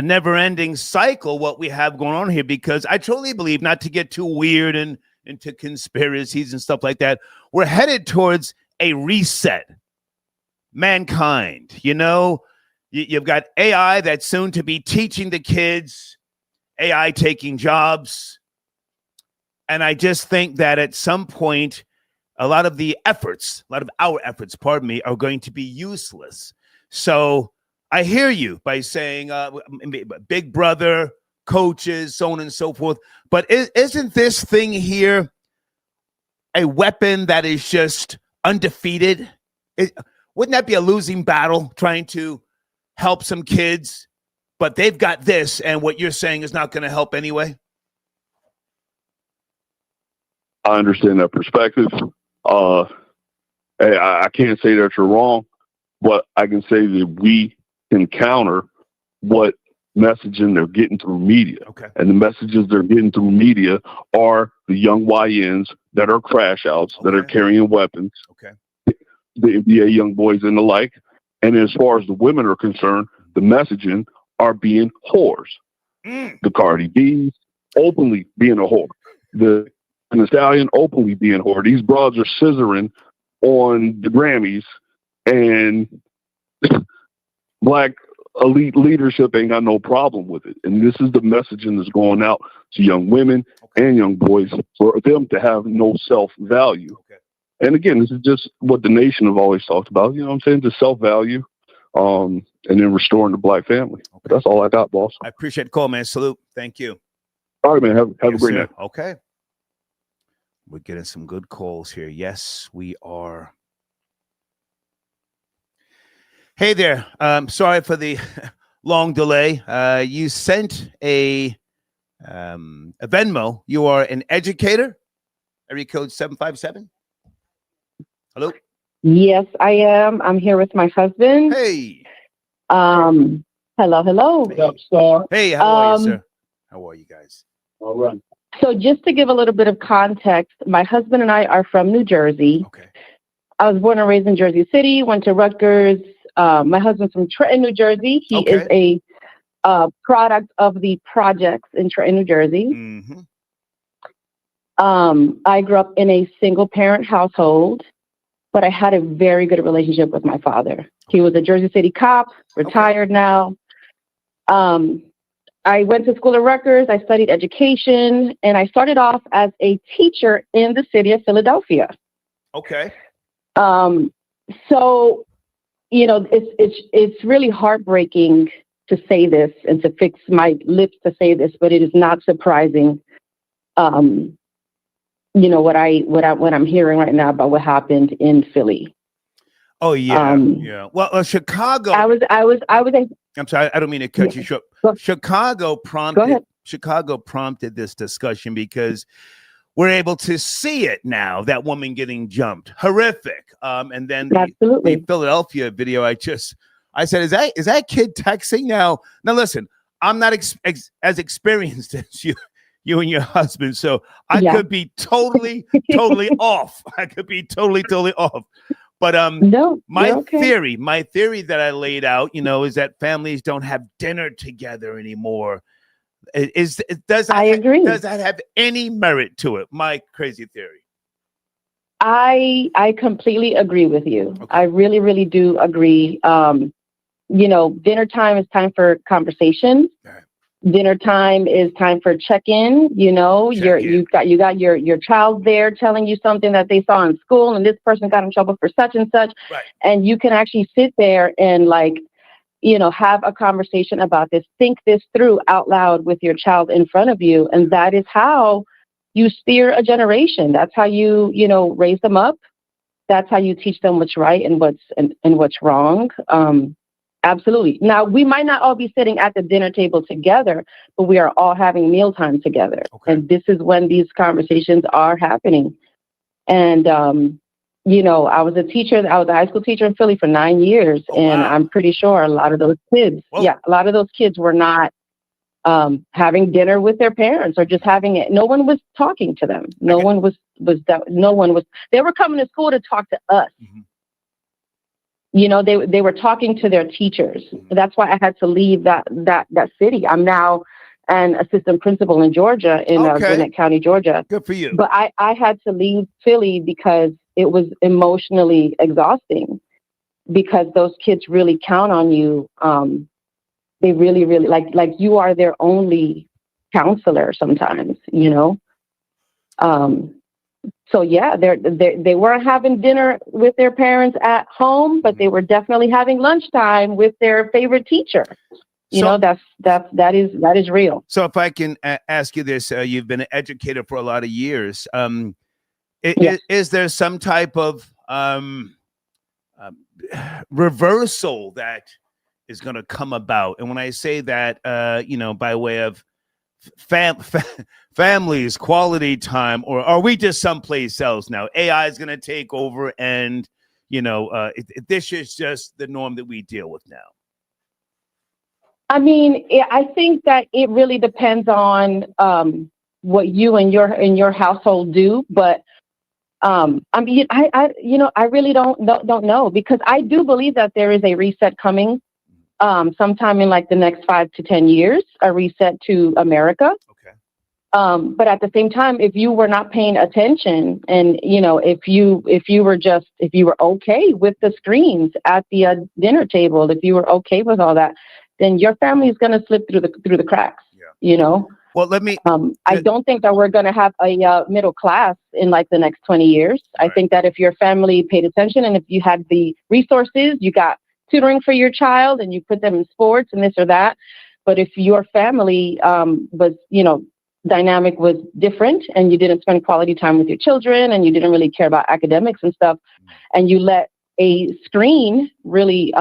never-ending cycle, what we have going on here, because I truly believe, not to get too weird and into conspiracies and stuff like that, we're headed towards a reset. Mankind, you know, you've got AI that's soon to be teaching the kids, AI taking jobs. And I just think that at some point, a lot of our efforts, pardon me, are going to be useless. So I hear you by saying big brother, coaches, so on and so forth. But isn't this thing here a weapon that is just undefeated? Wouldn't that be a losing battle, trying to help some kids, but they've got this, and what you're saying is not going to help anyway? I understand that perspective. I can't say that you're wrong, but I can say that we can counter what messaging they're getting through media. Okay. And the messages they're getting through media are the young YNs that are crash outs, that are carrying weapons. Okay. The NBA young boys and the like. And as far as the women are concerned, the messaging are being whores. The Cardi B's openly being a whore. The Stallion openly being a whore. These broads are scissoring on the Grammys, and black elite leadership ain't got no problem with it. And this is the messaging that's going out to young women and young boys for them to have no self-value. Okay. And again, this is just what the nation have always talked about. You know what I'm saying? Just self-value, and then restoring the black family. Okay. That's all I got, boss. I appreciate the call, man. Salute. Thank you. All right, man. Have a great night. Okay. We're getting some good calls here. Yes, we are. Hey there. Sorry for the long delay. You sent a Venmo. You are an educator. Area code 757. Hello? Yes, I am. I'm here with my husband. Hey. Hello. What's up, Star? Hey, how are you, sir? How are you guys? All right. So just to give a little bit of context, my husband and I are from New Jersey. Okay. I was born and raised in Jersey City, went to Rutgers. My husband's from Trenton, New Jersey. He is a product of the projects in Trenton, New Jersey. Mm-hmm. I grew up in a single parent household, but I had a very good relationship with my father. He was a Jersey City cop, retired now. I went to school at Rutgers. I studied education, and I started off as a teacher in the city of Philadelphia. Okay. So, you know, it's really heartbreaking to say this and to fix my lips to say this, but it is not surprising. You know what I'm hearing right now about what happened in Philly. Oh yeah, yeah. Well, Chicago. I'm sorry, I don't mean to cut you short. Chicago prompted this discussion because we're able to see it now. That woman getting jumped, horrific. And then the Philadelphia video. I said, is that kid texting now? Now listen, I'm not as experienced as you and your husband, so I could be totally off. I could be totally off. But my theory that I laid out, you know, is that families don't have dinner together anymore. Does that have any merit to it? My crazy theory. I completely agree with you. Okay. I really, really do agree. You know, dinner time is time for conversation. Right. Dinner time is time for check-in. You know, you got your child there telling you something that they saw in school, and this person got in trouble for such and such. Right. And you can actually sit there and, like, you know, have a conversation about this, think this through out loud with your child in front of you. And that is how you steer a generation. That's how you know, raise them up. That's how you teach them what's right and what's wrong. Absolutely. Now, we might not all be sitting at the dinner table together, but we are all having mealtime together. Okay. And this is when these conversations are happening. And you know, I was a teacher. I was a high school teacher in Philly for 9 years, and I'm pretty sure a lot of those kids, a lot of those kids were not having dinner with their parents or just having it. No one was talking to them. No one was. They were coming to school to talk to us. You know, they were talking to their teachers. That's why I had to leave that city. I'm now an assistant principal in Georgia, in Gwinnett County, Georgia. Good for you. But I had to leave Philly because it was emotionally exhausting, because those kids really count on you. They really, really like you are their only counselor sometimes, you know? So yeah, they weren't having dinner with their parents at home, but they were definitely having lunchtime with their favorite teacher. You know, that is real. So if I can ask you this, you've been an educator for a lot of years. Is there some type of reversal that is going to come about? And when I say that, you know, by way of families, quality time, or are we just someplace else now? AI is going to take over, and you know, this is just the norm that we deal with now. I mean, I think that it really depends on what you and your household do, but I mean, I really don't know, because I do believe that there is a reset coming sometime in like the next 5 to 10 years, a reset to America. Okay. But at the same time, if you were not paying attention, and you know, if you were okay with the screens at the dinner table, if you were okay with all that, then your family is going to slip through the cracks. Yeah. You know. Well, let me. I don't think that we're going to have a middle class in like the next 20 years. Right. I think that if your family paid attention, and if you had the resources, you got tutoring for your child and you put them in sports and this or that. But if your family was, you know, dynamic was different, and you didn't spend quality time with your children, and you didn't really care about academics and stuff, and you let a screen really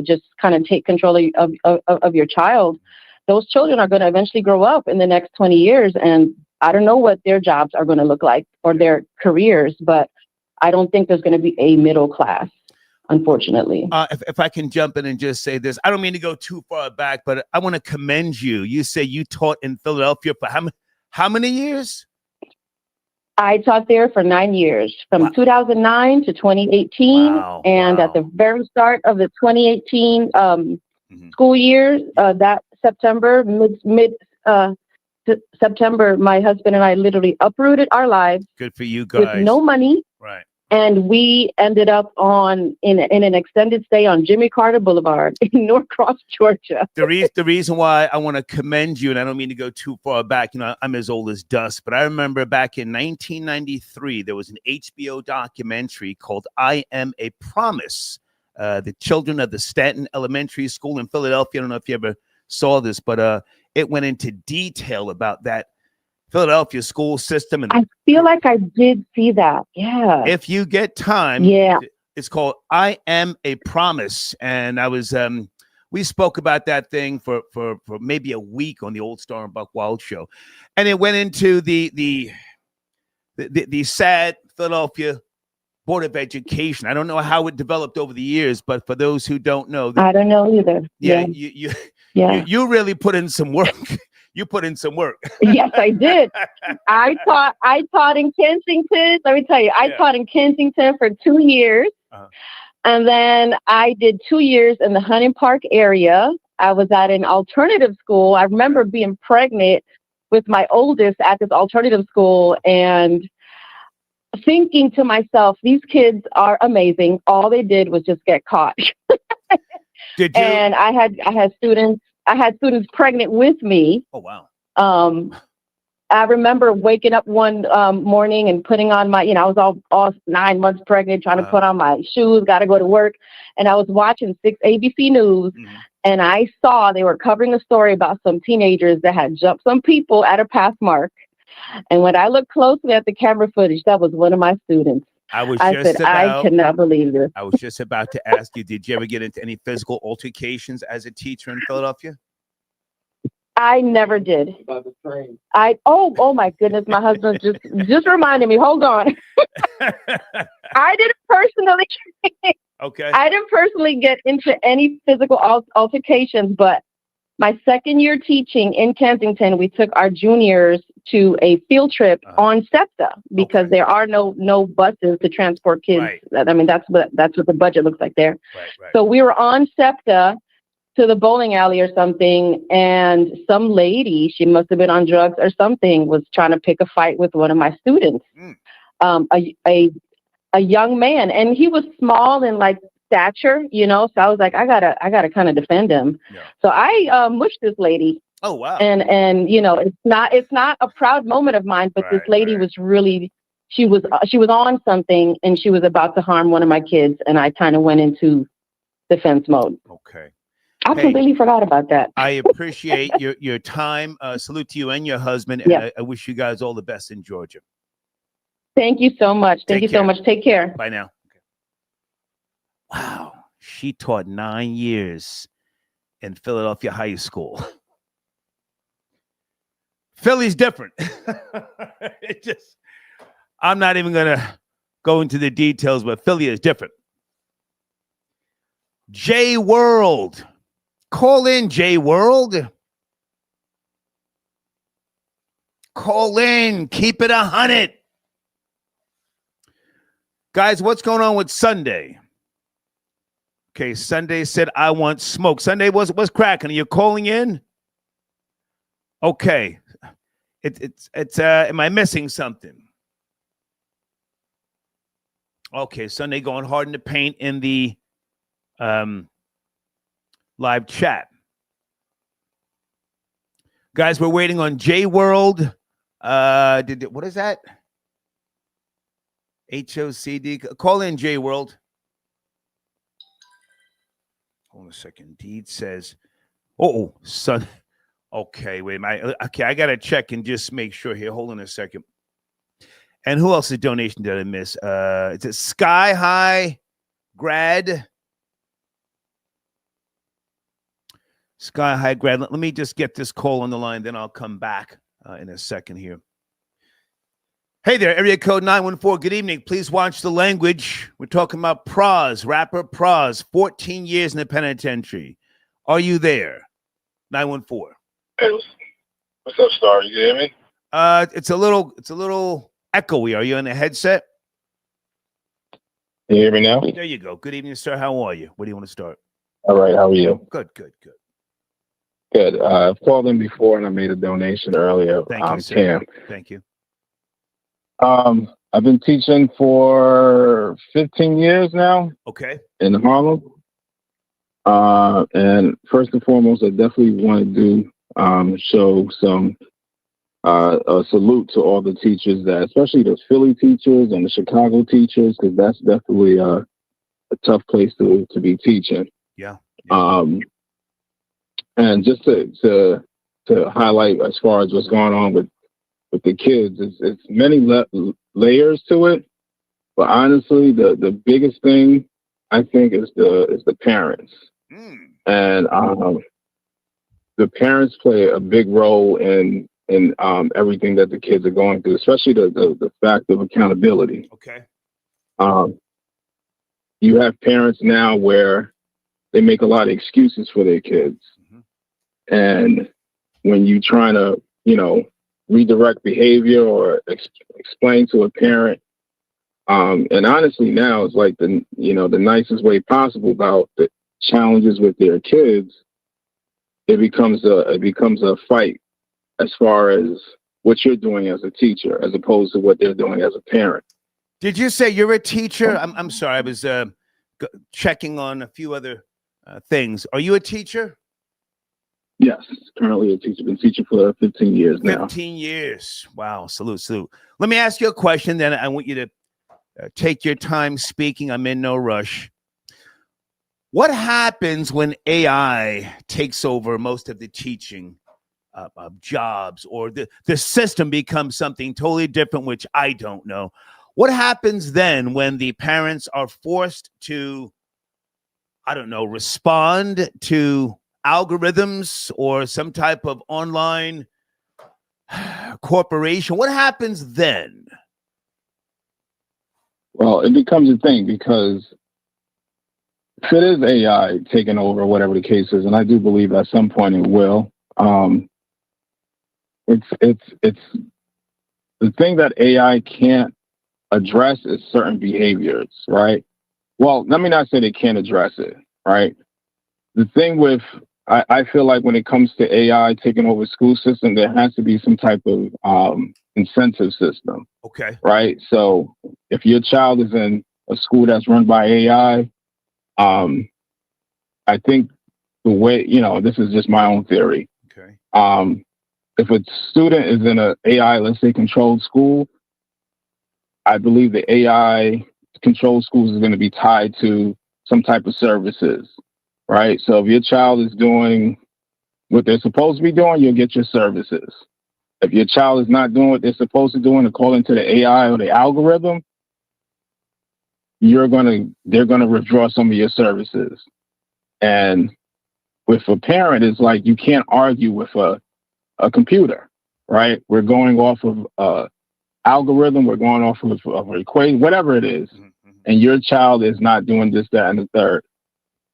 just kind of take control of your child, those children are going to eventually grow up in the next 20 years. And I don't know what their jobs are going to look like or their careers, but I don't think there's going to be a middle class, unfortunately. If I can jump in and just say this, I don't mean to go too far back, but I want to commend you. You say you taught in Philadelphia for how many years? I taught there for 9 years, from 2009 to 2018. And at the very start of the 2018 school year, that September, mid September, my husband and I literally uprooted our lives. Good for you guys. With no money. Right. And we ended up in an extended stay on Jimmy Carter Boulevard in Norcross, Georgia. The reason why I want to commend you, and I don't mean to go too far back, you know, I'm as old as dust, but I remember back in 1993, there was an HBO documentary called I Am a Promise, the children of the Stanton Elementary School in Philadelphia. I don't know if you ever saw this, but it went into detail about that Philadelphia school system. And I feel like I did see that. Yeah. If you get time, it's called I Am a Promise. And I was, we spoke about that thing for maybe a week on the Old Star and Buck Wild show. And it went into the sad Philadelphia Board of Education. I don't know how it developed over the years, but for those who don't know, I don't know either. Yeah. You really put in some work. You put in some work. Yes, I did. I taught in Kensington. Let me tell you, I taught in Kensington for 2 years. And then I did 2 years in the Hunting Park area. I was at an alternative school. I remember being pregnant with my oldest at this alternative school and thinking to myself, these kids are amazing. All they did was just get caught. Did you? And I had students pregnant with me. Oh, wow. I remember waking up one morning and putting on my, I was all 9 months pregnant, trying to put on my shoes, got to go to work. And I was watching 6 ABC News, and I saw they were covering a story about some teenagers that had jumped some people at a pass mark. And when I looked closely at the camera footage, that was one of my students. I cannot believe this. I was just about to ask you, did you ever get into any physical altercations as a teacher in Philadelphia? I never did. Oh my goodness, my husband just reminded me. Hold on. I didn't personally. Okay. I didn't personally get into any physical altercations, but my second year teaching in Kensington, we took our juniors to a field trip on SEPTA because there are no buses to transport kids. Right. I mean, that's what the budget looks like there. Right. So we were on SEPTA to the bowling alley or something, and some lady, she must have been on drugs or something, was trying to pick a fight with one of my students. A young man, and he was small in like stature, you know. So I was like, I gotta kind of defend him. Yeah. So I mushed this lady. Oh wow. And you know, it's not a proud moment of mine, but this lady was really, she was on something, and she was about to harm one of my kids, and I kind of went into defense mode. Okay. I completely forgot about that. I appreciate your time. Salute to you and your husband, and I wish you guys all the best in Georgia. Thank you so much. Thank you so much. Take care. Bye now. Okay. Wow. She taught 9 years in Philadelphia high school. Philly's different. I'm not even going to go into the details, but Philly is different. J World. Call in, J World. Call in. Keep it 100. Guys, what's going on with Sunday? Okay, Sunday said, I want smoke. Sunday, what's cracking? Are you calling in? Okay. Am I missing something? Okay, Sunday going hard in the paint in the live chat. Guys, we're waiting on J World. What is that? HOCD. Call in, J World. Hold on a second. Deed says, son. Okay, wait a minute. Okay, I got to check and just make sure here. Hold on a second. And who else's donation did I miss? It's a Sky High grad. Sky High grad. Let me just get this call on the line, then I'll come back in a second here. Hey there, area code 914. Good evening. Please watch the language. We're talking about Pras, rapper Pras, 14 years in the penitentiary. Are you there? 914. Hey, what's up, Star? You hear me? It's a little echoey. Are you on a headset? You hear me now? There you go. Good evening, sir. How are you? Where do you want to start? All right. How are you? Good. Good. I've called in before and I made a donation earlier. Thank you, sir. Cam. Thank you. I've been teaching for 15 years now. Okay. In Harlem. And first and foremost, I definitely want to show some a salute to all the teachers, especially the Philly teachers and the Chicago teachers, because that's definitely a tough place to be teaching. Yeah. And just to highlight as far as what's going on with the kids, it's many layers to it. But honestly, the biggest thing I think is the parents. And the parents play a big role in everything that the kids are going through, especially the fact of accountability. Okay. You have parents now where they make a lot of excuses for their kids. And when you trying to, redirect behavior or explain to a parent, and honestly now it's like the nicest way possible about the challenges with their kids, it becomes a fight as far as what you're doing as a teacher as opposed to what they're doing as a parent. Did you say you're a teacher? I'm sorry. I was checking on a few other things. Are you a teacher? Yes, currently a teacher. Been teaching for 15 years now. 15 years. Wow. Salute. Let me ask you a question, then I want you to take your time speaking. I'm in no rush. What happens when AI takes over most of the teaching jobs, or the system becomes something totally different, which I don't know? What happens then when the parents are forced to, respond to algorithms or some type of online corporation? What happens then? Well, it becomes a thing because if it is AI taking over, whatever the case is, and I do believe at some point it will, it's the thing that AI can't address is certain behaviors, right? Well, let me not say they can't address it, right? The thing with, I feel like when it comes to AI taking over school system, there has to be some type of incentive system. Okay. Right. So if your child is in a school that's run by AI, I think the way, this is just my own theory. Okay. If a student is in a AI, let's say, controlled school, I believe the AI controlled schools is going to be tied to some type of services, right? So if your child is doing what they're supposed to be doing, you'll get your services. If your child is not doing what they're supposed to do according to the AI or the algorithm, they're going to withdraw some of your services. And with a parent, it's like you can't argue with a computer, right? We're going off of algorithm, we're going off of an equation, whatever it is, and your child is not doing this, that, and the third.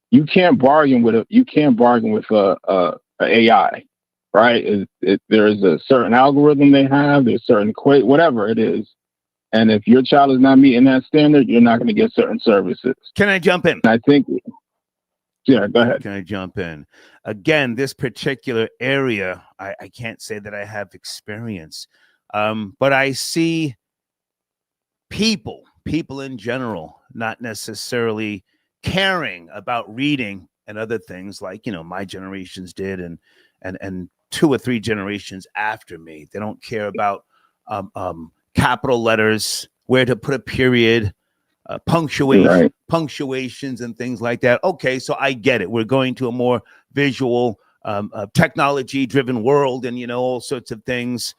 You can't bargain with a AI, right? There is a certain algorithm they have, there's certain whatever it is. And if your child is not meeting that standard, you're not going to get certain services. Can I jump in? I think, yeah, go ahead. Can I jump in? Again, this particular area, I can't say that I have experience, but I see people in general not necessarily caring about reading and other things like, my generations did and 2 or 3 generations after me. They don't care about capital letters, where to put a period, punctuations and things like that. Okay, so I get it. We're going to a more visual, technology-driven world, and all sorts of things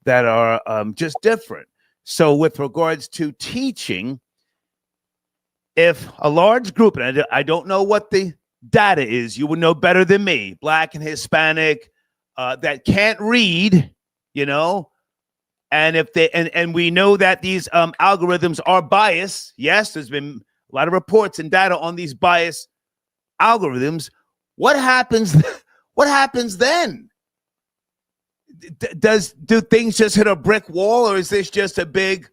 that are just different. So with regards to teaching, if a large group, and I don't know what the data is, you would know better than me, Black and Hispanic, that can't read, and if they and we know that these algorithms are biased. Yes, there's been a lot of reports and data on these biased algorithms. What happens? What happens then? Do things just hit a brick wall, or is this just a big,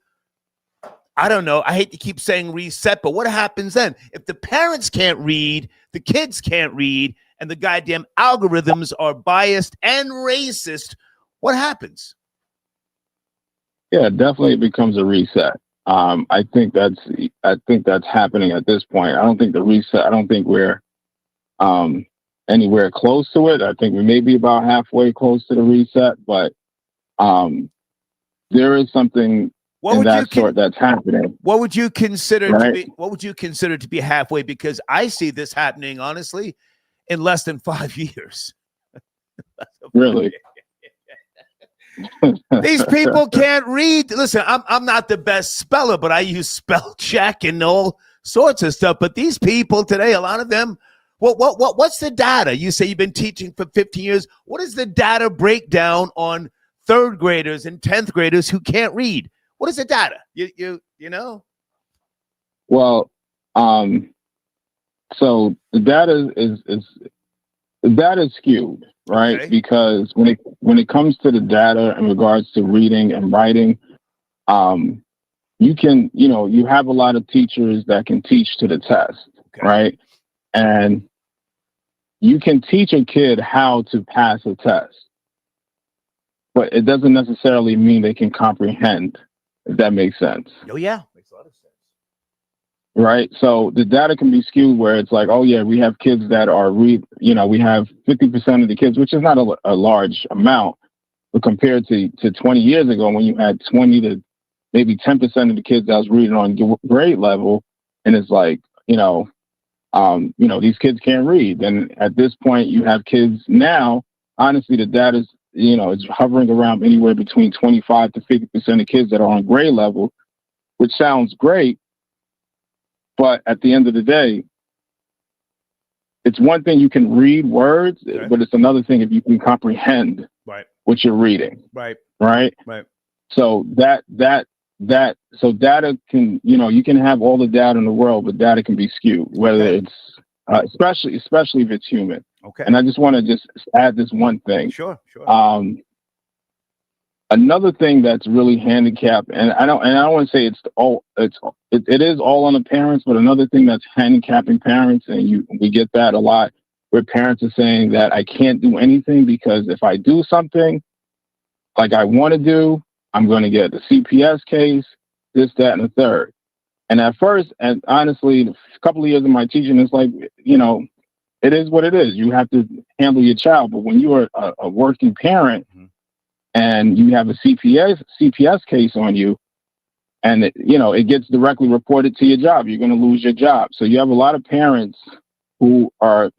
I don't know, I hate to keep saying reset, but what happens then? If the parents can't read, the kids can't read, and the goddamn algorithms are biased and racist, what happens? Yeah, definitely it becomes a reset. I think that's happening at this point. I don't think we're anywhere close to it. I think we may be about halfway close to the reset, but there is something that's happening. What would you consider to be halfway? Because I see this happening, honestly, in less than 5 years. Really? These people can't read. Listen, I'm not the best speller, but I use spell check and all sorts of stuff. But these people today, a lot of them, what's the data? You say you've been teaching for 15 years. What is the data breakdown on 3rd graders and 10th graders who can't read? What is the data? You know? Well, so the data is skewed, right? Okay. Because when it comes to the data in regards to reading and writing, you have a lot of teachers that can teach to the test, okay, right? And you can teach a kid how to pass a test, but it doesn't necessarily mean they can comprehend, if that makes sense. Oh, yeah. Makes a lot of sense. Right. So the data can be skewed where it's like, oh, yeah, we have kids that are we have 50% of the kids, which is not a large amount, but compared to 20 years ago when you had 20 to maybe 10% of the kids that was reading on grade level. And it's like, these kids can't read. And at this point, you have kids now, honestly, the data is, it's hovering around anywhere between 25 to 50% of kids that are on grade level, which sounds great. But at the end of the day, it's one thing you can read words, right, but it's another thing if you can comprehend right what you're reading. Right. Right. Right. So that so data can, you can have all the data in the world, but data can be skewed, whether it's especially if it's human. Okay. And I just want to just add this one thing. Sure. Another thing that's really handicapped, and I don't want to say it is all on the parents, but another thing that's handicapping parents, and we get that a lot, where parents are saying that I can't do anything because if I do something like I want to do, I'm going to get the CPS case, this, that, and the third. And at first, and honestly, a couple of years of my teaching, it's like, it is what it is. You have to handle your child. But when you are a working parent and you have a CPS case on you, and it gets directly reported to your job, you're going to lose your job. So you have a lot of parents who are,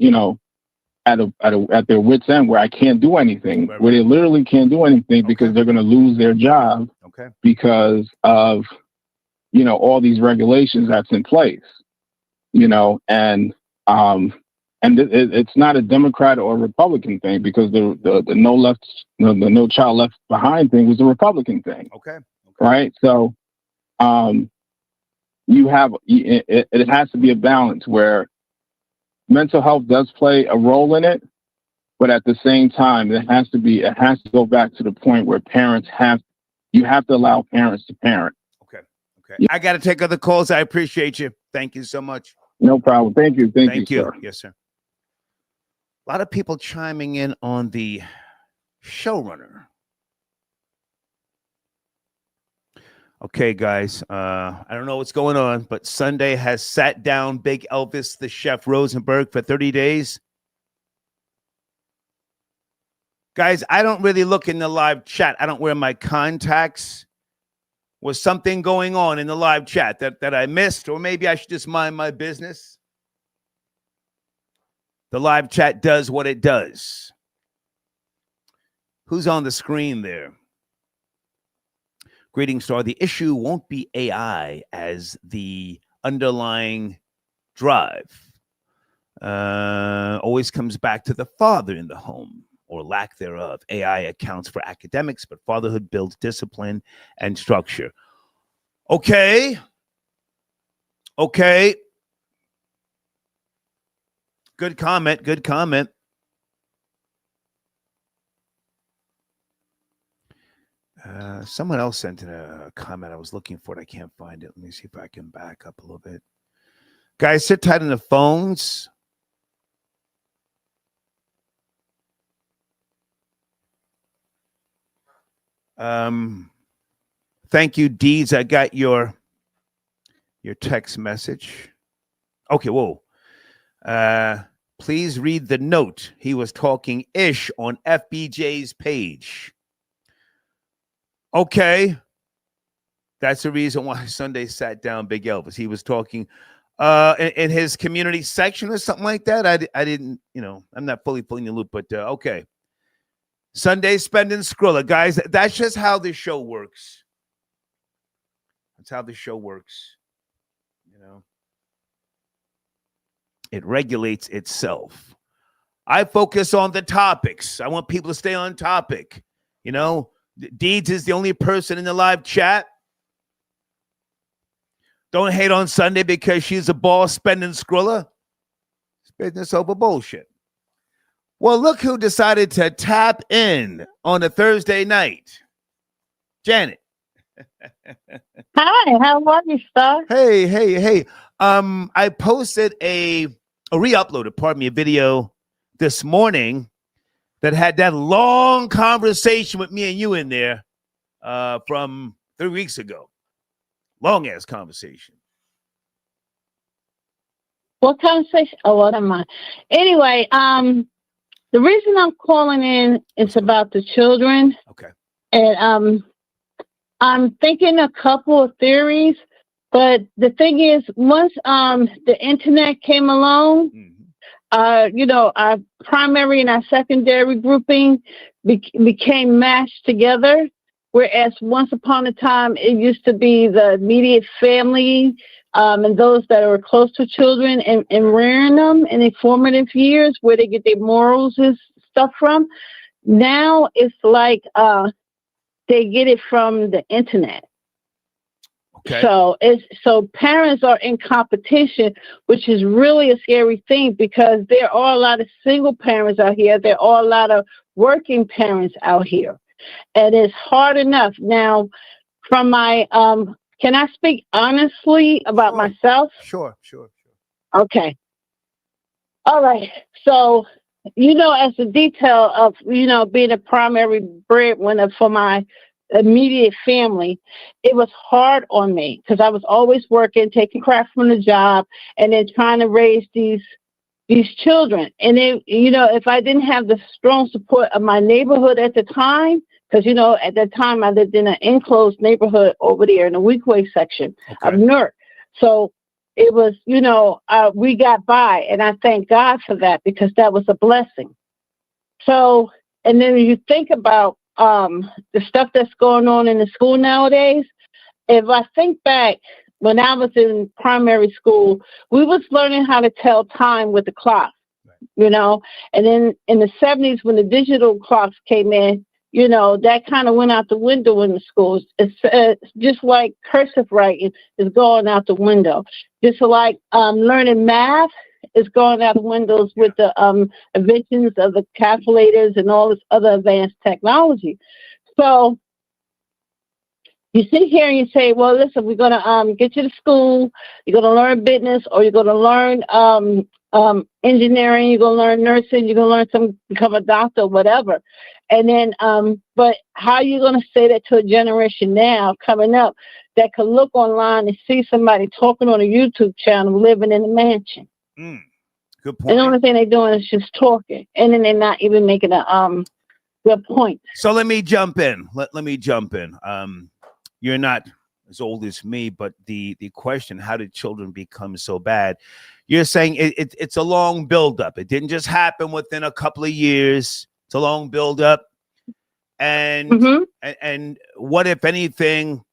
at their wit's end, where I can't do anything, where they literally can't do anything because they're going to lose their job because of, all these regulations that's in place, and it's not a Democrat or Republican thing, because the no child left behind thing was a Republican thing. Okay. Right. So, it has to be a balance where mental health does play a role in it, but at the same time, it has to go back to the point where you have to allow parents to parent. Okay. I got to take other calls. I appreciate you. Thank you so much. No problem. Thank you. Thank you. Sir. Yes, sir. A lot of people chiming in on the showrunner. Okay, guys, I don't know what's going on, but Sunday has sat down Big Elvis, the chef Rosenberg, for 30 days. Guys, I don't really look in the live chat. I don't wear my contacts. Was something going on in the live chat that I missed, or maybe I should just mind my business? The live chat does what it does. Who's on the screen there? Greetings, Star. The issue won't be AI as the underlying drive. Always comes back to the father in the home, or lack thereof. AI accounts for academics, but fatherhood builds discipline and structure. Okay. Good comment. Someone else sent in a comment. I was looking for it. I can't find it. Let me see if I can back up a little bit. Guys, sit tight on the phones. Thank you, Deeds. I got your text message. Okay, whoa. Please read the note. He was talking ish on FBJ's page. Okay. That's the reason why Sunday sat down Big Elvis. He was talking in his community section or something like that. I didn't, I'm not fully in the loop, but okay. Sunday spending Skrilla. Guys, that's just how this show works. That's how the show works. It regulates itself. I focus on the topics. I want people to stay on topic. Deeds is the only person in the live chat. Don't hate on Sunday because she's a boss spending Skrilla. It's business over bullshit. Well, look who decided to tap in on a Thursday night. Janet. Hi, how are you, Star? Hey. I posted a re-uploaded, a video this morning that had that long conversation with me and you in there from 3 weeks ago. Long ass conversation. What conversation? Oh, what am I? Anyway, the reason I'm calling in is about the children. Okay. And I'm thinking a couple of theories, but the thing is, once the internet came along, our primary and our secondary grouping became mashed together. Whereas once upon a time, it used to be the immediate family and those that are close to children and rearing them in their formative years where they get their morals and stuff from. Now it's like they get it from the internet. Okay. So parents are in competition, which is really a scary thing because there are a lot of single parents out here. There are a lot of working parents out here, and it's hard enough now. From my can I speak honestly about myself? Sure. Okay. All right. So, as a detail of, being a primary breadwinner for my immediate family, it was hard on me because I was always working, taking crap from the job, and then trying to raise these children. And if I didn't have the strong support of my neighborhood at the time, because, at that time I lived in an enclosed neighborhood over there in the Weequahic section of Newark. So it was, we got by, and I thank God for that because that was a blessing. So, and then you think about the stuff that's going on in the school nowadays. If I think back when I was in primary school, we was learning how to tell time with the clock, and then in the 70s when the digital clocks came in, that kind of went out the window in the schools. It's just like cursive writing is going out the window. Just like learning math is going out the windows with the inventions of the calculators and all this other advanced technology. So you sit here and you say, well, listen, we're going to get you to school. You're going to learn business, or you're going to learn engineering. You're going to learn nursing. You're going to learn become a doctor, whatever. And then, but how are you going to say that to a generation now coming up that could look online and see somebody talking on a YouTube channel living in a mansion? Good point. And the only thing they're doing is just talking, and then they're not even making a good point. So let me jump in. Let me jump in. You're not as old as me, but the question, how did children become so bad? You're saying it's a long buildup. It didn't just happen within a couple of years. It's a long buildup. And and what, if anything,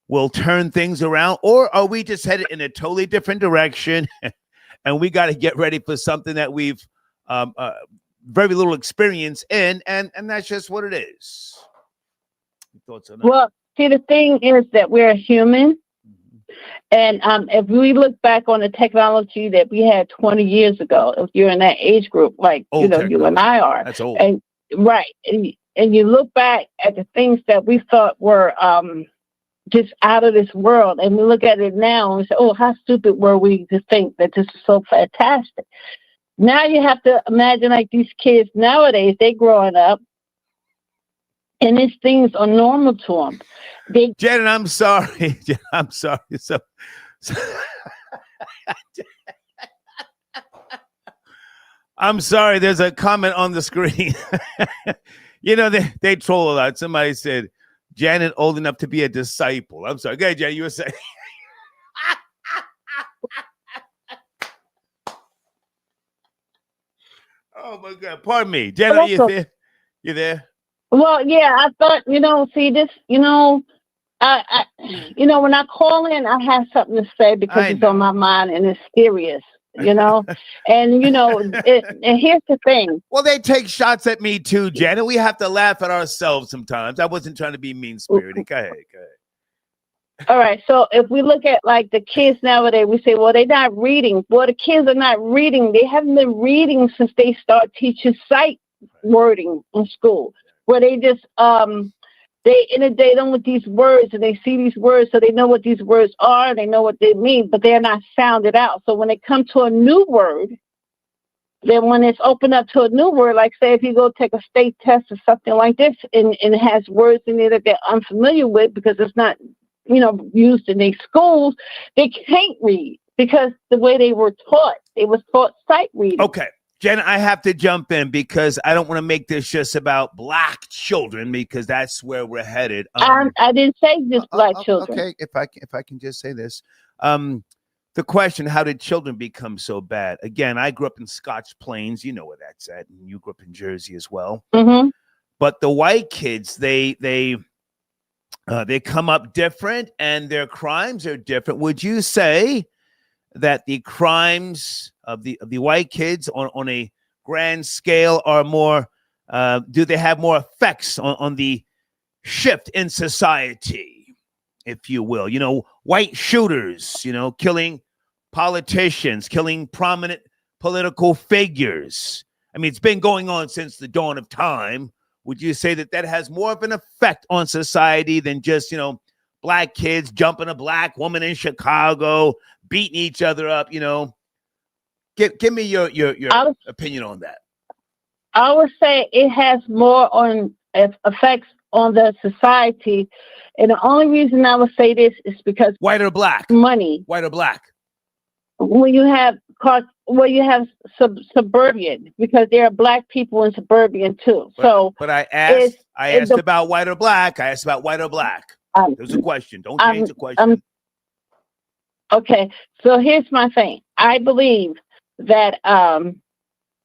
will turn things around? Or are we just headed in a totally different direction and we got to get ready for something that we've very little experience in, and that's just what it is? Thoughts on that? Well, see, the thing is that we're human. And if we look back on the technology that we had 20 years ago, if you're in that age group, like, you and I are. That's old. And and you look back at the things that we thought were just out of this world, and we look at it now and we say, oh, how stupid were we to think that this is so fantastic. Now you have to imagine, like, these kids nowadays, they growing up, and these things are normal to them. Janet, I'm sorry. I'm sorry. So I'm sorry. There's a comment on the screen. They troll a lot. Somebody said, Janet old enough to be a disciple. I'm sorry. Okay, Janet, you were saying. Oh, my God. Pardon me. Janet, are you there? You there? Well, yeah, I thought, see this, I when I call in, I have something to say because it's on my mind and it's serious, and, and here's the thing. Well, they take shots at me too, Janet. We have to laugh at ourselves sometimes. I wasn't trying to be mean-spirited. Go ahead. All right. So if we look at, like, the kids nowadays, we say, well, they're not reading. Well, the kids are not reading. They haven't been reading since they start teaching sight wording in school, where they just they inundate them with these words, and they see these words, so they know what these words are, and they know what they mean, but they're not sounded out. So when they come to a new word, then when it's opened up to a new word, like, say, if you go take a state test or something like this, and it has words in there that they're unfamiliar with because it's not, used in their schools, they can't read because the way they were taught, they was taught sight reading. Okay. Jen, I have to jump in because I don't want to make this just about black children, because that's where we're headed. I didn't say just black children. Okay, if I can just say this. The question, how did children become so bad? Again, I grew up in Scotch Plains. You know where that's at. And you grew up in Jersey as well. Mm-hmm. But the white kids, they come up different and their crimes are different. Would you say that the crimes of the white kids on a grand scale are more, do they have more effects on the shift in society? if you will. You know, white shooters, you know, killing politicians, killing prominent political figures. I mean, it's been going on since the dawn of time. Would you say that that has more of an effect on society than just, you know, black kids jumping a black woman in Chicago, beating each other up? You know, give me your opinion on that. I would say it has more on effects on the society, and the only reason I would say this is because white or black, money, white or black. When you have suburban, because there are black people in suburban too. But I asked about white or black. I asked about white or black. There's a question. Don't change the question. Okay, so here's my thing. I believe that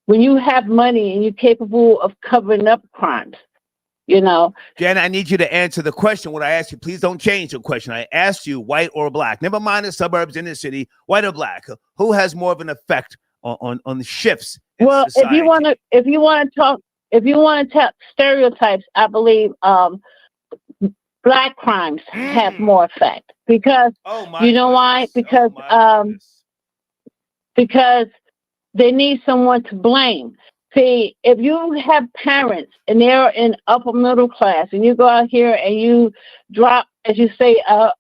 when you have money and you're capable of covering up crimes, you know. Jen, I need you to answer the question. What I asked you, please don't change the question. I asked you white or black. Never mind the suburbs in the city, white or black. Who has more of an effect on the shifts in society? if you want to talk stereotypes, I believe black crimes have more effect because you know why? Because they need someone to blame. See, if you have parents and they're in upper middle class, and you go out here and you drop, as you say, a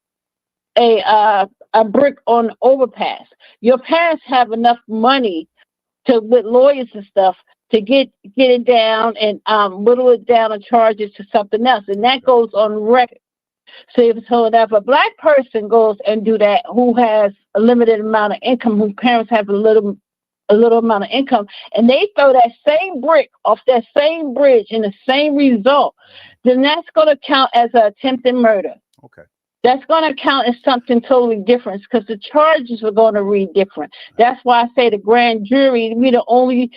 brick on overpass, your parents have enough money with lawyers and stuff to get it down and whittle it down and charge it to something else, and that goes on record. So if a black person goes and do that, who has a limited amount of income, whose parents have a little amount of income, and they throw that same brick off that same bridge in the same result, then that's going to count as an attempted murder. Okay. That's going to count as something totally different because the charges are going to read different. That's why I say the grand jury be the only.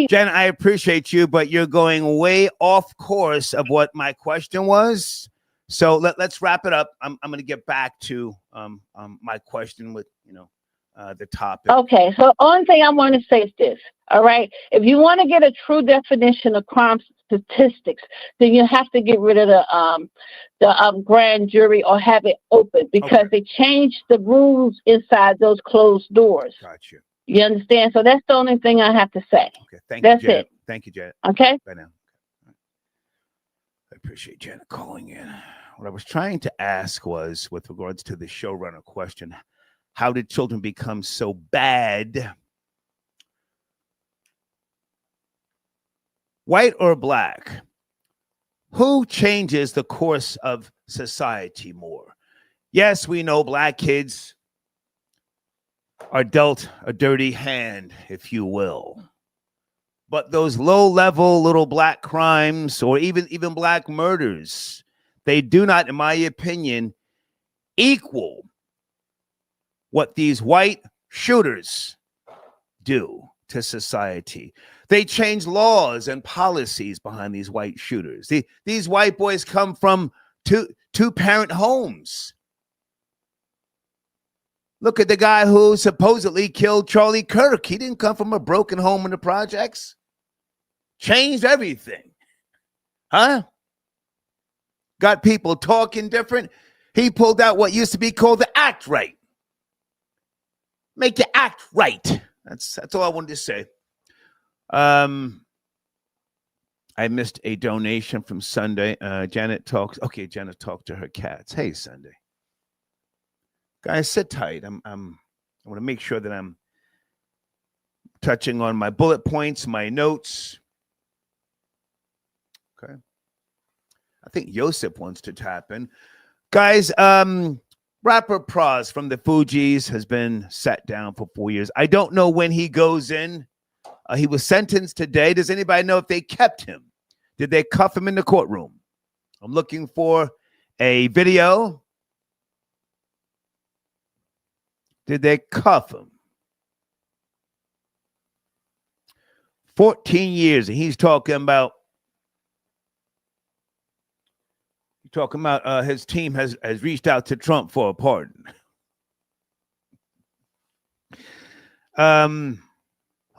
Jen, I appreciate you, but you're going way off course of what my question was. So let's wrap it up. I'm going to get back to my question with, you know, the topic. Okay, so the only thing I want to say is this, all right? If you want to get a true definition of crime statistics, then you have to get rid of the grand jury or have it open because they changed the rules inside those closed doors. Got you. You understand? So that's the only thing I have to say. Okay, thank that's you, Janet. it. Thank you, Janet. Okay? Bye now. I appreciate Janet calling in. What I was trying to ask was, with regards to the showrunner question, how did children become so bad? White or black? Who changes the course of society more? Yes, we know black kids are dealt a dirty hand, if you will. But those low-level little black crimes or even black murders, they do not, in my opinion, equal what these white shooters do to society. They change laws and policies behind these white shooters. These white boys come from two-parent homes. Look at the guy who supposedly killed Charlie Kirk. He didn't come from a broken home in the projects. Changed everything. Huh? Got people talking different. He pulled out what used to be called the act right. Make you act right. That's all I wanted to say. I missed a donation from Sunday. Janet talked to her cats. Hey, Sunday. Guys, sit tight. I want to make sure that I'm touching on my bullet points, my notes. Okay. I think Yosef wants to tap in. Guys, rapper Pras from the Fugees has been set down for 4 years. I don't know when he goes in. He was sentenced today. Does anybody know if they kept him? Did they cuff him in the courtroom? I'm looking for a video. Did they cuff him? 14 years, and he's talking about his team has reached out to Trump for a pardon.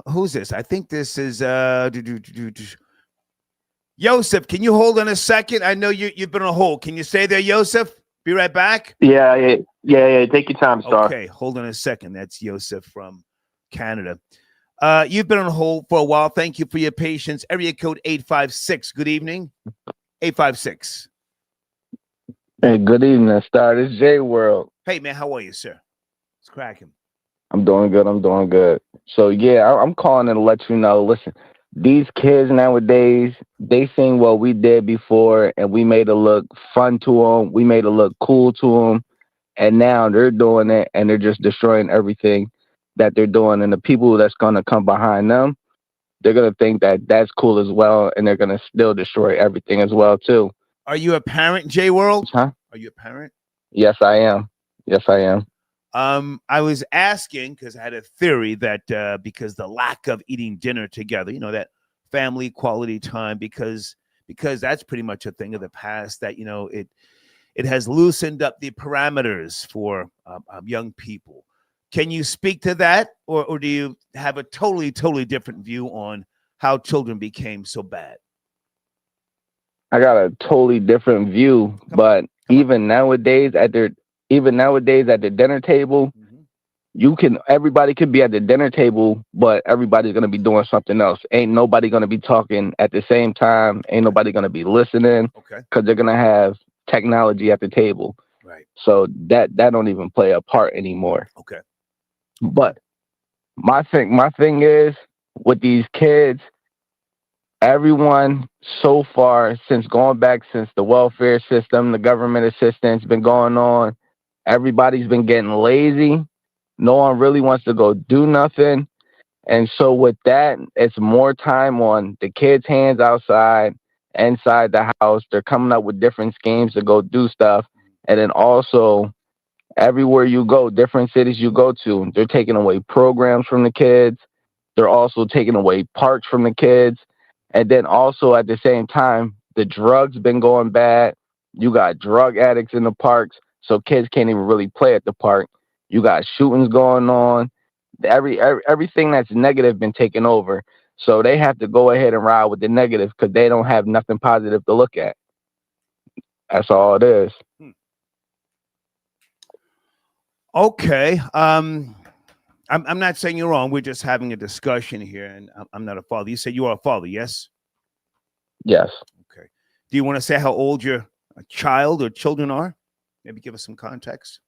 Who's this? I think this is Yosef. Can you hold on a second? I know you've been on hold. Can you stay there, Yosef? Be right back. Yeah. Take your time, Star. Okay, hold on a second. That's Joseph from Canada. You've been on hold for a while. Thank you for your patience. Area code 856. Good evening. 856. Hey, good evening, Star. This is J World. Hey, man, how are you, sir? It's cracking. I'm doing good. So, yeah, I'm calling in to let you know, listen, these kids nowadays, they seen what we did before, and we made it look fun to them. We made it look cool to them. And now they're doing it, and they're just destroying everything that they're doing. And the people that's going to come behind them, they're going to think that that's cool as well, and they're going to still destroy everything as well, too. Are you a parent, J World? Huh? Are you a parent? Yes, I am. I was asking because I had a theory that because the lack of eating dinner together, you know, that family quality time, because that's pretty much a thing of the past, that, you know, it has loosened up the parameters for young people. Can you speak to that, or do you have a totally different view on how children became so bad? I got a totally different view, but even nowadays at the dinner table, everybody could be at the dinner table, but everybody's gonna be doing something else. Ain't nobody gonna be talking at the same time. Ain't nobody gonna be listening, because they're gonna have technology at the table. Right. So that don't even play a part anymore. Okay. But my thing is, with these kids, everyone so far, since the welfare system, the government assistance been going on, everybody's been getting lazy. No one really wants to go do nothing. And so with that, it's more time on the kids' hands outside, inside the house. They're coming up with different schemes to go do stuff. And then also, everywhere you go, different cities you go to, they're taking away programs from the kids. They're also taking away parks from the kids. And then also at the same time, the drugs been going bad. You got drug addicts in the parks, so kids can't even really play at the park. You got shootings going on. Everything that's negative been taken over. So they have to go ahead and ride with the negative because they don't have nothing positive to look at. That's all it is. Okay. I'm not saying you're wrong. We're just having a discussion here, and I'm not a father. You said you are a father, yes? Yes. Okay. Do you want to say how old your child or children are? Maybe give us some context.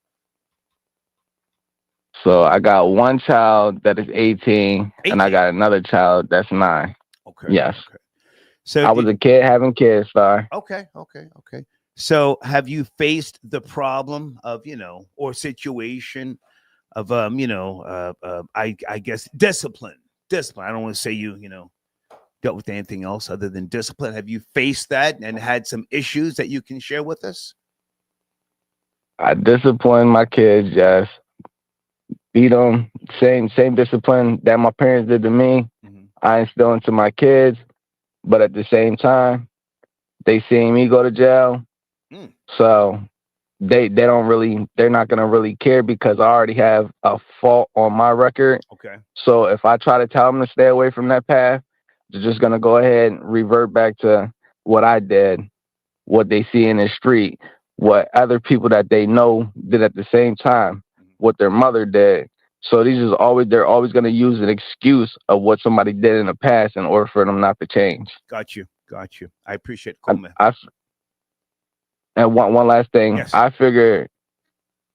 So I got one child that is 18, and I got another child that's 9. Okay. Yes. Okay. So I was a kid having kids, Star. Okay. So have you faced the problem of, or situation of, I guess discipline? I don't want to say you dealt with anything else other than discipline. Have you faced that and had some issues that you can share with us? I discipline my kids, yes. Beat them, same discipline that my parents did to me. I instill into my kids, but at the same time, they see me go to jail, so they're not gonna really care because I already have a fault on my record. Okay. So if I try to tell them to stay away from that path, they're just gonna go ahead and revert back to what I did, what they see in the street, what other people that they know did at the same time, what their mother did. So they're always going to use an excuse of what somebody did in the past in order for them not to change. Got you. I appreciate the comment. And one last thing, yes. I figure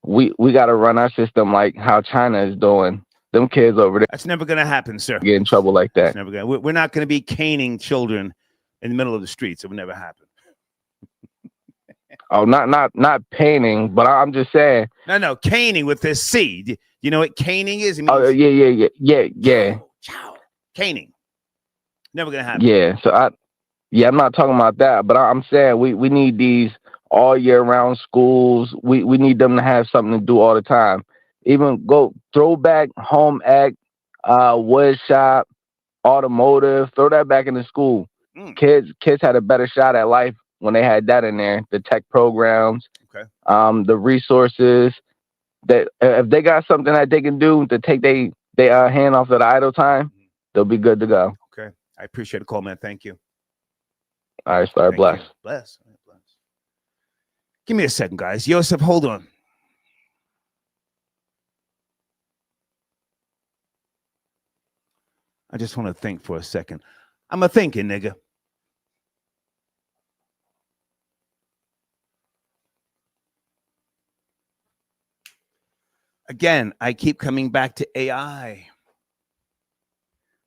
we got to run our system like how China is doing. Them kids over there. That's never going to happen, sir. Get in trouble like that. That's never gonna. We're not going to be caning children in the middle of the streets. It would never happen. Oh, not painting, but I'm just saying. No, caning with this C. You know what caning is? It means Yeah. Caning. Never gonna happen. Yeah. So I'm not talking about that, but I'm saying we need these all year round schools. We need them to have something to do all the time. Even go throwback, home ec, wood shop, automotive. Throw that back into school. Kids had a better shot at life when they had that in there, the tech programs, the resources, that if they got something that they can do to take their hand off of the idle time, they'll be good to go. Okay. I appreciate the call, man. Thank you. All right, Star. Bless. Bless. Give me a second, guys. Joseph, hold on. I just want to think for a second. I'm a thinking nigga. Again, I keep coming back to AI.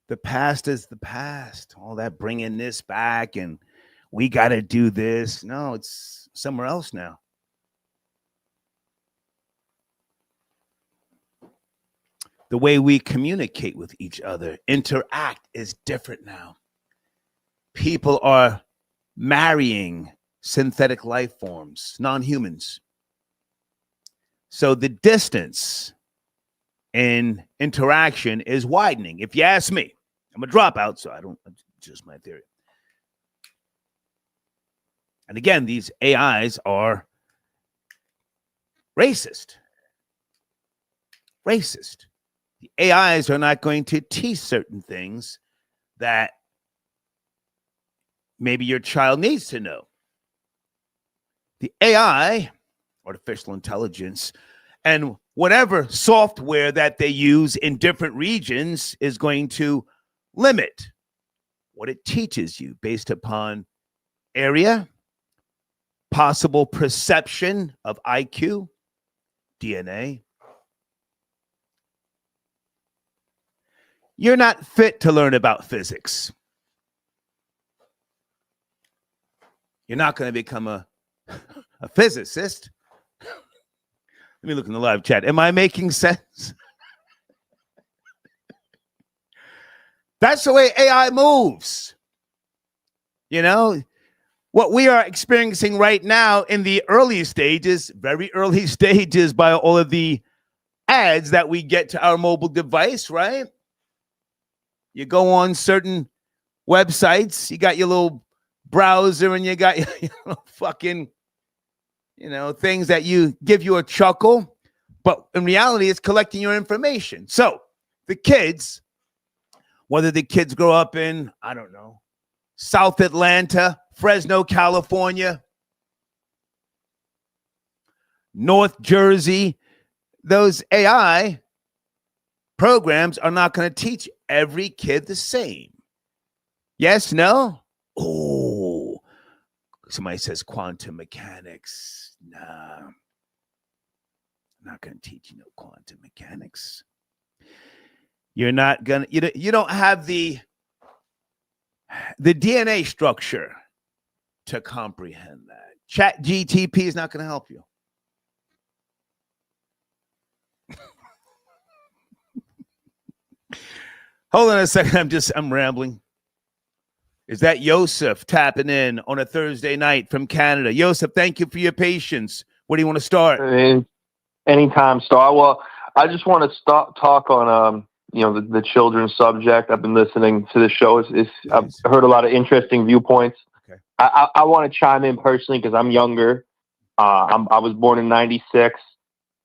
The past is the past. All that bringing this back and we got to do this. No, it's somewhere else now. The way we communicate with each other, interact is different now. People are marrying synthetic life forms, non-humans. So the distance in interaction is widening. If you ask me, I'm a dropout, so it's just my theory. And again, these AIs are racist. Racist. The AIs are not going to teach certain things that maybe your child needs to know. The AI, artificial intelligence, and whatever software that they use in different regions is going to limit what it teaches you based upon area, possible perception of IQ, DNA. You're not fit to learn about physics. You're not going to become a physicist. Let me look in the live chat. Am I making sense? That's the way AI moves. You know, what we are experiencing right now in the early stages, very early stages, by all of the ads that we get to our mobile device, right? You go on certain websites, you got your little browser and you got your fucking, things that give you a chuckle, but in reality, it's collecting your information. So the kids, whether the kids grow up in, I don't know, South Atlanta, Fresno, California, North Jersey, those AI programs are not going to teach every kid the same. Yes, no? Oh, somebody says quantum mechanics. Nah, I'm not going to teach you no quantum mechanics. You're not going to, you don't have the DNA structure to comprehend that. Chat GTP is not going to help you. Hold on a second. I'm rambling. Is that Yosef tapping in on a Thursday night from Canada? Yosef, thank you for your patience. Where do you want to start? Anytime, Star. Well, I just want to talk on the children's subject. I've been listening to the show. I've heard a lot of interesting viewpoints. Okay. I want to chime in personally because I'm younger. I was born in '96.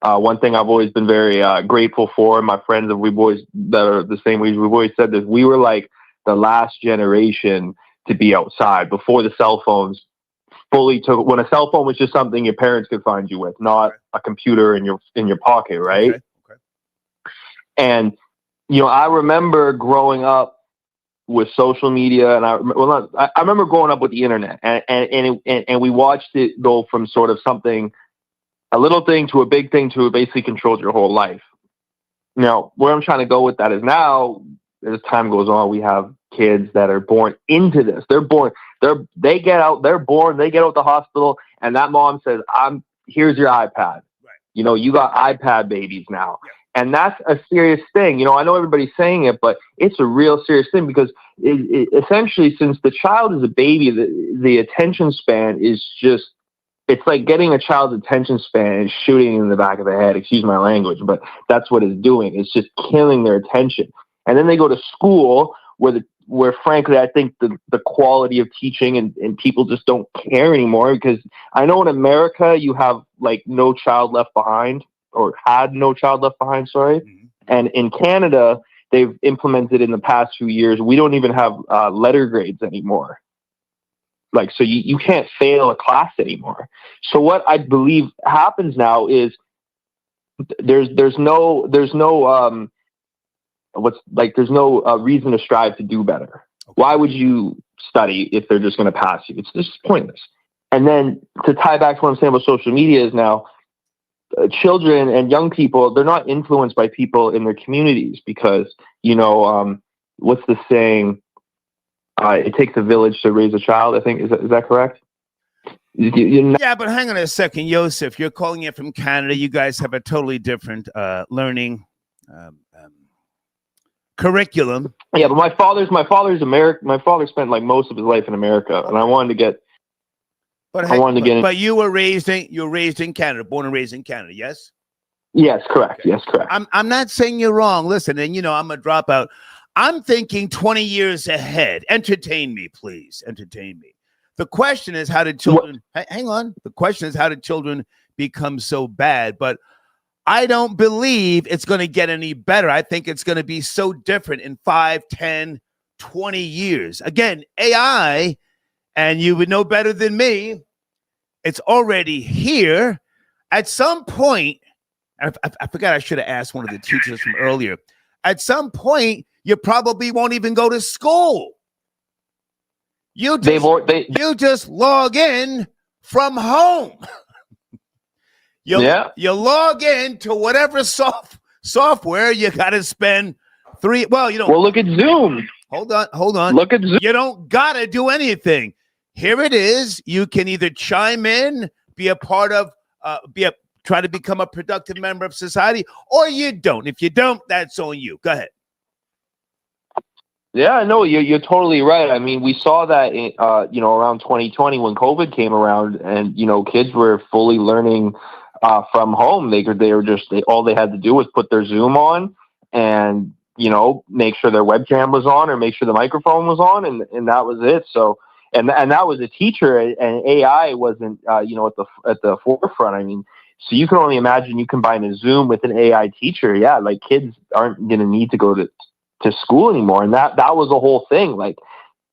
One thing I've always been very grateful for, and my friends that are the same age, we've always said this. We were like the last generation to be outside before the cell phones fully took. When a cell phone was just something your parents could find you with, not a computer in your pocket, right? Okay. And I remember growing up with social media, and I remember growing up with the internet, and we watched it go from sort of something, a little thing to a big thing to it basically controlled your whole life. Now, where I'm trying to go with that is now, as time goes on, we have kids that are born into this. They get out the hospital, and that mom says, here's your iPad. Right. You got iPad babies now. Yeah. And that's a serious thing. I know everybody's saying it, but it's a real serious thing because essentially, since the child is a baby, the attention span is just, it's like getting a child's attention span and shooting in the back of the head. Excuse my language, but that's what it's doing. It's just killing their attention. And then they go to school where frankly, I think the quality of teaching and people just don't care anymore, because I know in America you have like No Child Left Behind, or had No Child Left Behind, sorry. Mm-hmm. And in Canada, they've implemented in the past few years, we don't even have letter grades anymore. like, so you can't fail a class anymore. So what I believe happens now is there's no reason to strive to do better. Why would you study if they're just going to pass you? It's just pointless. And then to tie back to what I'm saying about social media is now children and young people, they're not influenced by people in their communities because, what's the saying? It takes a village to raise a child, I think. Is that correct? Yeah, but hang on a second, Joseph. You're calling it from Canada. You guys have a totally different learning curriculum. Yeah, but my father's American. My father spent like most of his life in America, and I wanted to get. But you were raised in Canada, born and raised in Canada, yes? Yes, correct. Okay. Yes, correct. I'm not saying you're wrong. Listen, and I'm a dropout. I'm thinking 20 years ahead. Entertain me, please. Entertain me. The question is, how did children? Hang on. The question is, how did children become so bad? But I don't believe it's going to get any better. I think it's going to be so different in 5, 10, 20 years. Again, AI. And you would know better than me, it's already here. At some point, I forgot I should have asked one of the teachers from earlier. At some point, you probably won't even go to school. You just log in from home. You log in to whatever software you got to spend Well, look at Zoom. Hold on. Look at Zoom. You don't got to do anything. Here it is. You can either chime in, be a part of, try to become a productive member of society, or you don't. If you don't, that's on you. Go ahead. Yeah, no, you're totally right. I mean, we saw that around 2020 when COVID came around, and kids were fully learning from home. All they had to do was put their Zoom on and make sure their webcam was on or make sure the microphone was on, and that was it. So. And that was a teacher, and AI wasn't, at the forefront. I mean, so you can only imagine you combine a Zoom with an AI teacher. Yeah, like kids aren't going to need to go to school anymore. And that was the whole thing. Like,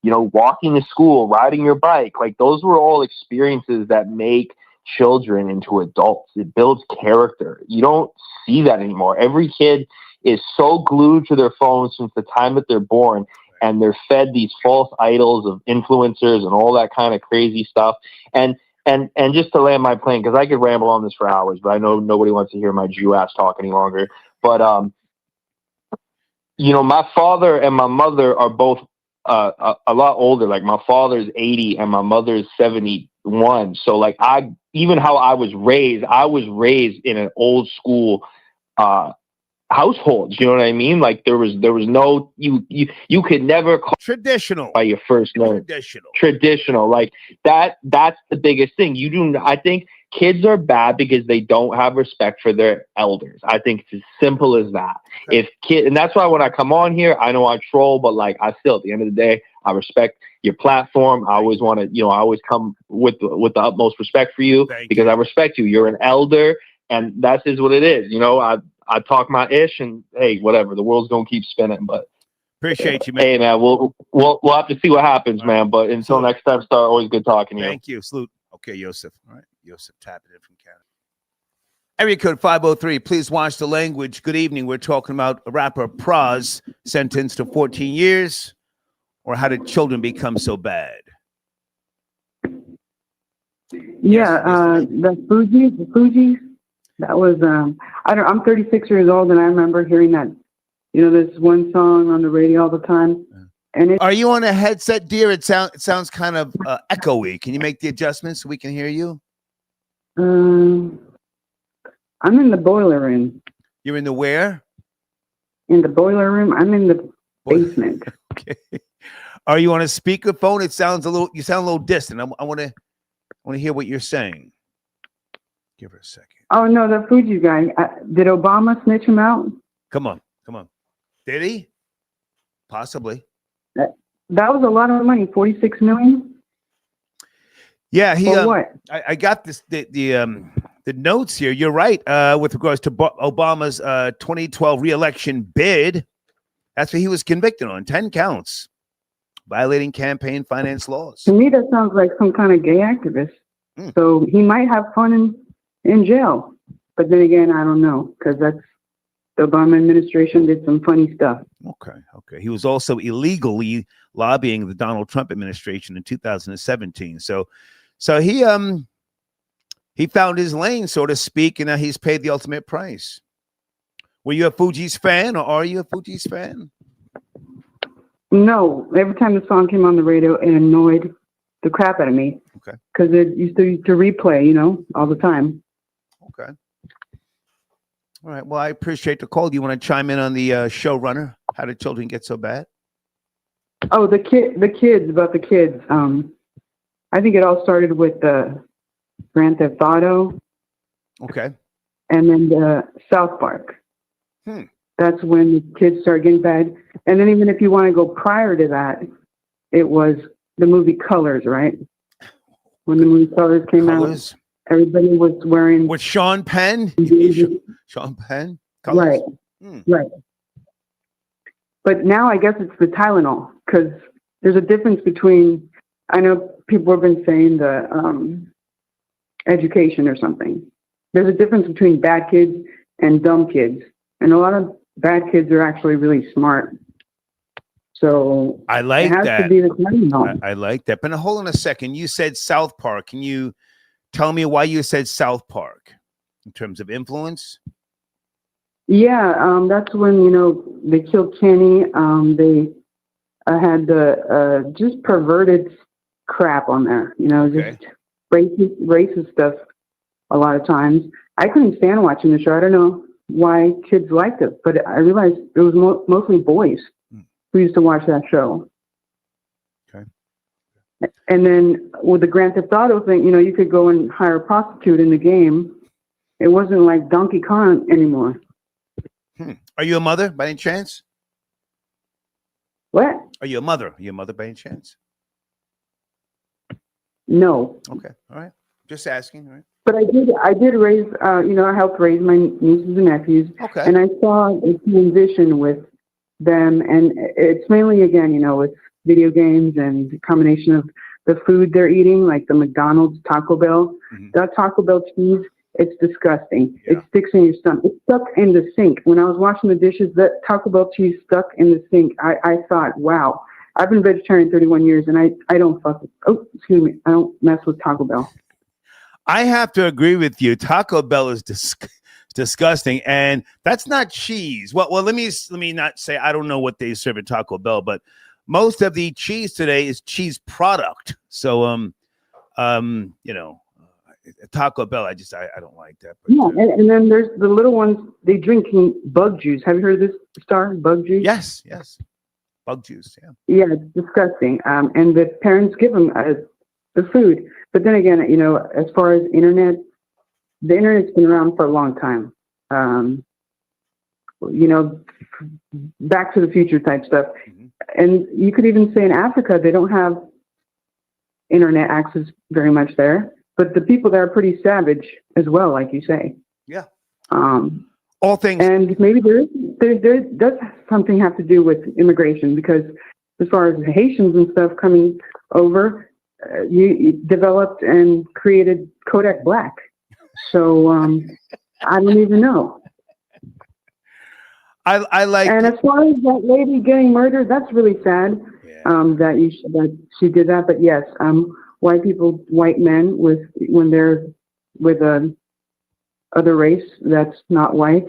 walking to school, riding your bike, like those were all experiences that make children into adults. It builds character. You don't see that anymore. Every kid is so glued to their phone since the time that they're born. And they're fed these false idols of influencers and all that kind of crazy stuff. And just to land my plane, because I could ramble on this for hours, but I know nobody wants to hear my Jew ass talk any longer. But my father and my mother are both a lot older. Like my father's 80 and my mother's 71. So like even how I was raised in an old school households, you know what I mean? Like there was no you could never call traditional by your first name. Traditional, like that's the biggest thing. I think kids are bad because they don't have respect for their elders. I think it's as simple as that. And that's why when I come on here, I know I troll, but like I still at the end of the day, I respect your platform. I always want to, I always come with the utmost respect for you because I respect you. You're an elder, and that is what it is. I talk my ish, and hey, whatever. The world's gonna keep spinning, but appreciate you, man. Hey, man, we'll have to see what happens, man. But until next time, Star, always good talking to you. Thank you. Salute. Okay, Joseph. All right, Joseph tapping in from Canada. Area code 503. Please watch the language. Good evening. We're talking about a rapper Pras sentenced to 14 years, or how did children become so bad? Yeah, the Fugees. That was I'm 36 years old, and I remember hearing that, this one song on the radio all the time. And are you on a headset, dear? It sounds kind of echoey. Can you make the adjustments so we can hear you? I'm in the boiler room. You're in the where? In the boiler room. I'm in the basement. Okay. Are you on a speakerphone? You sound a little distant. I want to hear what you're saying. Give her a second. Oh no, the Fugees guy. Did Obama snitch him out? Come on. Did he? Possibly. That was a lot of money. 46 million. Yeah, he. For what? I got this. The notes here. You're right. With regards to Obama's 2012 re-election bid, that's what he was convicted on. 10 counts. violating campaign finance laws. To me, that sounds like some kind of gay activist. So he might have fun in jail. But then again, I don't know, because that's the Obama administration did some funny stuff. Okay. He was also illegally lobbying the Donald Trump administration in 2017. So he found his lane, so to speak, and now he's paid the ultimate price. Were you a Fugees fan, or are you a Fugees fan? No, every time the song came on the radio, it annoyed the crap out of me. Okay. Because it used to replay, all the time. Okay. All right. Well, I appreciate the call. Do you want to chime in on the showrunner? How did children get so bad? Oh, the kids. I think it all started with Grand Theft Auto. Okay. And then South Park. That's when the kids started getting bad. And then even if you want to go prior to that, it was the movie Colors, right? When the movie Colors came out, everybody was wearing... With Sean Penn? Sean Penn? Colors. Right. But now I guess it's the Tylenol, because there's a difference between... I know people have been saying the education or something. There's a difference between bad kids and dumb kids. And a lot of bad kids are actually really smart. So I like it has that. to be the Tylenol. I like that. But hold on a second. You said South Park. Can you tell me why you said South Park in terms of influence? Yeah, that's when, they killed Kenny. They had the just perverted crap on there, just racist stuff a lot of times. I couldn't stand watching the show. I don't know why kids liked it, but I realized it was mostly boys who used to watch that show. Okay. And then with the Grand Theft Auto thing, you could go and hire a prostitute in the game. It wasn't like Donkey Kong anymore. Are you a mother by any chance? What? Are you a mother? Are you a mother by any chance? No. Okay. All right. Just asking. All right. But I did raise, I helped raise my nieces and nephews. Okay. And I saw a transition with them. And it's mainly, again, with video games and the combination of the food they're eating, like the McDonald's, Taco Bell. That Taco Bell cheese, it's disgusting. Yeah. It sticks in your stomach. It's stuck in the sink. When I was washing the dishes, that Taco Bell cheese stuck in the sink. I thought, wow. I've been vegetarian 31 years, and I don't I don't mess with Taco Bell. I have to agree with you. Taco Bell is disgusting, and that's not cheese. Well, let me not say I don't know what they serve at Taco Bell, but most of the cheese today is cheese product. So, Taco Bell, I don't like that. But, yeah, and then there's the little ones. They drink bug juice. Have you heard of this, Star? Bug juice? Yes. Bug juice. Yeah. Yeah, it's disgusting. And the parents give them the food. But then again, as far as internet, the internet's been around for a long time. Back to the Future type stuff. And you could even say in Africa, they don't have internet access very much there. But the people there are pretty savage as well, like you say. Yeah. All things. And maybe there does something have to do with immigration, because as far as Haitians and stuff coming over, you developed and created Kodak Black. So I don't even know. I like. And as far as that lady getting murdered, that's really sad. Yeah. That she did that. But yes, white men when they're with a other race that's not white.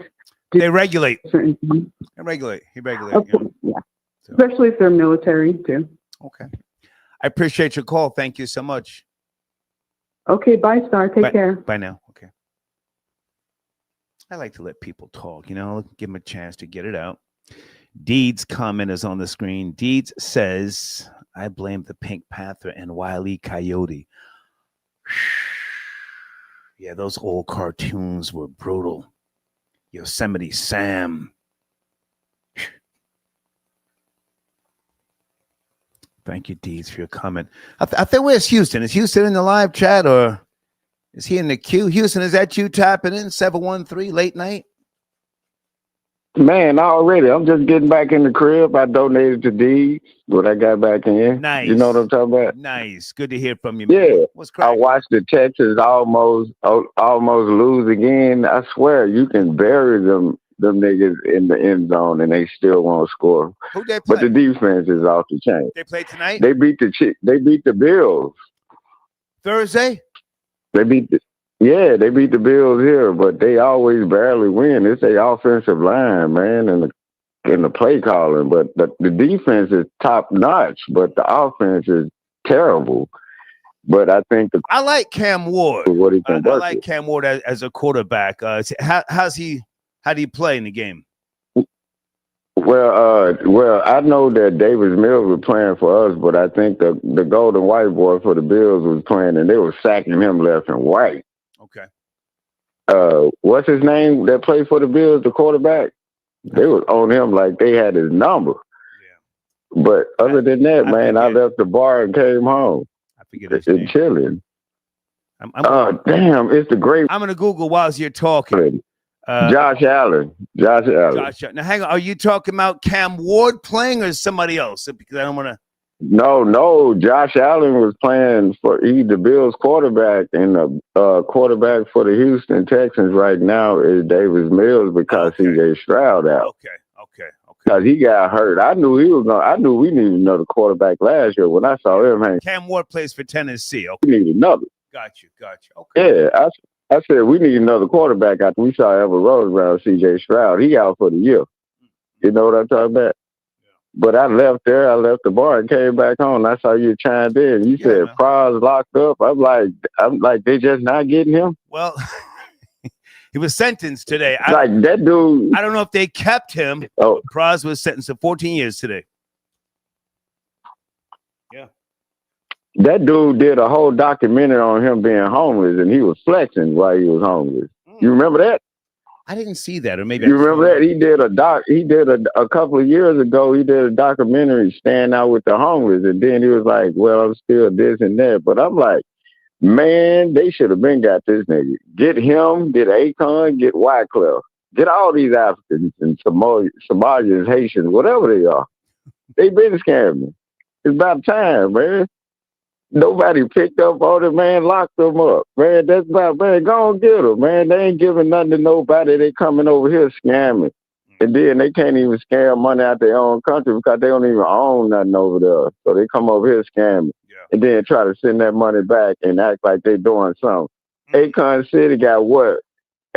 They regulate. Certain things. He regulate. Yeah. So. Especially if they're military too. Okay. I appreciate your call. Thank you so much. Okay, bye, Star. Take care. Bye now. Okay. I like to let people talk, give them a chance to get it out. Deed's comment is on the screen. Deeds says, I blame the Pink Panther and Wile E. Coyote. Yeah, those old cartoons were brutal. Yosemite Sam. Thank you, Deeds, for your comment. I think where's Houston? Is Houston in the live chat, or is he in the queue? Houston, is that you tapping in? 713 late night? Man, already. I'm just getting back in the crib. I donated to Deeds when I got back in. Nice. You know what I'm talking about? Nice. Good to hear from you, Yeah. man. What's I watched the Texans almost lose again. I swear, you can bury them niggas in the end zone and they still won't score. Who they But play? the defense is off the chain. They play tonight? They beat the Bills. Thursday? They beat the Bills here, but they always barely win. It's their offensive line, man, and the play calling. But the defense is top notch, but the offense is terrible. But I think I like Cam Ward. What he can I like Cam Ward as a quarterback. How do you play in the game? Well, I know that Davis Mills was playing for us, but I think the golden white boy for the Bills was playing, and they were sacking him left and right. Okay. What's his name that played for the Bills, the quarterback? They was on him like they had his number. Yeah. But other than that, I left the bar and came home. I forget his name. Chilling. Damn, it's the great. I'm gonna Google while you're talking. Josh Allen. Now, hang on. Are you talking about Cam Ward playing or somebody else? Because I don't want to. No. Josh Allen was playing he's the Bills quarterback, and the quarterback for the Houston Texans right now is Davis Mills because CJ Stroud out. Okay. Because he got hurt. I knew we needed another quarterback last year when I saw him hang. Cam Ward plays for Tennessee. Okay. We need another. Got you. Okay. Yeah, I said we need another quarterback after we saw Ever Rose around CJ Stroud. He out for the year. You know what I'm talking about? Yeah. But I left the bar and came back home. I saw you chimed in. You said Pras locked up. I'm like, they just not getting him? Well, he was sentenced today. That dude. I don't know if they kept him. Oh. Pras was sentenced to 14 years today. Yeah. That dude did a whole documentary on him being homeless, and he was flexing while he was homeless. You remember that? I didn't see that, or maybe you remember that he did a couple of years ago. He did a documentary, Stand Out with the Homeless, and then he was like, "Well, I'm still this and that." But I'm like, man, they should have been got this nigga. Get him, get Akon, get Wyclef, get all these Africans and Somalians, Haitians, whatever they are. They been scamming. It's about time, man. Nobody picked up on it, man. Locked them up, man. That's about, man. Go and get them, man. They ain't giving nothing to nobody. They coming over here scamming, and then they can't even scam money out their own country because they don't even own nothing over there. So they come over here scamming, and then try to send that money back and act like they doing something. Akon City got what?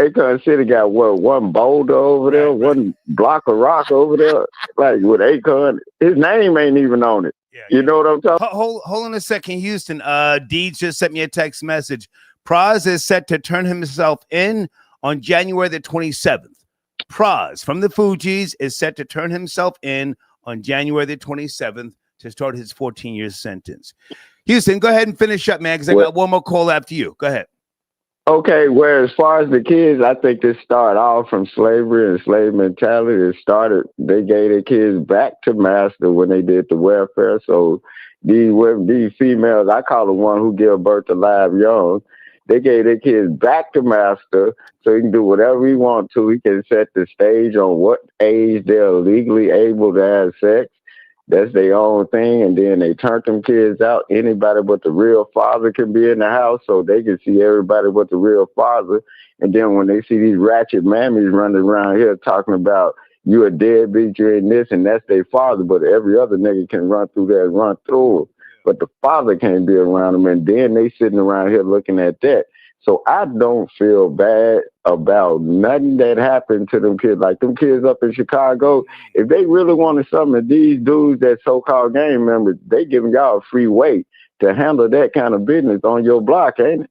Akon City got what? One boulder over there, one block of rock over there. Like with Akon, his name ain't even on it. You know what I'm talking? Hold on a second, Houston. Deeds just sent me a text message. Pras is set to turn himself in on January the 27th. Pras from the Fugees is set to turn himself in on January the 27th to start his 14-year sentence. Houston, go ahead and finish up, man, because I got one more call after you. Go ahead. Okay, well, as far as the kids, I think this started off from slavery and slave mentality. They gave their kids back to master when they did the welfare. So these females, I call the one who give birth to live young, they gave their kids back to master so he can do whatever he wants to. He can set the stage on what age they're legally able to have sex. That's their own thing, and then they turn them kids out. Anybody but the real father can be in the house, so they can see everybody but the real father. And then when they see these ratchet mammies running around here talking about you a deadbeat, you in this, and that's their father, but every other nigga can run through there and run through them. But the father can't be around them, and then they sitting around here looking at that. So I don't feel bad about nothing that happened to them kids. Like them kids up in Chicago, if they really wanted something, of these dudes that so-called gang members, they giving y'all a free way to handle that kind of business on your block, ain't it?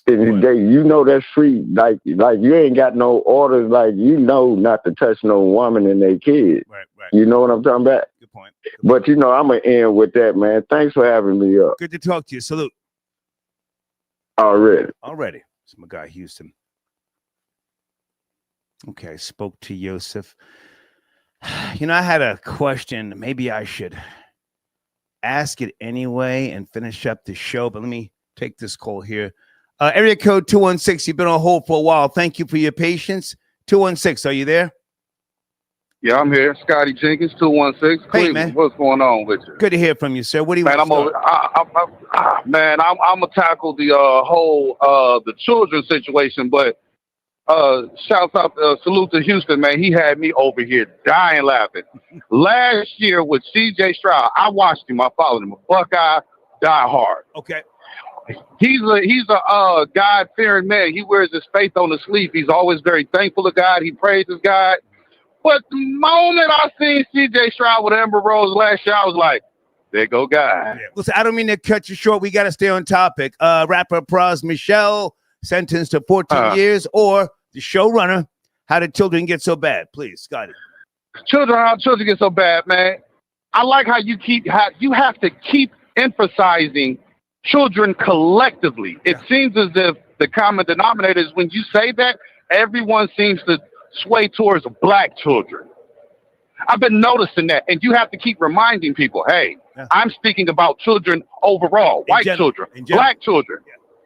And you know that's free. Like you ain't got no orders. Like you know not to touch no woman and their kids. Right. You know what I'm talking about? Good point. But you know I'm gonna end with that, man. Thanks for having me up. Good to talk to you. Salute. Already. It's my guy, Houston. Okay, I spoke to Yosef. You know, I had a question. Maybe I should ask it anyway and finish up the show, but let me take this call here. Area code 216. You've been on hold for a while. Thank you for your patience. 216, are you there? Yeah, I'm here. Scotty Jenkins, 216. Hey, Cleveland. man. What's going on with you? Good to hear from you, sir. What do you Man, want to start? Man, I'm gonna tackle the whole the children situation, but shouts out, salute to Houston, man. He had me over here dying laughing. Last year with C.J. Stroud, I watched him. I followed him. A Buckeye, die hard. Okay. He's a God-fearing man. He wears his faith on his sleeve. He's always very thankful to God. He praises God. But the moment I seen C.J. Stroud with Amber Rose last year, I was like, there go God. Yeah. Listen, I don't mean to cut you short. We got to stay on topic. Rapper Pras Michel sentenced to 14 years, or the showrunner, How Did Children Get So Bad? Please, Scotty. How children get so bad, man. I like how you have to keep emphasizing children collectively. It seems as if the common denominator is when you say that, everyone seems to sway towards black children. I've been noticing that, and you have to keep reminding people, hey, I'm speaking about children overall, white children, black children.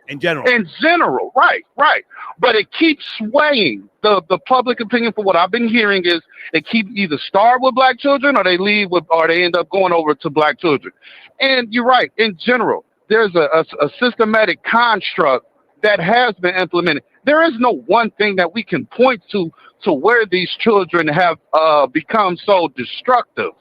In general. In general, right. But it keeps swaying. The public opinion, for what I've been hearing, is they keep either start with black children or they leave with, or they end up going over to black children. And you're right, in general, there's a systematic construct that has been implemented. There is no one thing that we can point to where these children have become so destructive.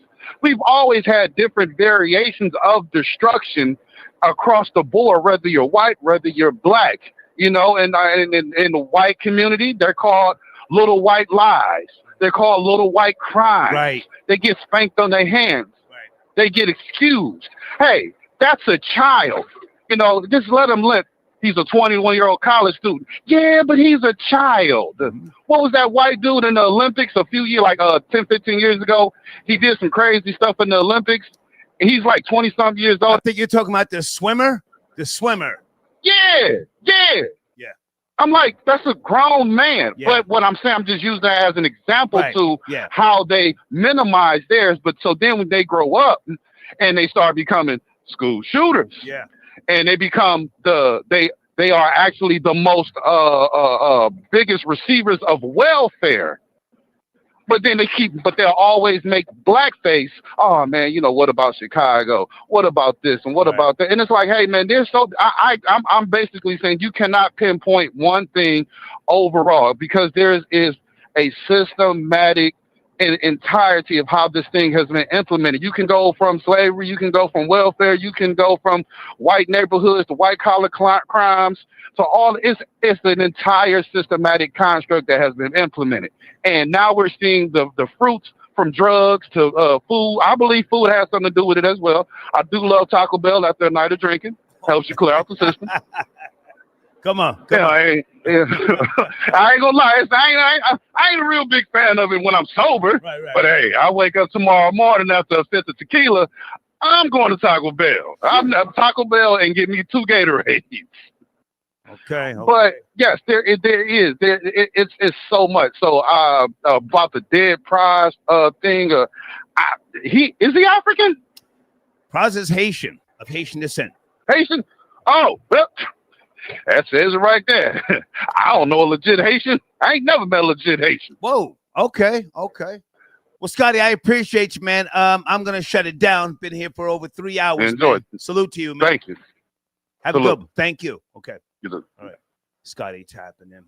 We've always had different variations of destruction across the board, whether you're white, whether you're black. You know, and in the white community, they're called little white lies. They're called little white crimes. Right. They get spanked on their hands. Right. They get excused. Hey, that's a child. You know, just let him live. He's a 21-year-old college student. Yeah, but he's a child. What was that white dude in the Olympics a few years, like 10, 15 years ago? He did some crazy stuff in the Olympics. And he's like 20-something years old. I think you're talking about the swimmer. The swimmer. Yeah. I'm like, that's a grown man. Yeah. But what I'm saying, I'm just using that as an example to how they minimize theirs. But so then when they grow up and they start becoming school shooters, and they become they are actually the most biggest receivers of welfare. But then they'll always make blackface. Oh man, you know, what about Chicago? What about this and what about that? And it's like, hey man, I'm basically saying you cannot pinpoint one thing overall, because there is a systematic entirety of how this thing has been implemented. You can go from slavery, you can go from welfare, you can go from white neighborhoods to white collar crimes to all. It's an entire systematic construct that has been implemented, and now we're seeing the fruits from drugs to food. I believe food has something to do with it as well. I do love Taco Bell after a night of drinking. Helps you clear out the system. Come on. I ain't gonna lie. I ain't a real big fan of it when I'm sober. Right. But hey, I wake up tomorrow morning after a fifth of tequila. I'm going to Taco Bell. I'm at Taco Bell and get me 2 Gatorades. Okay. But yes, there is. It's so much. So about the dead Pras thing. Is he African? Pras is Haitian, of Haitian descent. Haitian? Oh, well. That says it right there. I don't know a legit Haitian. I ain't never met a legit Haitian. Whoa. Okay. Well, Scotty, I appreciate you, man. I'm going to shut it down. Been here for over 3 hours. Enjoy it. Salute to you, man. Thank you. Have a good one. Thank you. Okay. You too. All right. Scotty tapping in.